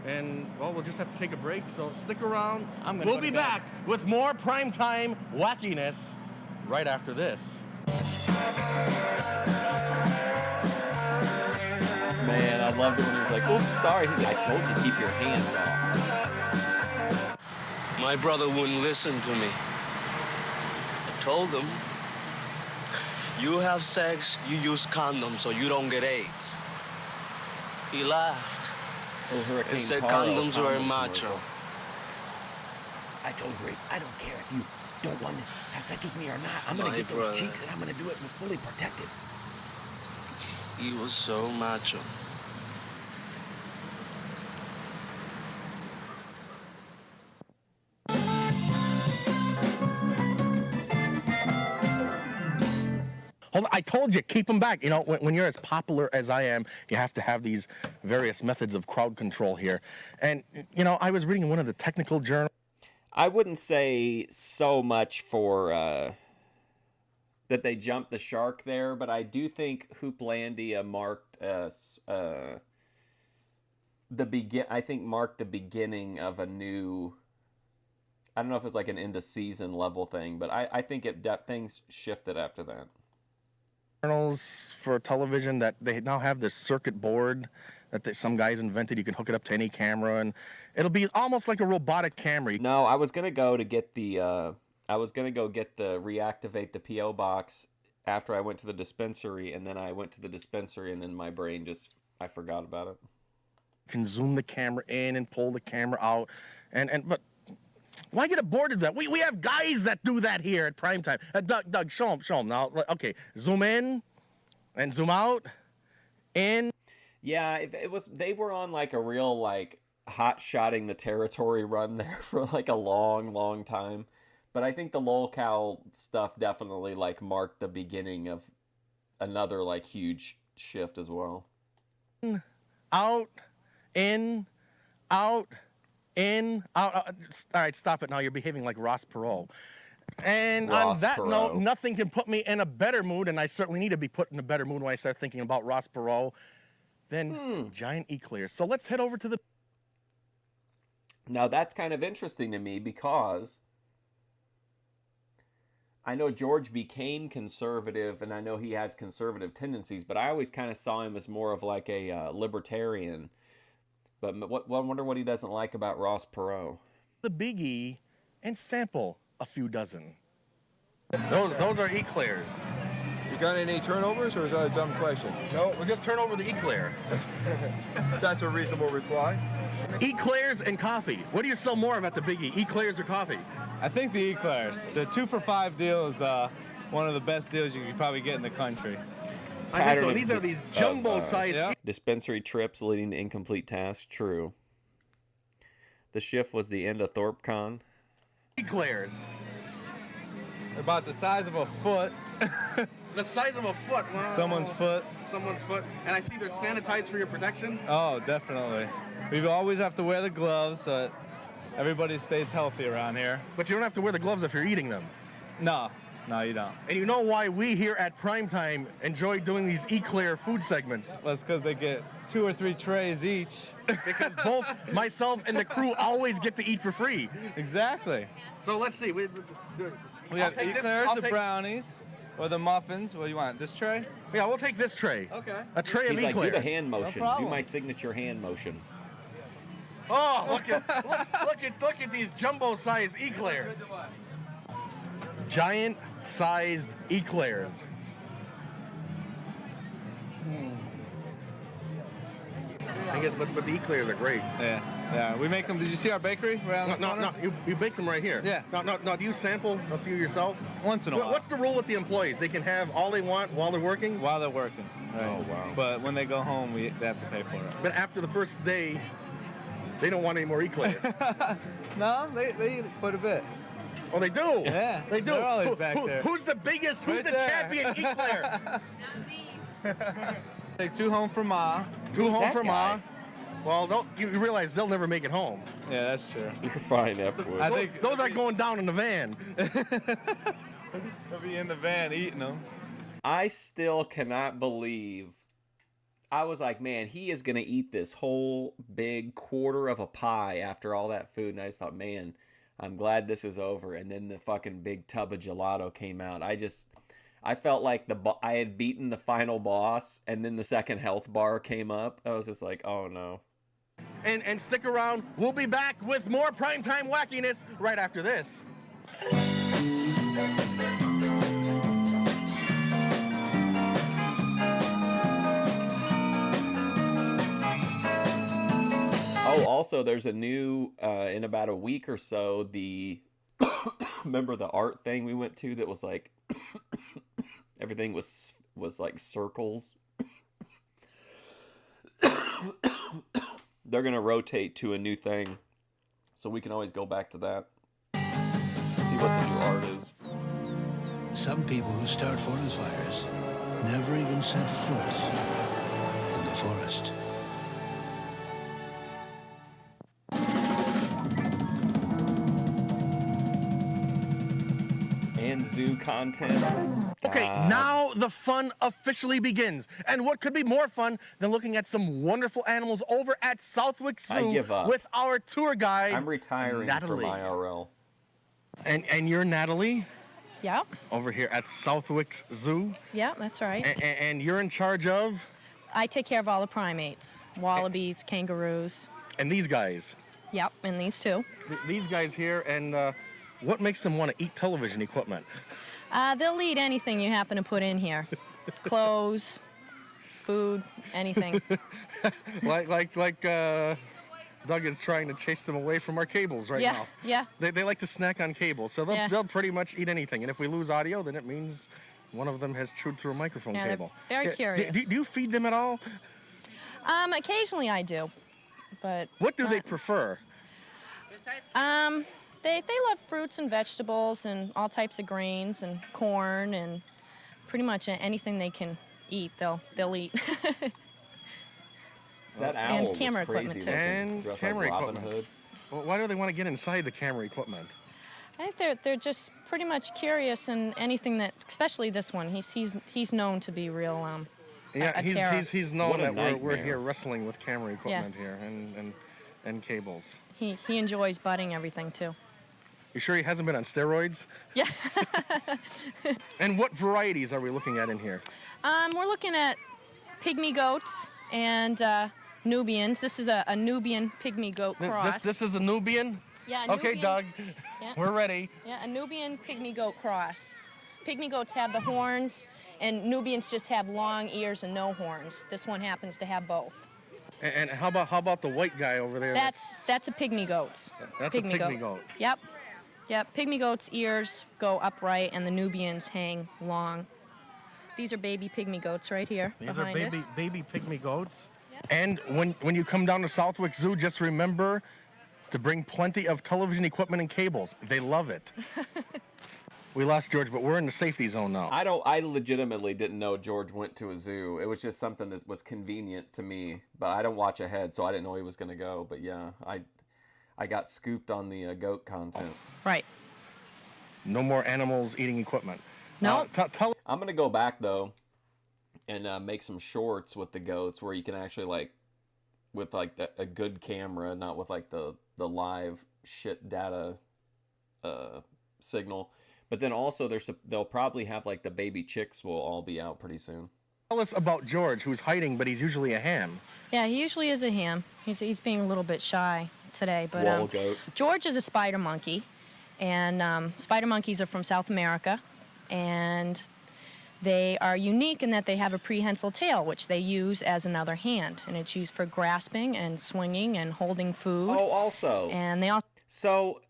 And, well, we'll just have to take a break, so stick around. We'll go be back with more primetime wackiness right after this. Man, I loved it when he was like, oops, sorry. He's like, I told you, keep your hands off. My brother wouldn't listen to me. I told him, you have sex, you use condoms so you don't get AIDS. He laughed. Hurricane and said Carl condoms were condom macho. commercial. I told Grace, I don't care if you don't want to have sex with me or not. I'm going My to get those brother. cheeks and I'm going to do it fully protected. He was so macho. Hold on, I told you, keep them back. You know, when you're as popular as I am, you have to have these various methods of crowd control here. And, you know, I was reading one of the technical journals. I wouldn't say so much for that they jumped the shark there, but I do think Hooplandia marked marked the beginning of a new. I don't know if it's like an end of season level thing, but I think things shifted after that. Journals for television that they now have this circuit board that some guys invented. You can hook it up to any camera, and it'll be almost like a robotic camera. No, I was gonna go to get the. I was gonna go get the reactivate the PO box after I went to the dispensary, and then I went to the dispensary, and then my brain I forgot about it. You can zoom the camera in and pull the camera out, but. Why get bored of that? We have guys that do that here at primetime. Doug, show them now. Okay, zoom in and zoom out. In. Yeah, they were on like a real like hot-shotting the territory run there for like a long, long time. But I think the lolcow stuff definitely like marked the beginning of another like huge shift as well. Out, in, out. In, out. All right, stop it now. You're behaving like Ross Perot. And on that note, nothing can put me in a better mood, and I certainly need to be put in a better mood when I start thinking about Ross Perot, than giant eclairs. So let's head over to the... Now, that's kind of interesting to me because I know George became conservative, and I know he has conservative tendencies, but I always kind of saw him as more of like a libertarian. But I wonder what he doesn't like about Ross Perot. The biggie and sample a few dozen. Those are eclairs. You got any turnovers, or is that a dumb question? No, we'll just turn over the eclair. That's a reasonable reply. Eclairs and coffee. What do you sell more of at the biggie, eclairs or coffee? I think the eclairs. The 2-for-5 deal is one of the best deals you could probably get in the country. I think so. These are these jumbo-sized... Dispensary trips leading to incomplete tasks. True. The shift was the end of ThorpeCon. Eclairs. They're about the size of a foot. The size of a foot. Wow. Someone's foot. Someone's foot. And I see they're sanitized for your protection. Oh, definitely. We always have to wear the gloves so that everybody stays healthy around here. But you don't have to wear the gloves if you're eating them. No, you don't. And you know why we here at Primetime enjoy doing these eclair food segments? Well, it's because they get 2 or 3 trays each. Because both myself and the crew always get to eat for free. Exactly. So let's see. We have eclairs, the brownies, or the muffins. What do you want? This tray? Yeah, we'll take this tray. Okay. A tray of eclairs. Like, do the hand motion. No do my signature hand motion. Oh, look at these jumbo-sized eclairs. Giant-sized eclairs. I guess, but the eclairs are great. Yeah. We make them. Did you see our bakery around the corner? No. You bake them right here. Yeah. No. Do you sample a few yourself? Once in a while. What's the rule with the employees? They can have all they want while they're working? While they're working. Right. Oh, wow. But when they go home, they have to pay for it. But after the first day, they don't want any more eclairs. No, they eat quite a bit. Oh, they do? Yeah. They do. They're always back there. Who's the biggest? Who's the champion eclair? Take 2 home for Ma. 2 home for Ma. Well, you realize they'll never make it home. Yeah, that's true. You're fine afterwards. I think those are going down in the van. They'll be in the van eating them. I still cannot believe. I was like, man, he is going to eat this whole big quarter of a pie after all that food. And I just thought, man, I'm glad this is over. And then the fucking big tub of gelato came out. I felt like I had beaten the final boss, and then the second health bar came up. I was just like, oh no. And stick around. We'll be back with more primetime wackiness right after this. Oh, also, there's a new, in about a week or so, remember the art thing we went to that was like, everything was like circles? They're going to rotate to a new thing, so we can always go back to that. See what the new art is. Some people who start forest fires never even set foot in the forest. And zoo content. Okay, now the fun officially begins. And what could be more fun than looking at some wonderful animals over at Southwick Zoo I give up. with our tour guide, I'm retiring Natalie. from IRL. And you're Natalie? Yeah. Over here at Southwick Zoo? Yeah, that's right. And you're in charge of? I take care of all the primates. Wallabies, kangaroos. And these guys? Yep, and these too. These guys here, and what makes them want to eat television equipment? They'll eat anything you happen to put in here. Clothes, food, anything. like Doug is trying to chase them away from our cables right now. Yeah. They like to snack on cables, so they'll pretty much eat anything. And if we lose audio, then it means one of them has chewed through a microphone Yeah, cable. they're very curious. Do you feed them at all? Occasionally I do, but what do they prefer? They love fruits and vegetables and all types of grains and corn and pretty much anything they can eat, they'll eat. That owl and camera was crazy equipment too. And dressed camera like Robin equipment. Hood. Well, why do they want to get inside the camera equipment? I think they're just pretty much curious, and anything that, especially this one, he's known to be real. Yeah, a terror. he's known that we're nightmare. here wrestling with camera equipment here and cables. He enjoys butting everything too. You sure he hasn't been on steroids? Yeah. And what varieties are we looking at in here? We're looking at pygmy goats and Nubians. This is a Nubian pygmy goat cross. This is a Nubian? Yeah. Okay, Nubian, Doug. Yeah. We're ready. Yeah, a Nubian pygmy goat cross. Pygmy goats have the horns, and Nubians just have long ears and no horns. This one happens to have both. And how about the white guy over there? That's a pygmy goat. That's a pygmy goat. Yep. Pygmy goats' ears go upright, and the Nubians hang long. These are baby pygmy goats right here. These are behind us. baby pygmy goats. Yep. And when you come down to Southwick Zoo, just remember to bring plenty of television equipment and cables. They love it. We lost George, but we're in the safety zone now. I legitimately didn't know George went to a zoo. It was just something that was convenient to me, but I don't watch ahead, so I didn't know he was going to go. But yeah, I got scooped on the goat content. Right. No more animals eating equipment. No. I'm going to go back, though, and make some shorts with the goats where you can actually, with, a good camera, not with, the live shit data signal. But then also they'll probably have, the baby chicks will all be out pretty soon. Tell us about George, who's hiding, but he's usually a ham. Yeah, he usually is a ham. He's being a little bit shy today. But Wall goat. George is a spider monkey. And spider monkeys are from South America, and they are unique in that they have a prehensile tail, which they use as another hand, and it's used for grasping and swinging and holding food. Oh, also. And they all. So,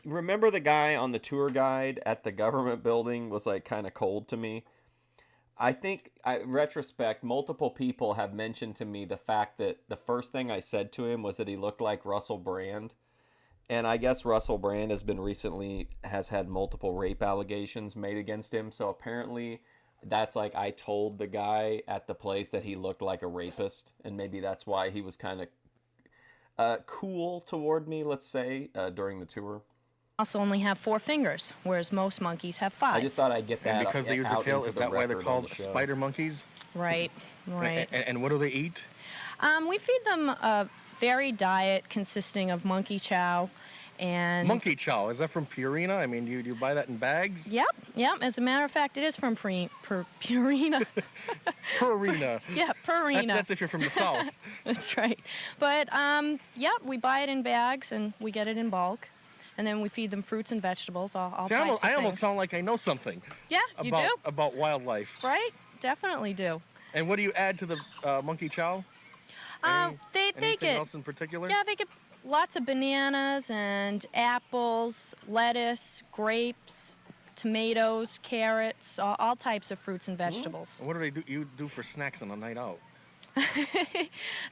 remember the guy on the tour guide at the government building was kind of cold to me? I think, in retrospect, multiple people have mentioned to me the fact that the first thing I said to him was that he looked like Russell Brand. And I guess Russell Brand has had multiple rape allegations made against him. So apparently that's I told the guy at the place that he looked like a rapist. And maybe that's why he was kind of cool toward me, let's say, during the tour. Also only have 4 fingers, whereas most monkeys have 5. I just thought I'd get that. And because they use their tail, is that why they're called spider monkeys? Right. And what do they eat? We feed them a varied diet consisting of monkey chow and... Monkey chow, is that from Purina? I mean, do you buy that in bags? Yep. As a matter of fact, it is from Purina. Purina. Yeah, Purina. That's if you're from the South. That's right. But, we buy it in bags and we get it in bulk. And then we feed them fruits and vegetables, all types of things. I almost sound like I know something. Yeah, you do. About wildlife. Right? Definitely do. And what do you add to the monkey chow? They anything get else in particular? Yeah, they get lots of bananas and apples, lettuce, grapes, tomatoes, carrots, all types of fruits and vegetables. And what do you do for snacks on a night out?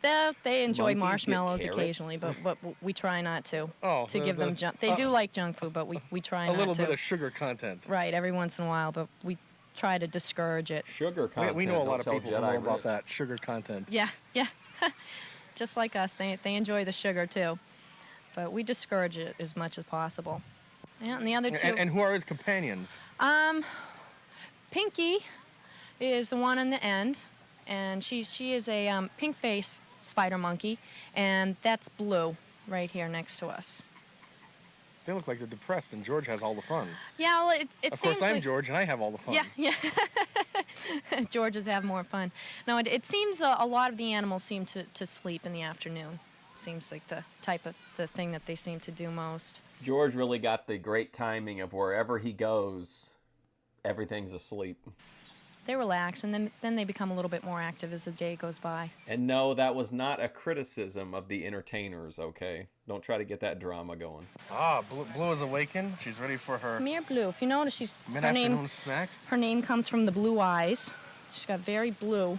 They enjoy Monkeys marshmallows get occasionally, but we try not to give them junk. They uh, do like junk food, but we try not to. A little bit of sugar content. Right, every once in a while, but we try to discourage it. Sugar content. We know a lot of don't people tell who know Jedi about Rich. that sugar content. Yeah, yeah. Just like us, they enjoy the sugar too. But we discourage it as much as possible. Yeah, and the other two. And who are his companions? Pinky is the one in the end, and she is a pink-faced spider monkey, and that's Blue right here next to us. They look like they're depressed, and George has all the fun. Yeah, well, it Of seems course, I'm like, George, and I have all the fun. Yeah, yeah. Georges have more fun. No, it seems a lot of the animals seem to sleep in the afternoon. Seems like the thing that they seem to do most. George really got the great timing of wherever he goes, everything's asleep. They relax, and then they become a little bit more active as the day goes by. And no, that was not a criticism of the entertainers, okay? Don't try to get that drama going. Ah, Blue is awakened. She's ready for her Come here, Blue. If you notice, mid-afternoon snack. Her name comes from the blue eyes. She's got very blue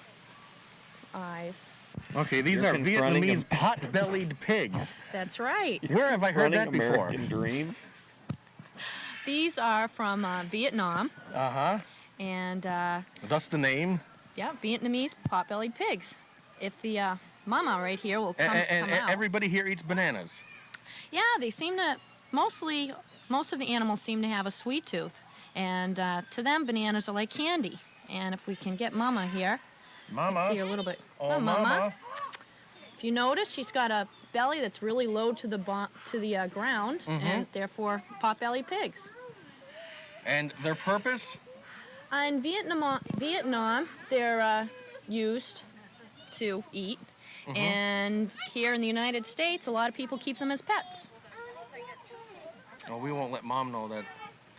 eyes. Okay, these You're are confronting Vietnamese pot-bellied pigs. That's right. Where have I heard that Confronting before? American Dream. These are from Vietnam, Uh-huh. and Thus the name. yeah, Vietnamese pot-bellied pigs. If the mama right here will come out. Everybody here eats bananas. Yeah, they seem to, most of the animals seem to have a sweet tooth. And to them, bananas are like candy. And if we can get Mama here, Mama. see her a little bit. Oh, Come on, Mama. If you notice, she's got a belly that's really low to the ground, Mhm. and therefore pot-bellied pigs. And their purpose? In Vietnam, they're used to eat. Mhm. And here in the United States, a lot of people keep them as pets. Well, we won't let Mom know that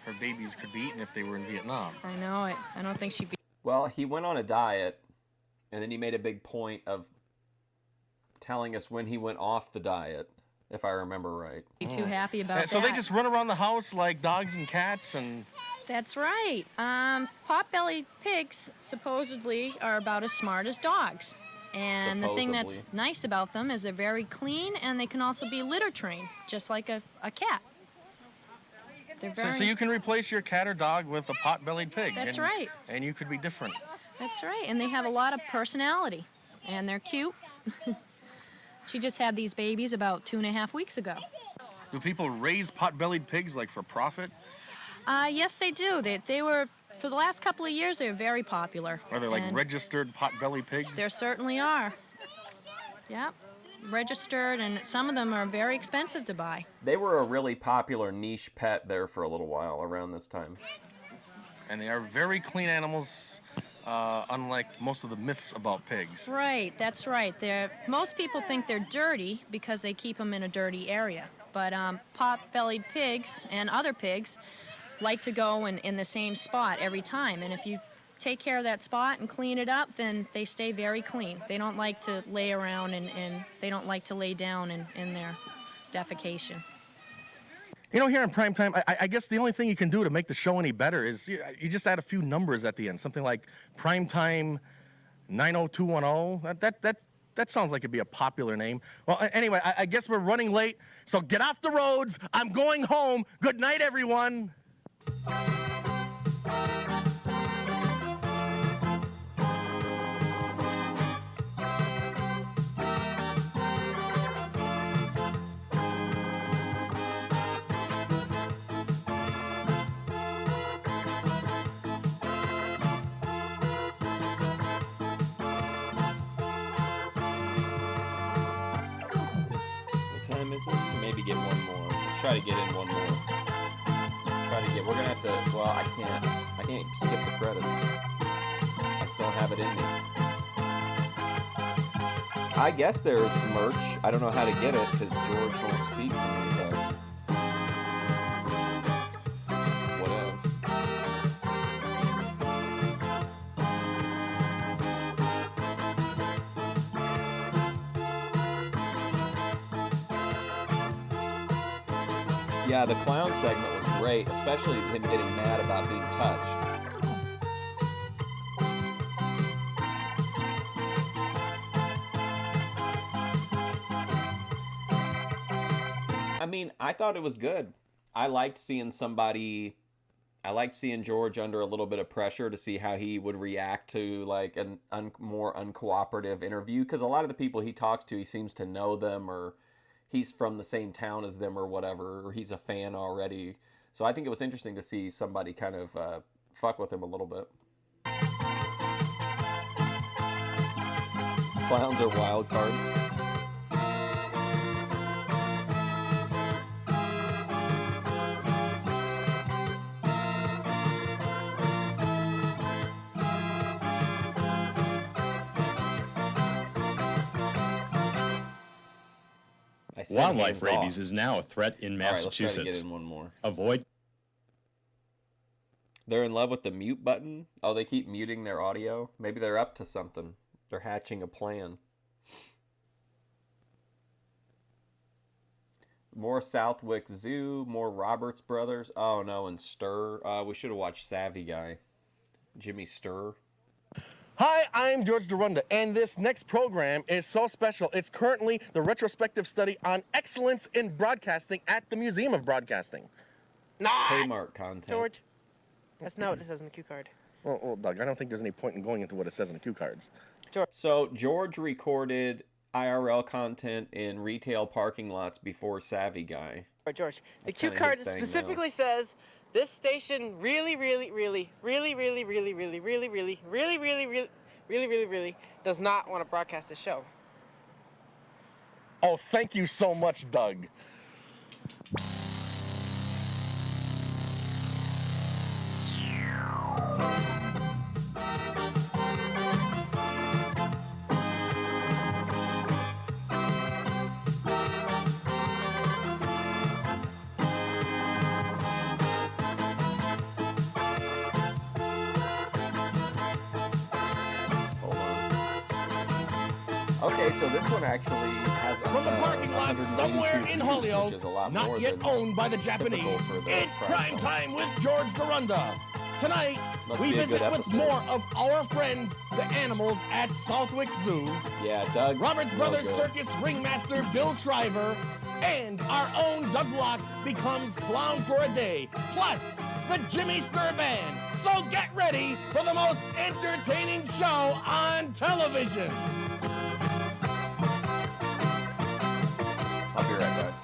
her babies could be eaten if they were in Vietnam. I know it. I don't think she'd be. Well, he went on a diet, and then he made a big point of telling us when he went off the diet, if I remember right. Too happy about that. So they just run around the house like dogs and cats and... That's right. Pot-bellied pigs supposedly are about as smart as dogs. And the thing that's nice about them is they're very clean, and they can also be litter trained, just like a cat. They're very... So you can replace your cat or dog with a pot-bellied pig. That's and, right. And you could be different. That's right, and they have a lot of personality, and they're cute. She just had these babies about 2.5 weeks ago. Do people raise pot-bellied pigs like for profit? Yes, they do. They were, for the last couple of years, they were very popular. Are they like And registered pot-bellied pigs? There certainly are. Yep, registered, and some of them are very expensive to buy. They were a really popular niche pet there for a little while around this time. And they are very clean animals, unlike most of the myths about pigs. Right, that's right. Most people think they're dirty because they keep them in a dirty area. But pot-bellied pigs and other pigs like to go in the same spot every time. And if you take care of that spot and clean it up, then they stay very clean. They don't like to lay around and they don't like to lay down in their defecation. You know, here in Primetime, I guess the only thing you can do to make the show any better is you just add a few numbers at the end. Something like Primetime 90210. That sounds like it'd be a popular name. Well, anyway, I guess we're running late, so get off the roads. I'm going home. Good night, everyone. What time is it? Maybe get one more. Let's try to get in one more. We're gonna have to, well, I can't skip the credits. I just don't have it in me. I guess there's merch. I don't know how to get it because George won't speak to me, but whatever. Yeah, the clown segment was great, especially him getting mad about being touched. I mean, I thought it was good. I liked seeing somebody I like seeing George under a little bit of pressure to see how he would react to like a more uncooperative interview, because a lot of the people he talks to, he seems to know them, or he's from the same town as them or whatever, or he's a fan already. So I think it was interesting to see somebody kind of fuck with him a little bit. Clowns are wild cards. Wildlife rabies is now a threat in Massachusetts. All right, let's try to get in one more. Avoid. They're in love with the mute button. Oh, they keep muting their audio. Maybe they're up to something. They're hatching a plan. More Southwick Zoo, more Roberts Brothers. Oh no, and Stir. We should have watched Savvy Guy. Jimmy Stir. Hi, I'm George Dorunda, and this next program is so special. It's currently the retrospective study on excellence in broadcasting at the Museum of Broadcasting. Kmart content. George, that's not what it says on the cue card. Well, Doug, I don't think there's any point in going into what it says on the cue cards. So George recorded IRL content in retail parking lots before Savvy Guy. George, the That's cue kinda card his thing specifically says this station really does not want to broadcast this show. Oh, thank you so much, Doug. Okay, so this one actually has From the parking lot somewhere in Holyoke, which is a lot not more yet than owned by the typical Japanese, for the it's Prime Time with George Dorunda. Tonight, Must we be a visit good with episode. more of our friends, the animals at Southwick Zoo. Yeah, Doug. Roberts Brothers Circus ringmaster Bill Shriver, and our own Doug Locke becomes clown for a day, plus the Jimmy Stir Band. So get ready for the most entertaining show on television. I'll be right back.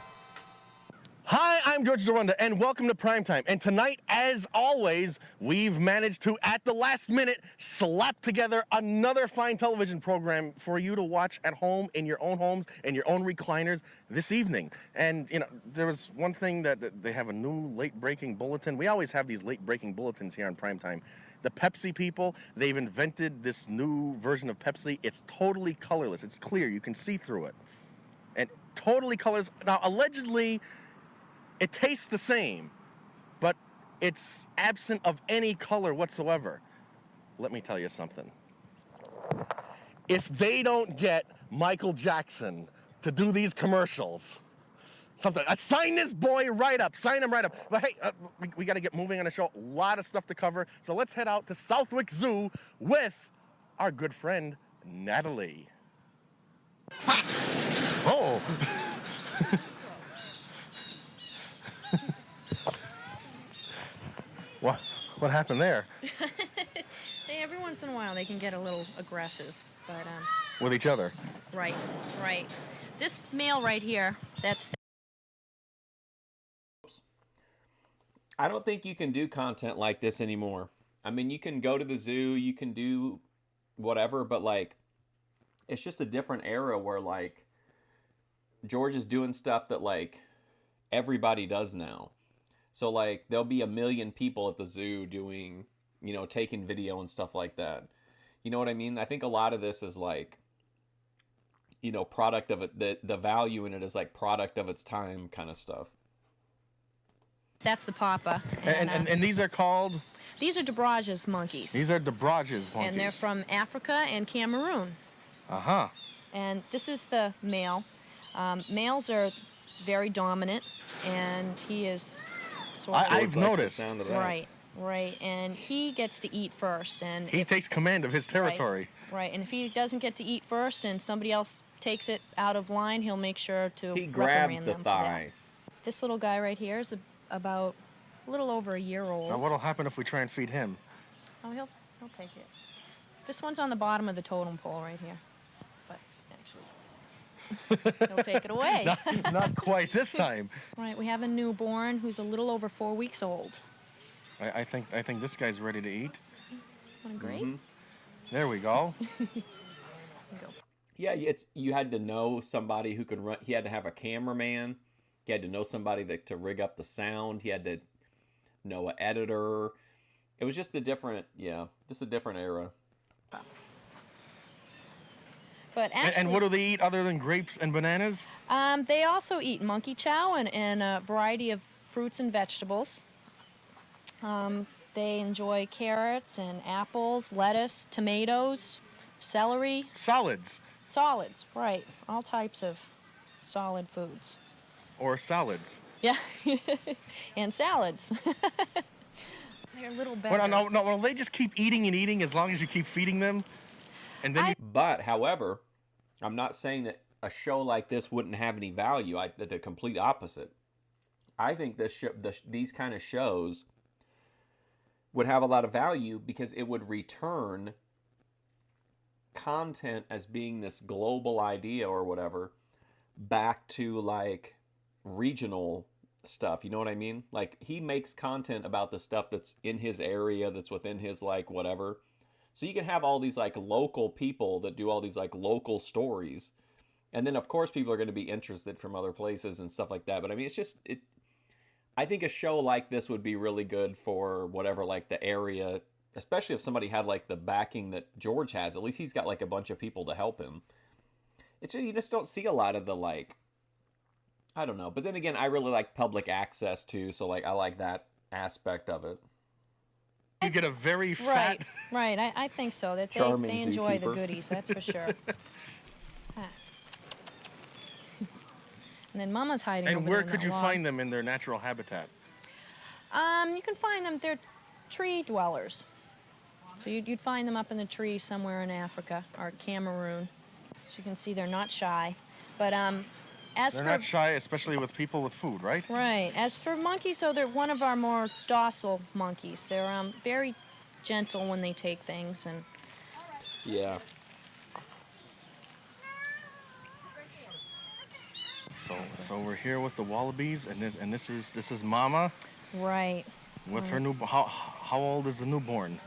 Hi, I'm George Dorunda, and welcome to Primetime. And tonight, as always, we've managed to, at the last minute, slap together another fine television program for you to watch at home, in your own homes, in your own recliners this evening. And, you know, there was one thing that they have a new late-breaking bulletin. We always have these late-breaking bulletins here on Primetime. The Pepsi people, they've invented this new version of Pepsi. It's totally colorless. It's clear. You can see through it. And totally colors. Now, allegedly, it tastes the same, but it's absent of any color whatsoever. Let me tell you something. If they don't get Michael Jackson to do these commercials, sign this boy right up. Sign him right up. But hey, we got to get moving on the show. A lot of stuff to cover. So let's head out to Southwick Zoo with our good friend, Natalie. Oh. What happened there? Every once in a while they can get a little aggressive, but With each other? right. This male right here, that's I don't think you can do content like this anymore. I mean, you can go to the zoo, you can do whatever, but like, it's just a different era where like, George is doing stuff that like everybody does now. So like, there'll be 1 million people at the zoo doing, you know, taking video and stuff like that. You know what I mean? I think a lot of this is like, you know, product of it, the value in it is like product of its time kind of stuff. that's the papa. And these are called? These are Debrage's monkeys. These are Debrage's monkeys. And they're from Africa and Cameroon. Uh-huh. And this is the male. Males are very dominant, and he is... I've noticed. Right. And he gets to eat first. And he takes command of his territory. Right. And if he doesn't get to eat first and somebody else takes it out of line, he'll make sure to He grabs reprimand the them thigh. for that. This little guy right here is about a little over a year old. Now, what'll happen if we try and feed him? Oh, he'll take it. This one's on the bottom of the totem pole right here. But actually, he'll take it away. Not quite this time. Right, we have a newborn who's a little over 4 weeks old. I think this guy's ready to eat. Want to grate? There we go. Yeah, you had to know somebody who could run. He had to have a cameraman. He had to know somebody to rig up the sound. He had to know an editor. It was just a different era. But actually, and what do they eat other than grapes and bananas? They also eat monkey chow and a variety of fruits and vegetables. They enjoy carrots and apples, lettuce, tomatoes, celery. Solids. Solids, right. All types of solid foods. Or salads. Yeah, and salads. They're little beggars. Well, no, will they just keep eating and eating as long as you keep feeding them? And then But, however, I'm not saying that a show like this wouldn't have any value. The complete opposite. I think these kind of shows would have a lot of value because it would return content as being this global idea or whatever back to like regional stuff. You know what I mean? Like he makes content about the stuff that's in his area, that's within his like whatever. So you can have all these like local people that do all these like local stories. And then of course people are going to be interested from other places and stuff like that. But I mean, it's just I think a show like this would be really good for whatever, like the area, especially if somebody had like the backing that George has. At least he's got like a bunch of people to help him. It's just, you just don't see a lot of the like, I don't know. But then again, I really like public access too. So like, I like that aspect of it. you get a very fat... Right, I think so. That they enjoy the goodies, that's for sure. And then Mama's hiding over And there where in could that you log. find them in their natural habitat? You can find them, they're tree dwellers. So you'd find them up in the trees somewhere in Africa or Cameroon. As you can see, they're not shy. But They're not shy, especially with people with food, right? Right. As for monkeys, so they're one of our more docile monkeys. They're very gentle when they take things and... Yeah. So we're here with the wallabies, and this is Mama. Right. With her new. How old is the newborn?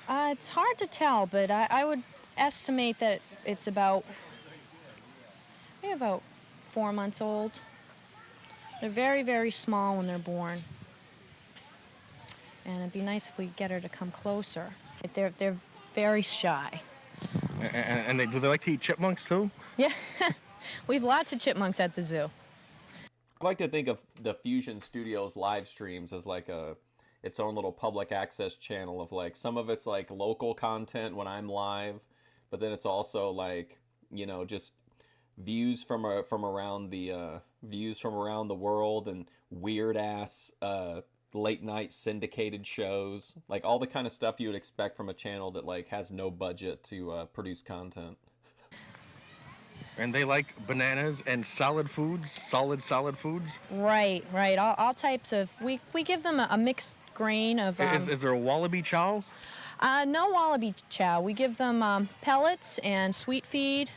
It's hard to tell, but I would estimate that it's maybe about 4 months old. They're very, very small when they're born. And it'd be nice if we could get her to come closer. They're very shy. And do they like to eat chipmunks too? Yeah. We have lots of chipmunks at the zoo. I like to think of the Fusion Studios live streams as like its own little public access channel of like, some of it's like local content when I'm live, but then it's also like, you know, just views from around the world and weird ass late night syndicated shows, like all the kind of stuff you would expect from a channel that like has no budget to produce content. And they like bananas and solid foods, solid foods? Right. All types of... We give them a mixed grain of... Is there a wallaby chow? No wallaby chow. We give them pellets and sweet feed.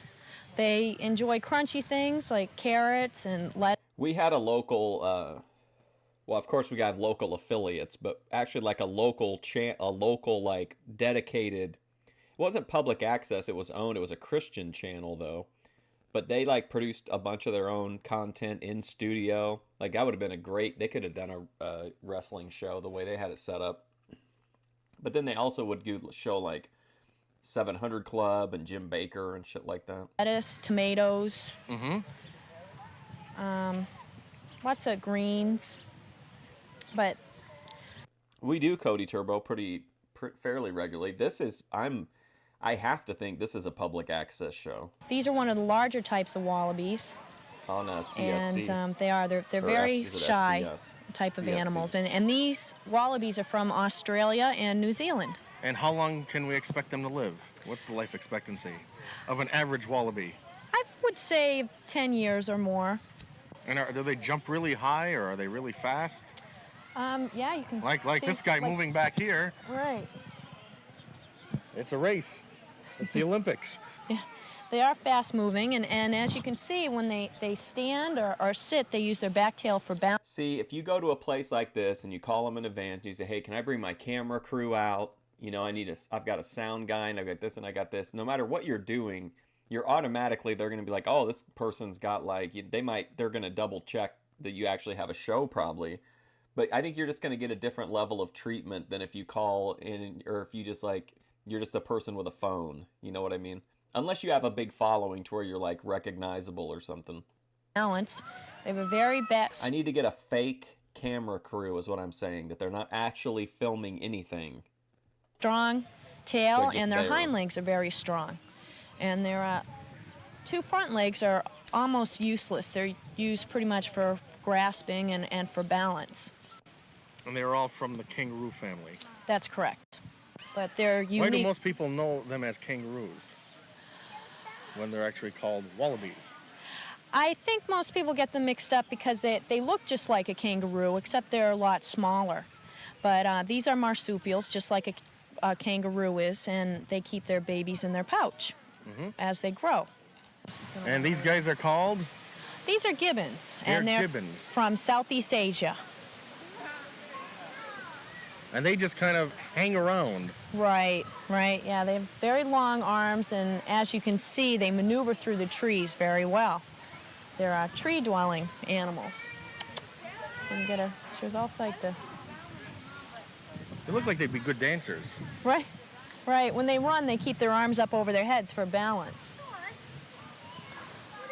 They enjoy crunchy things like carrots and lettuce. We had a local... well, of course we got local affiliates, but actually like a local like dedicated... It wasn't public access, it was owned. It was a Christian channel though. But they like produced a bunch of their own content in studio. Like that would have been they could have done a wrestling show the way they had it set up. But then they also would show like 700 Club and Jim Baker and shit like that. Lettuce, tomatoes. Mm-hmm. Lots of greens. But we do Cody Turbo fairly regularly. I have to think this is a public access show. These are one of the larger types of wallabies. On CSC. And they're very shy type of animals. And these wallabies are from Australia and New Zealand. And how long can we expect them to live? What's the life expectancy of an average wallaby? I would say 10 years or more. And do they jump really high or are they really fast? Yeah, you can. Like see, this guy like- moving back here. Right. It's a race. It's the Olympics. Yeah, they are fast moving, and as you can see, when they stand or sit, they use their back tail for balance. See, if you go to a place like this and you call them in advance, and you say, hey, can I bring my camera crew out? You know, I've got a sound guy, and I've got this, and I got this. No matter what you're doing, they're going to be like, oh, this person's got like, they're going to double check that you actually have a show probably. But I think you're just going to get a different level of treatment than if you call in, or if you just like, you're just a person with a phone. You know what I mean? Unless you have a big following to where you're like recognizable or something. Balance. They have a very I need to get a fake camera crew is what I'm saying, that they're not actually filming anything. Strong tail, They're and their just hind there. legs are very strong. And their two front legs are almost useless. They're used pretty much for grasping and for balance. And they're all from the kangaroo family. That's correct. But they're unique. Why do most people know them as kangaroos when they're actually called wallabies? I think most people get them mixed up because they look just like a kangaroo, except they're a lot smaller. But these are marsupials, just like a kangaroo is, and they keep their babies in their pouch as they grow. And these guys are called? These are gibbons, and They're they're gibbons. from Southeast Asia. And they just kind of hang around. Right, right. Yeah, they have very long arms, and as you can see, they maneuver through the trees very well. They're tree-dwelling animals. You can get a shows all sight to. They look like they'd be good dancers. Right, right. When they run, they keep their arms up over their heads for balance.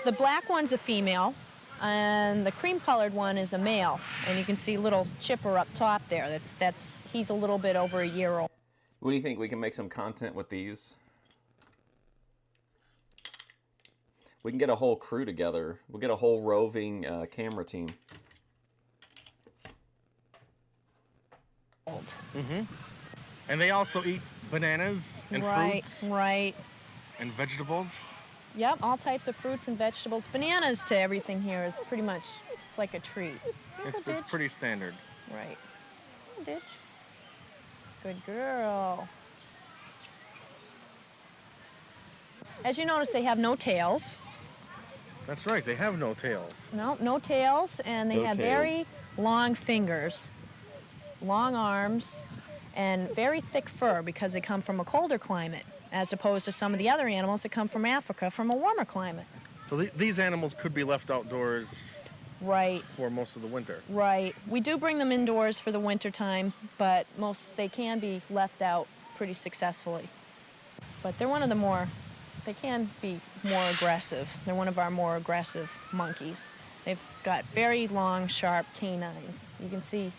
The black one's a female, and the cream-colored one is a male. And you can see little chipper up top there. He's a little bit over a year old. What do you think? We can make some content with these? We can get a whole crew together. We'll get a whole roving camera team. And they also eat bananas and fruits. Right. And vegetables. Yep, all types of fruits and vegetables. Bananas to everything here is pretty much, it's like a treat. It's pretty standard. Right. Ditch. Good girl. As you notice, they have no tails. That's right, they have no tails. No tails, and they No have tails. very long fingers, long arms, and very thick fur because they come from a colder climate, as opposed to some of the other animals that come from Africa from a warmer climate. So these animals could be left outdoors Right. for most of the winter. Right. We do bring them indoors for the winter time, but they can be left out pretty successfully. But they're one of the they can be more aggressive. They're one of our more aggressive monkeys. They've got very long, sharp canines. You can see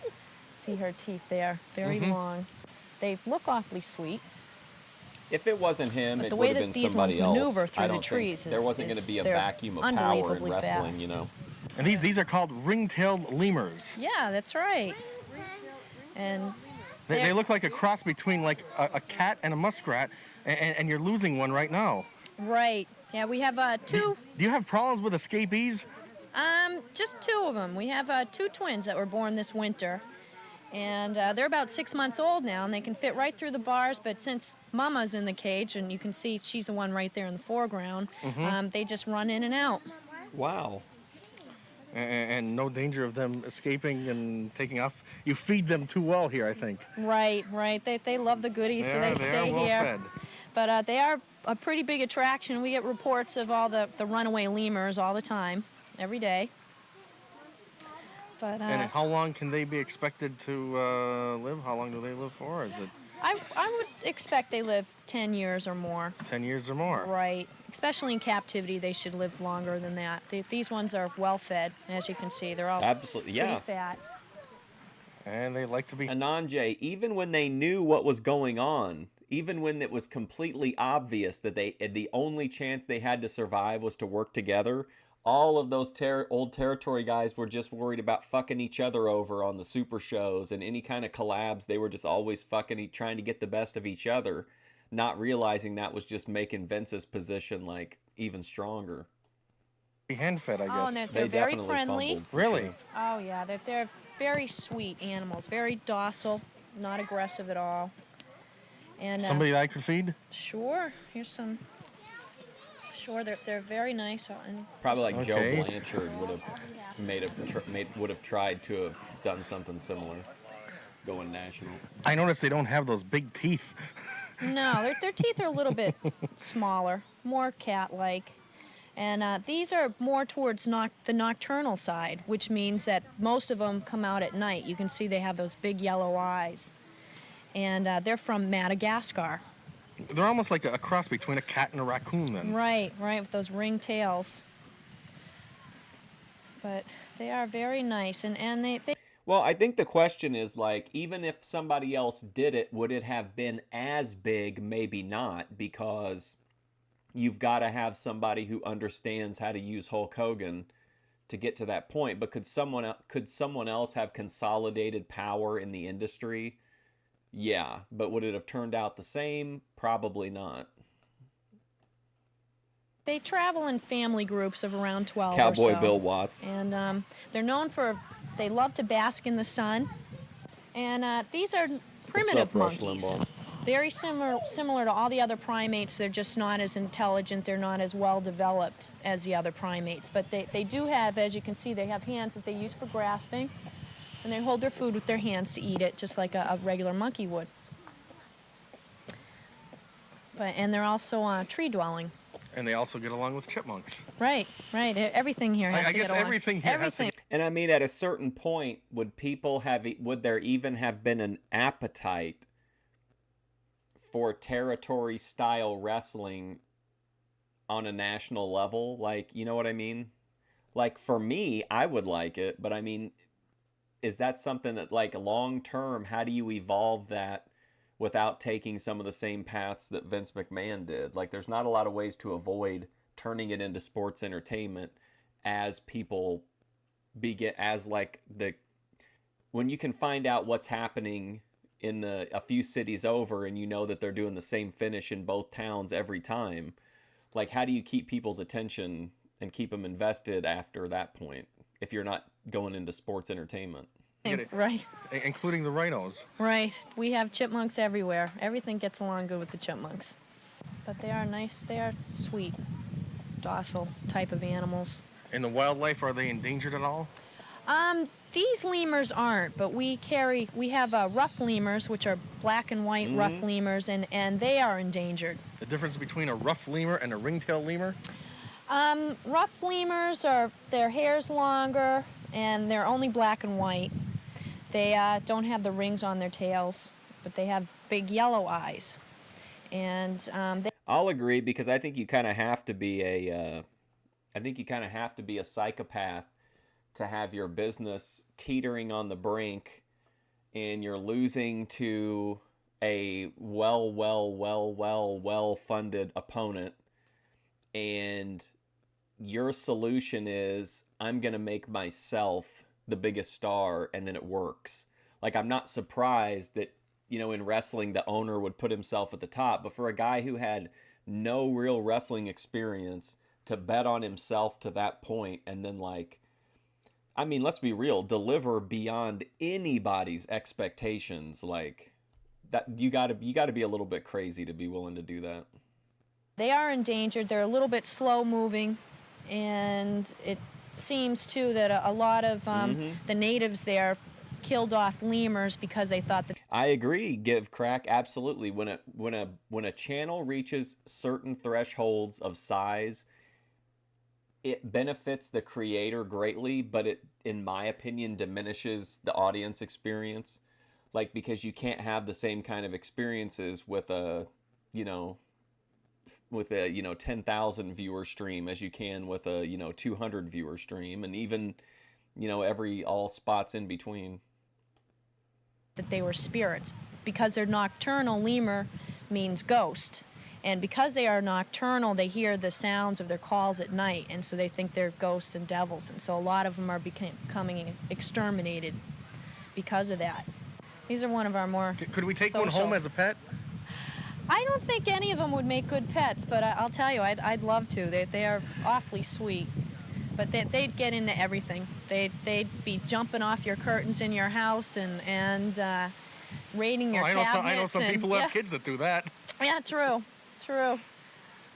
her teeth there, very long. They look awfully sweet. If it wasn't him, But it the would way have that been these somebody ones else. maneuver through I the don't trees think there is- wasn't going to be a they're vacuum of power in unbelievably wrestling, fast. you know. And these are called ring-tailed lemurs. Yeah, that's right. And They look like a cross between like a cat and a muskrat, and you're losing one right now. right. Yeah, we have two. Do you have problems with escapees? Just two of them. We have two twins that were born this winter, and they're about 6 months old now, and they can fit right through the bars. But since Mama's in the cage, and you can see she's the one right there in the foreground, they just run in and out. Wow. And no danger of them escaping and taking off. You feed them too well here, I think. Right, right. They love the goodies, so they stay are well here. fed. But they are a pretty big attraction. We get reports of all the runaway lemurs all the time, every day. But And how long can they be expected to live? How long do they live for? Is it I would expect they live 10 years or more. 10 years or more? Right. Especially in captivity, they should live longer than that. These ones are well fed, as you can see. They're all Absolutely, yeah. pretty fat. And they like to be... Ananje, even when they knew what was going on, even when it was completely obvious that the only chance they had to survive was to work together, all of those old territory guys were just worried about fucking each other over on the super shows and any kind of collabs. They were just always trying to get the best of each other, not realizing that was just making Vince's position like even stronger. Hand fed, I guess. Oh, and they're very definitely friendly. fumbled, for Really? sure. Oh, yeah. They're very sweet animals, very docile, not aggressive at all. And Somebody that I could feed? Sure. Here's some. Sure, they're very nice. And Probably like Okay. Joe Blanchard would have tried to have done something similar, going national. I noticed they don't have those big teeth. No, their teeth are a little bit smaller, more cat-like. And these are more towards the nocturnal side, which means that most of them come out at night. You can see they have those big yellow eyes. And they're from Madagascar. They're almost like a cross between a cat and a raccoon, then. Right, with those ring tails. But they are very nice, and they Well, I think the question is, like, even if somebody else did it, would it have been as big? Maybe not, because you've got to have somebody who understands how to use Hulk Hogan to get to that point. But could someone else have consolidated power in the industry? Yeah, but would it have turned out the same? Probably not. They travel in family groups of around 12 Cowboy or so. Bill Watts. And they're known for, they love to bask in the sun. And these are primitive Rush monkeys. Limbaugh? Very similar to all the other primates. They're just not as intelligent. They're not as well developed as the other primates. But they do have, as you can see, they have hands that they use for grasping. And they hold their food with their hands to eat it, just like a regular monkey would. And they're also tree dwelling. And they also get along with chipmunks. Right. Everything here has I to guess get along. everything here has to. And I mean, at a certain point, would there even have been an appetite for territory-style wrestling on a national level? Like, you know what I mean? Like, for me, I would like it, but I mean, is that something that, like, long-term, how do you evolve that without taking some of the same paths that Vince McMahon did? Like, there's not a lot of ways to avoid turning it into sports entertainment as people begin, when you can find out what's happening in a few cities over and you know that they're doing the same finish in both towns every time. Like, how do you keep people's attention and keep them invested after that point if you're not going into sports entertainment? Right. Including the rhinos. Right. We have chipmunks everywhere. Everything gets along good with the chipmunks. But they are nice. They are sweet, docile type of animals. In the wildlife, are they endangered at all? These lemurs aren't, but we have rough lemurs, which are black and white rough lemurs, and they are endangered. The difference between a rough lemur and a ringtail lemur? Rough lemurs their hair's longer, and they're only black and white. They don't have the rings on their tails, but they have big yellow eyes. And I'll agree, because I think you kind of have to be a psychopath to have your business teetering on the brink and you're losing to a well-funded opponent, and your solution is, I'm going to make myself the biggest star, and then it works. Like, I'm not surprised that, in wrestling, the owner would put himself at the top, but for a guy who had no real wrestling experience to bet on himself to that point, and then, like, I mean, let's be real, deliver beyond anybody's expectations, like, that you gotta be a little bit crazy to be willing to do that. They are endangered. They're a little bit slow moving, and it seems too that a lot of the natives there killed off lemurs because they thought that. I agree. Give crack, absolutely. When a channel reaches certain thresholds of size, it benefits the creator greatly, but it, in my opinion, diminishes the audience experience. Like, because you can't have the same kind of experiences with a 10,000 viewer stream as you can with a 200 viewer stream, and even all spots in between. That they were spirits, because they're nocturnal. Lemur means ghost, and because they are nocturnal, they hear the sounds of their calls at night, and so they think they're ghosts and devils, and so a lot of them are becoming exterminated because of that. These are one of our more Could we take social. one home as a pet? I don't think any of them would make good pets, but I'll tell you, I'd love to. They are awfully sweet. but they'd get into everything. They'd be jumping off your curtains in your house and raiding your cabinets. I know some people who have kids that do that. Yeah, true.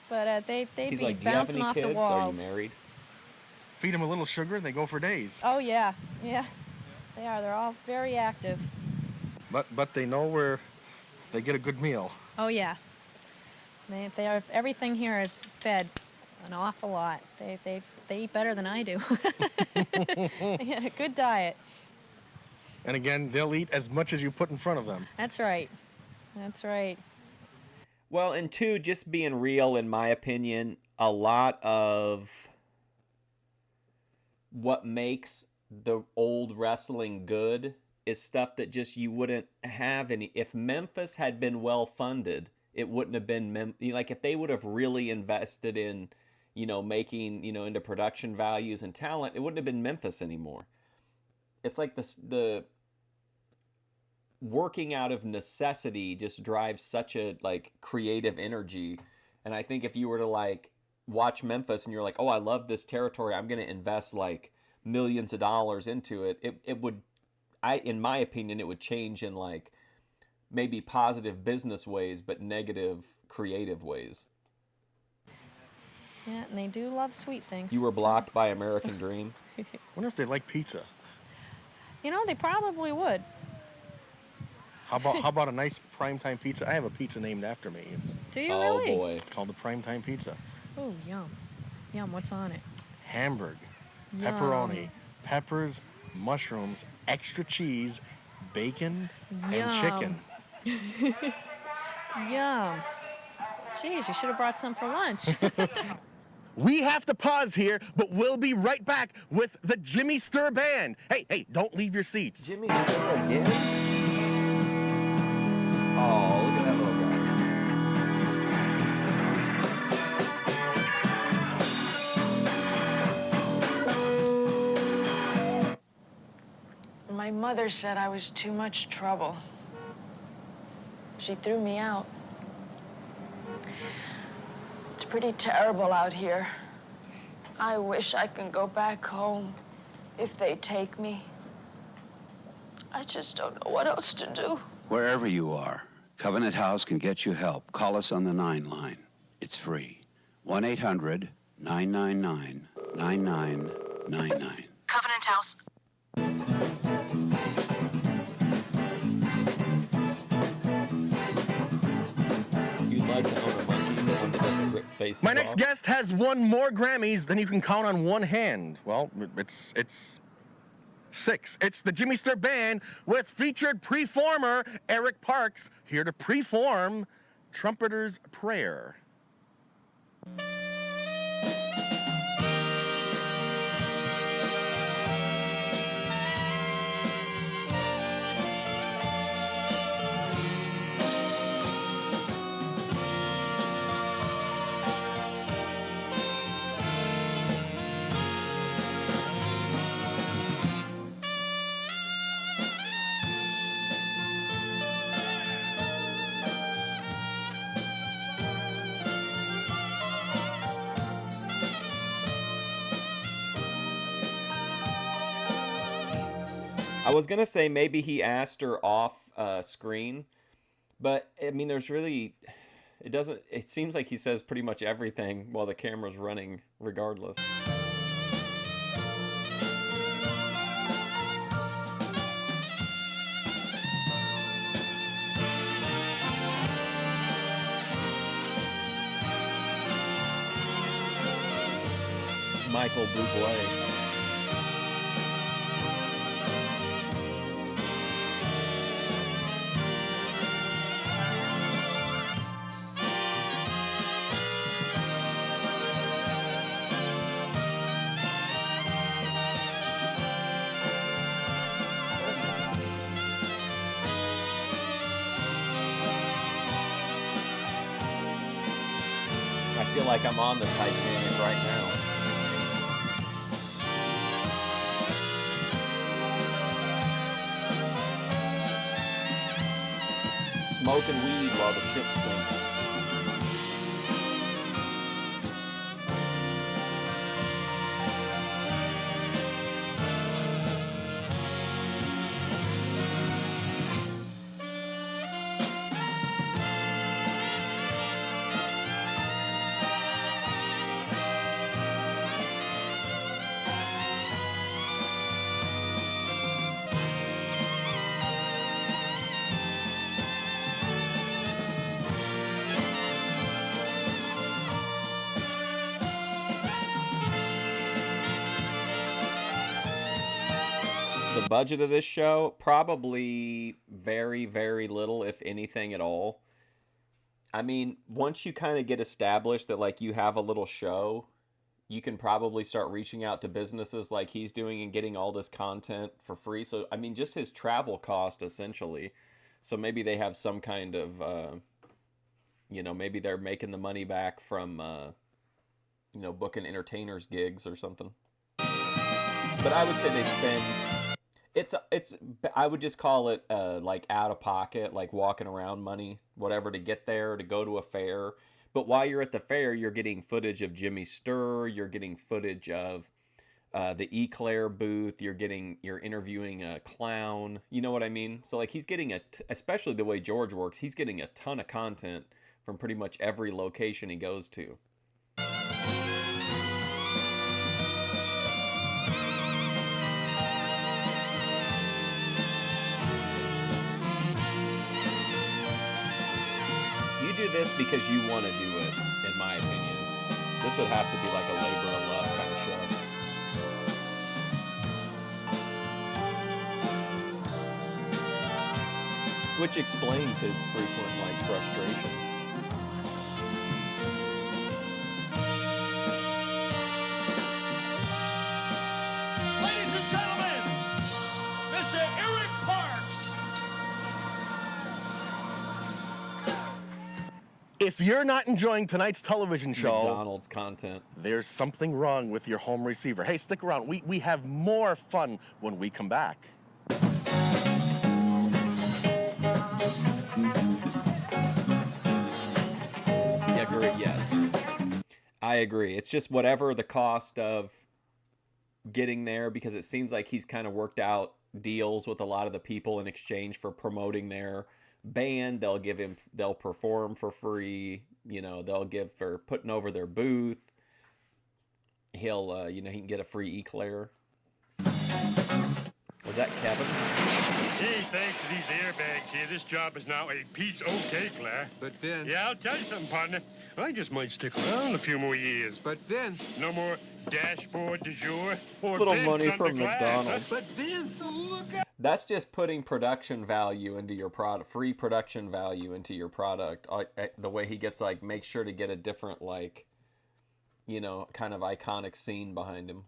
But they'd He's be like, do you have bouncing any off kids? the walls. Are you married? Feed them a little sugar and they go for days. Oh yeah. They are. They're all very active. But they know where they get a good meal. Oh yeah. They are. Everything here is fed an awful lot. They eat better than I do. They get a good diet. And again, they'll eat as much as you put in front of them. That's right. Well, and two, just being real, in my opinion, a lot of what makes the old wrestling good is stuff that just you wouldn't have any. If Memphis had been well funded, it wouldn't have been like if they would have really invested in, making, into production values and talent, it wouldn't have been Memphis anymore. It's like the working out of necessity just drives such a creative energy. And I think if you were to watch Memphis and you're like, oh, I love this territory, I'm going to invest millions of dollars into it, it would, in my opinion, it would change in maybe positive business ways, but negative creative ways. Yeah, and they do love sweet things. You were blocked by American Dream? Wonder if they like pizza. They probably would. How about a nice primetime pizza? I have a pizza named after me. Do you really? Oh boy. It's called the Primetime Pizza. Oh, yum. Yum, what's on it? Hamburg, Yum. Pepperoni, peppers, mushrooms, extra cheese, bacon, and chicken. Yum. Jeez, you should have brought some for lunch. We have to pause here, but we'll be right back with the Jimmy Stir Band. Hey, don't leave your seats. Jimmy Stir again? Oh, look at that little guy. My mother said I was too much trouble. She threw me out. It's pretty terrible out here. I wish I could go back home if they take me. I just don't know what else to do. Wherever you are, Covenant House can get you help. Call us on the 9 line. It's free. 1-800-999-9999. Covenant House. You'd like to own a monkey that doesn't rip faces My next off? guest has won more Grammys than you can count on one hand. Well, it's 6. It's the Jimmy Stir Band with featured performer Eric Parks, here to perform Trumpeter's Prayer. I was gonna say maybe he asked her off screen, but I mean, there's really, it seems like he says pretty much everything while the camera's running regardless. Michael Bublé. I feel like I'm on the Titanic right now. Smoking weed while the ship sinks. the budget of this show? Probably very, very little, if anything at all. I mean, once you kind of get established that like you have a little show, you can probably start reaching out to businesses like he's doing and getting all this content for free. So, I mean, just his travel cost essentially. So maybe they have some kind of, maybe they're making the money back from, booking entertainers gigs or something. But I would say they spend, I would just call it like out of pocket, like walking around money, whatever, to get there, to go to a fair. But while you're at the fair, you're getting footage of Jimmy Sturr, you're getting footage of the Eclair booth, you're interviewing a clown, you know what I mean? So like he's getting especially the way George works, he's getting a ton of content from pretty much every location he goes to. You do this because you want to do it, in my opinion. This would have to be like a labor of love kind of show. Which explains his frequent, like, frustrations. Ladies and gentlemen, Mr. Eric Parks. If you're not enjoying tonight's television show, McDonald's content, there's something wrong with your home receiver. Hey, stick around. We have more fun when we come back. Yes, I agree. It's just whatever the cost of getting there, because it seems like he's kind of worked out deals with a lot of the people in exchange for promoting their band. They'll perform for free, they'll give for putting over their booth. He'll he can get a free Eclair. Was that Kevin? Hey, thanks to these airbags here, this job is now a piece okay, Claire. But Vince... Yeah, I'll tell you something, partner. I just might stick around a few more years. But Vince... No more dashboard du jour or little vents money under from glass, McDonald's. huh? But Vince, look at... That's just putting production value into your product, free production value into your product. The way he gets, like, make sure to get a different, like, kind of iconic scene behind him.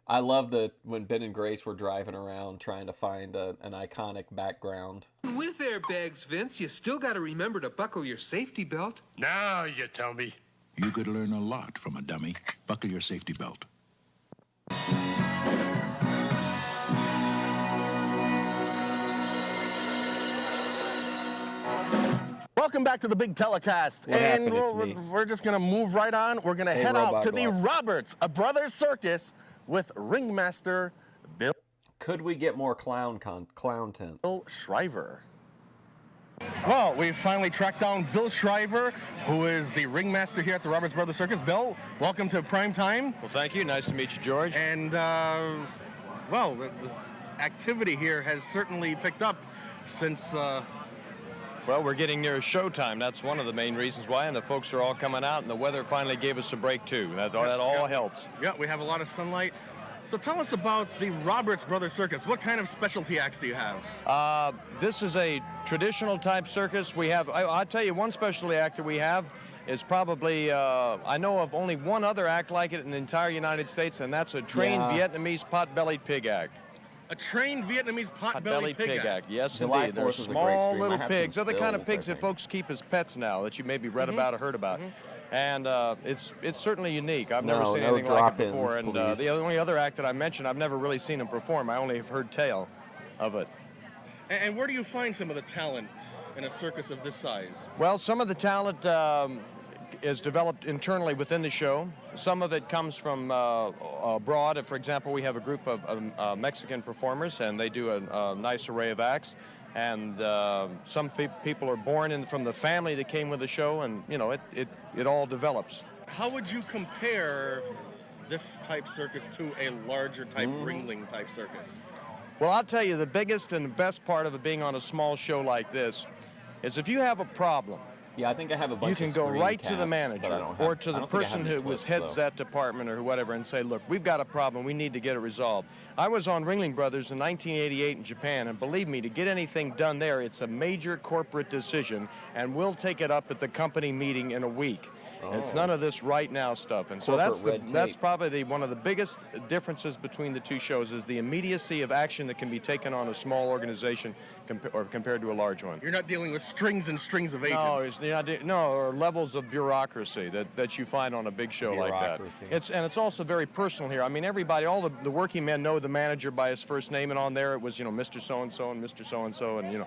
I love when Ben and Grace were driving around trying to find an iconic background. With airbags, Vince, you still got to remember to buckle your safety belt. Now you tell me. You could learn a lot from a dummy. Buckle your safety belt. Welcome back to the big telecast. What and happened? It's me. We're just going to move right on. We're going to head out to the Roberts, a Brothers Circus with ringmaster Bill. Could we get more clown tent? Bill Shriver. Well, we've finally tracked down Bill Shriver, who is the ringmaster here at the Roberts Brothers Circus. Bill, welcome to Prime Time. Well, thank you. Nice to meet you, George. And, well, the activity here has certainly picked up since... Well, we're getting near showtime. That's one of the main reasons why, and the folks are all coming out, and the weather finally gave us a break, too. That all helps. Yeah, we have a lot of sunlight. So tell us about the Roberts Brothers Circus. What kind of specialty acts do you have? This is a traditional type circus. We have, I'll tell you, one specialty act that we have is probably, I know of only one other act like it in the entire United States, and that's a trained Vietnamese pot-bellied pig act. A trained Vietnamese pot-bellied pig act. Yes, July indeed. They're 4th is a great small stream. little I have pigs. some They're the kind of stills, pigs I that think. folks keep as pets now that you maybe read about or heard about. And it's certainly unique. I've never seen anything like it before. And the only other act that I mentioned, I've never really seen him perform. I only have heard tale of it. And where do you find some of the talent in a circus of this size? Well, some of the talent is developed internally within the show. Some of it comes from abroad. For example, we have a group of Mexican performers, and they do a nice array of acts. And some people are born from the family that came with the show, and it all develops. How would you compare this type circus to a larger type Ringling type circus? Well, I'll tell you, the biggest and the best part of it being on a small show like this is if you have a problem Yeah, I think I have a bunch you can of go screen right to the caps, manager but I don't or have- to I the don't think I have person any who clips, heads though. that department or whatever and say, look, we've got a problem. We need to get it resolved. I was on Ringling Brothers in 1988 in Japan, and believe me, to get anything done there, it's a major corporate decision, and we'll take it up at the company meeting in a week. And it's Oh. none of this right now stuff. And so Corporate red that's tape. probably one of the biggest differences between the two shows is the immediacy of action that can be taken on a small organization compared to a large one. You're not dealing with strings and strings of agents. No, or levels of bureaucracy that you find on a big show like that. It's also very personal here. I mean, everybody, all the working men know the manager by his first name, and on there it was, Mr. So-and-so and Mr. So-and-so, and,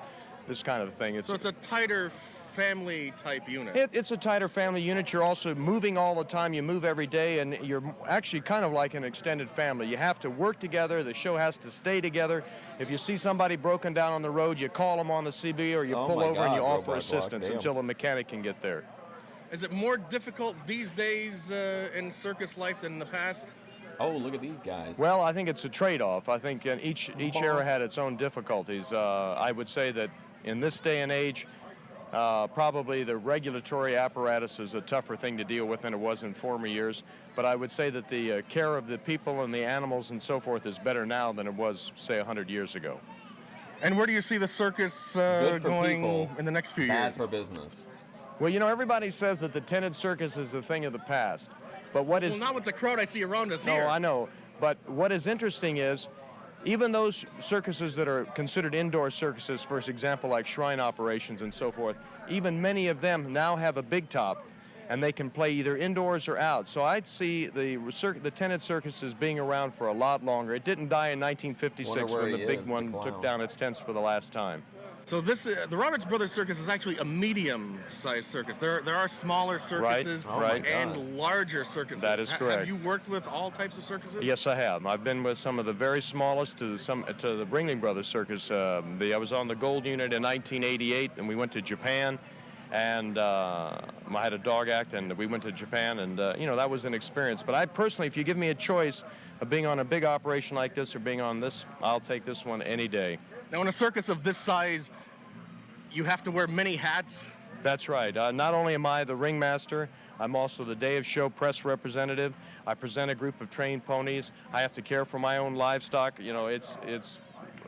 this kind of thing. So it's a tighter family type unit. It's a tighter family unit. You're also moving all the time. You move every day, and you're actually kind of like an extended family. You have to work together. The show has to stay together. If you see somebody broken down on the road, you call them on the CB or you Oh pull my over and you God, offer robot assistance clock, damn. until a mechanic can get there. Is it more difficult these days in circus life than in the past? Oh, look at these guys. Well, I think it's a trade-off. I think each era had its own difficulties. I would say that in this day and age, probably the regulatory apparatus is a tougher thing to deal with than it was in former years. But I would say that the care of the people and the animals and so forth is better now than it was, say, 100 years ago. And where do you see the circus Good for going people, in the next few bad years? for business. Well, everybody says that the tented circus is a thing of the past. But what is... Well, not with the crowd I see around us No, here. I know. But what is interesting is, even those circuses that are considered indoor circuses, for example, like shrine operations and so forth, even many of them now have a big top, and they can play either indoors or out. So I'd see the tented circus as being around for a lot longer. It didn't die in 1956 when the big one took down its tents for the last time. So the Roberts Brothers Circus is actually a medium-sized circus. There are smaller circuses right. and larger circuses. That is correct. Have you worked with all types of circuses? Yes, I have. I've been with some of the very smallest to the Ringling Brothers Circus. I was on the Gold Unit in 1988, and we went to Japan, and I had a dog act, and we went to Japan, and that was an experience. But I personally, if you give me a choice of being on a big operation like this or being on this, I'll take this one any day. Now, in a circus of this size, you have to wear many hats. That's right. Not only am I the ringmaster, I'm also the day of show press representative. I present a group of trained ponies. I have to care for my own livestock. It's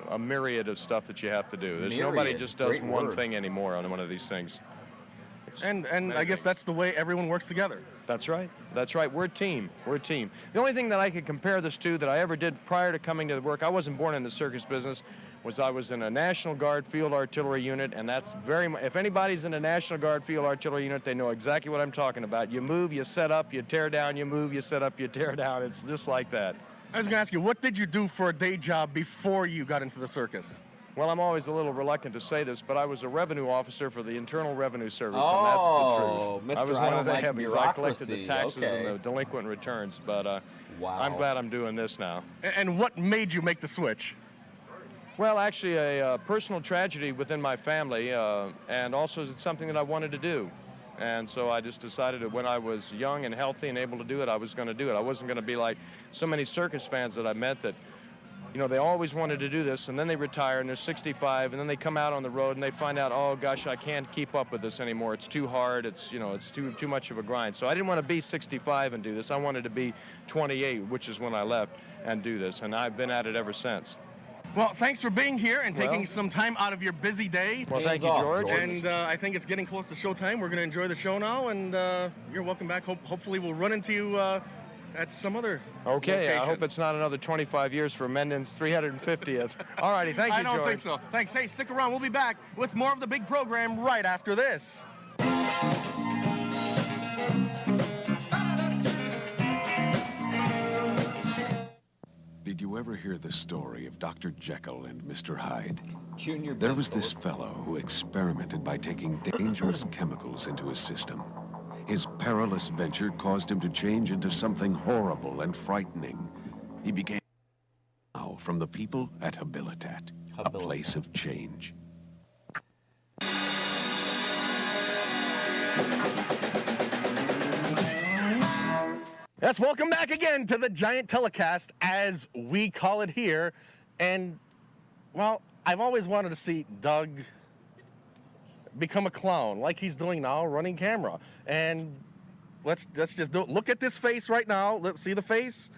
a myriad of stuff that you have to do. There's nobody just does Great one word. thing anymore on one of these things. And I guess that's the way everyone works together. That's right. That's right. We're a team. We're a team. The only thing that I could compare this to that I ever did prior to coming to the work, I wasn't born in the circus business, was I was in a National Guard Field Artillery Unit, and that's very much, if anybody's in a National Guard Field Artillery Unit, they know exactly what I'm talking about. You move, you set up, you tear down, you move, you set up, you tear down. It's just like that. I was going to ask you, what did you do for a day job before you got into the circus? Well, I'm always a little reluctant to say this, but I was a revenue officer for the Internal Revenue Service, Oh, and that's the truth. I was Mr. one I of the don't like heavies. I collected the bureaucracy. taxes Okay. and the delinquent returns, but Wow. I'm glad I'm doing this now. And what made you make the switch? Well, actually, a personal tragedy within my family, and also it's something that I wanted to do. And so I just decided that when I was young and healthy and able to do it, I was going to do it. I wasn't going to be like so many circus fans that I met that, they always wanted to do this, and then they retire, and they're 65, and then they come out on the road, and they find out, oh, gosh, I can't keep up with this anymore. It's too hard. It's too much of a grind. So I didn't want to be 65 and do this. I wanted to be 28, which is when I left, and do this, and I've been at it ever since. Well, thanks for being here and taking some time out of your busy day. Well, thank you, George. And I think it's getting close to showtime. We're going to enjoy the show now, and you're welcome back. Hopefully we'll run into you at some other Okay, location. I hope it's not another 25 years for Mendon's 350th. All righty, thank you, I don't George. think so. Thanks. Hey, stick around. We'll be back with more of the big program right after this. Did you ever hear the story of Dr. Jekyll and Mr. Hyde? Junior There was this fellow who experimented by taking dangerous chemicals into his system. His perilous venture caused him to change into something horrible and frightening. He began now from the people at Habilitat, a place of change. Yes, welcome back again to the Giant Telecast, as we call it here. And, well, I've always wanted to see Doug become a clown like he's doing now, running camera. And let's just look at this face right now. Let's see the face.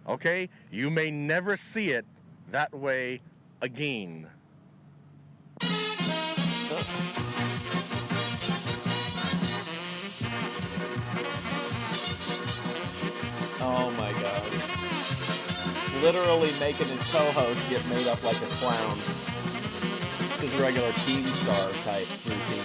Okay, you may never see it that way again. Oh my god. Literally making his co-host get made up like a clown. His regular Teen Star type routine.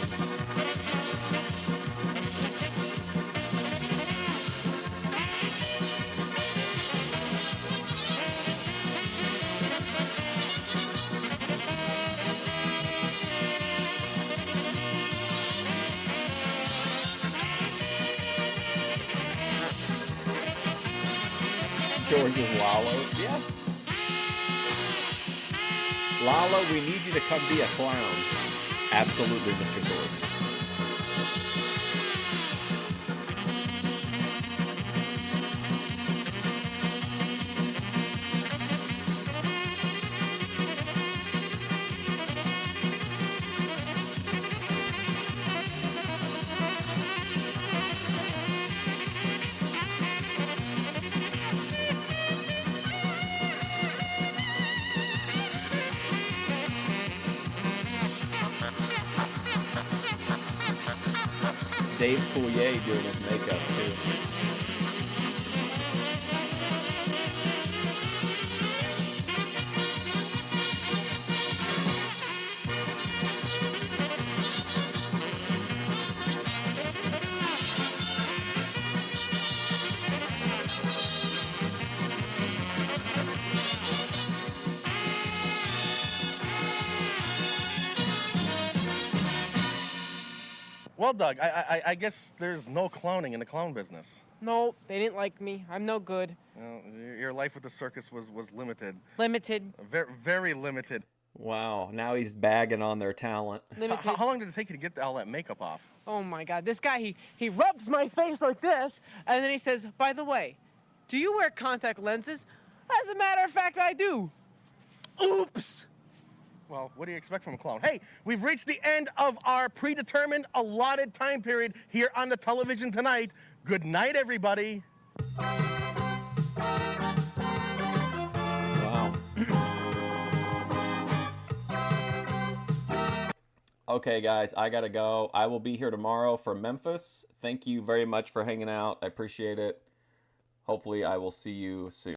George's Lalo. Yeah. Lalo, we need you to come be a clown. Absolutely, Mr. George. Dave Coulier doing his makeup too. Well, Doug, I guess there's no clowning in the clown business. No, they didn't like me. I'm no good. Well, your life with the circus was limited. Limited. Very, very limited. Wow, now he's bagging on their talent. Limited. How long did it take you to get all that makeup off? Oh my God, this guy, he rubs my face like this, and then he says, by the way, do you wear contact lenses? As a matter of fact, I do. Oops! Well, what do you expect from a clown? Hey, we've reached the end of our predetermined allotted time period here on the television tonight. Good night, everybody. Wow. Okay, guys, I gotta go. I will be here tomorrow for Memphis. Thank you very much for hanging out. I appreciate it. Hopefully, I will see you soon.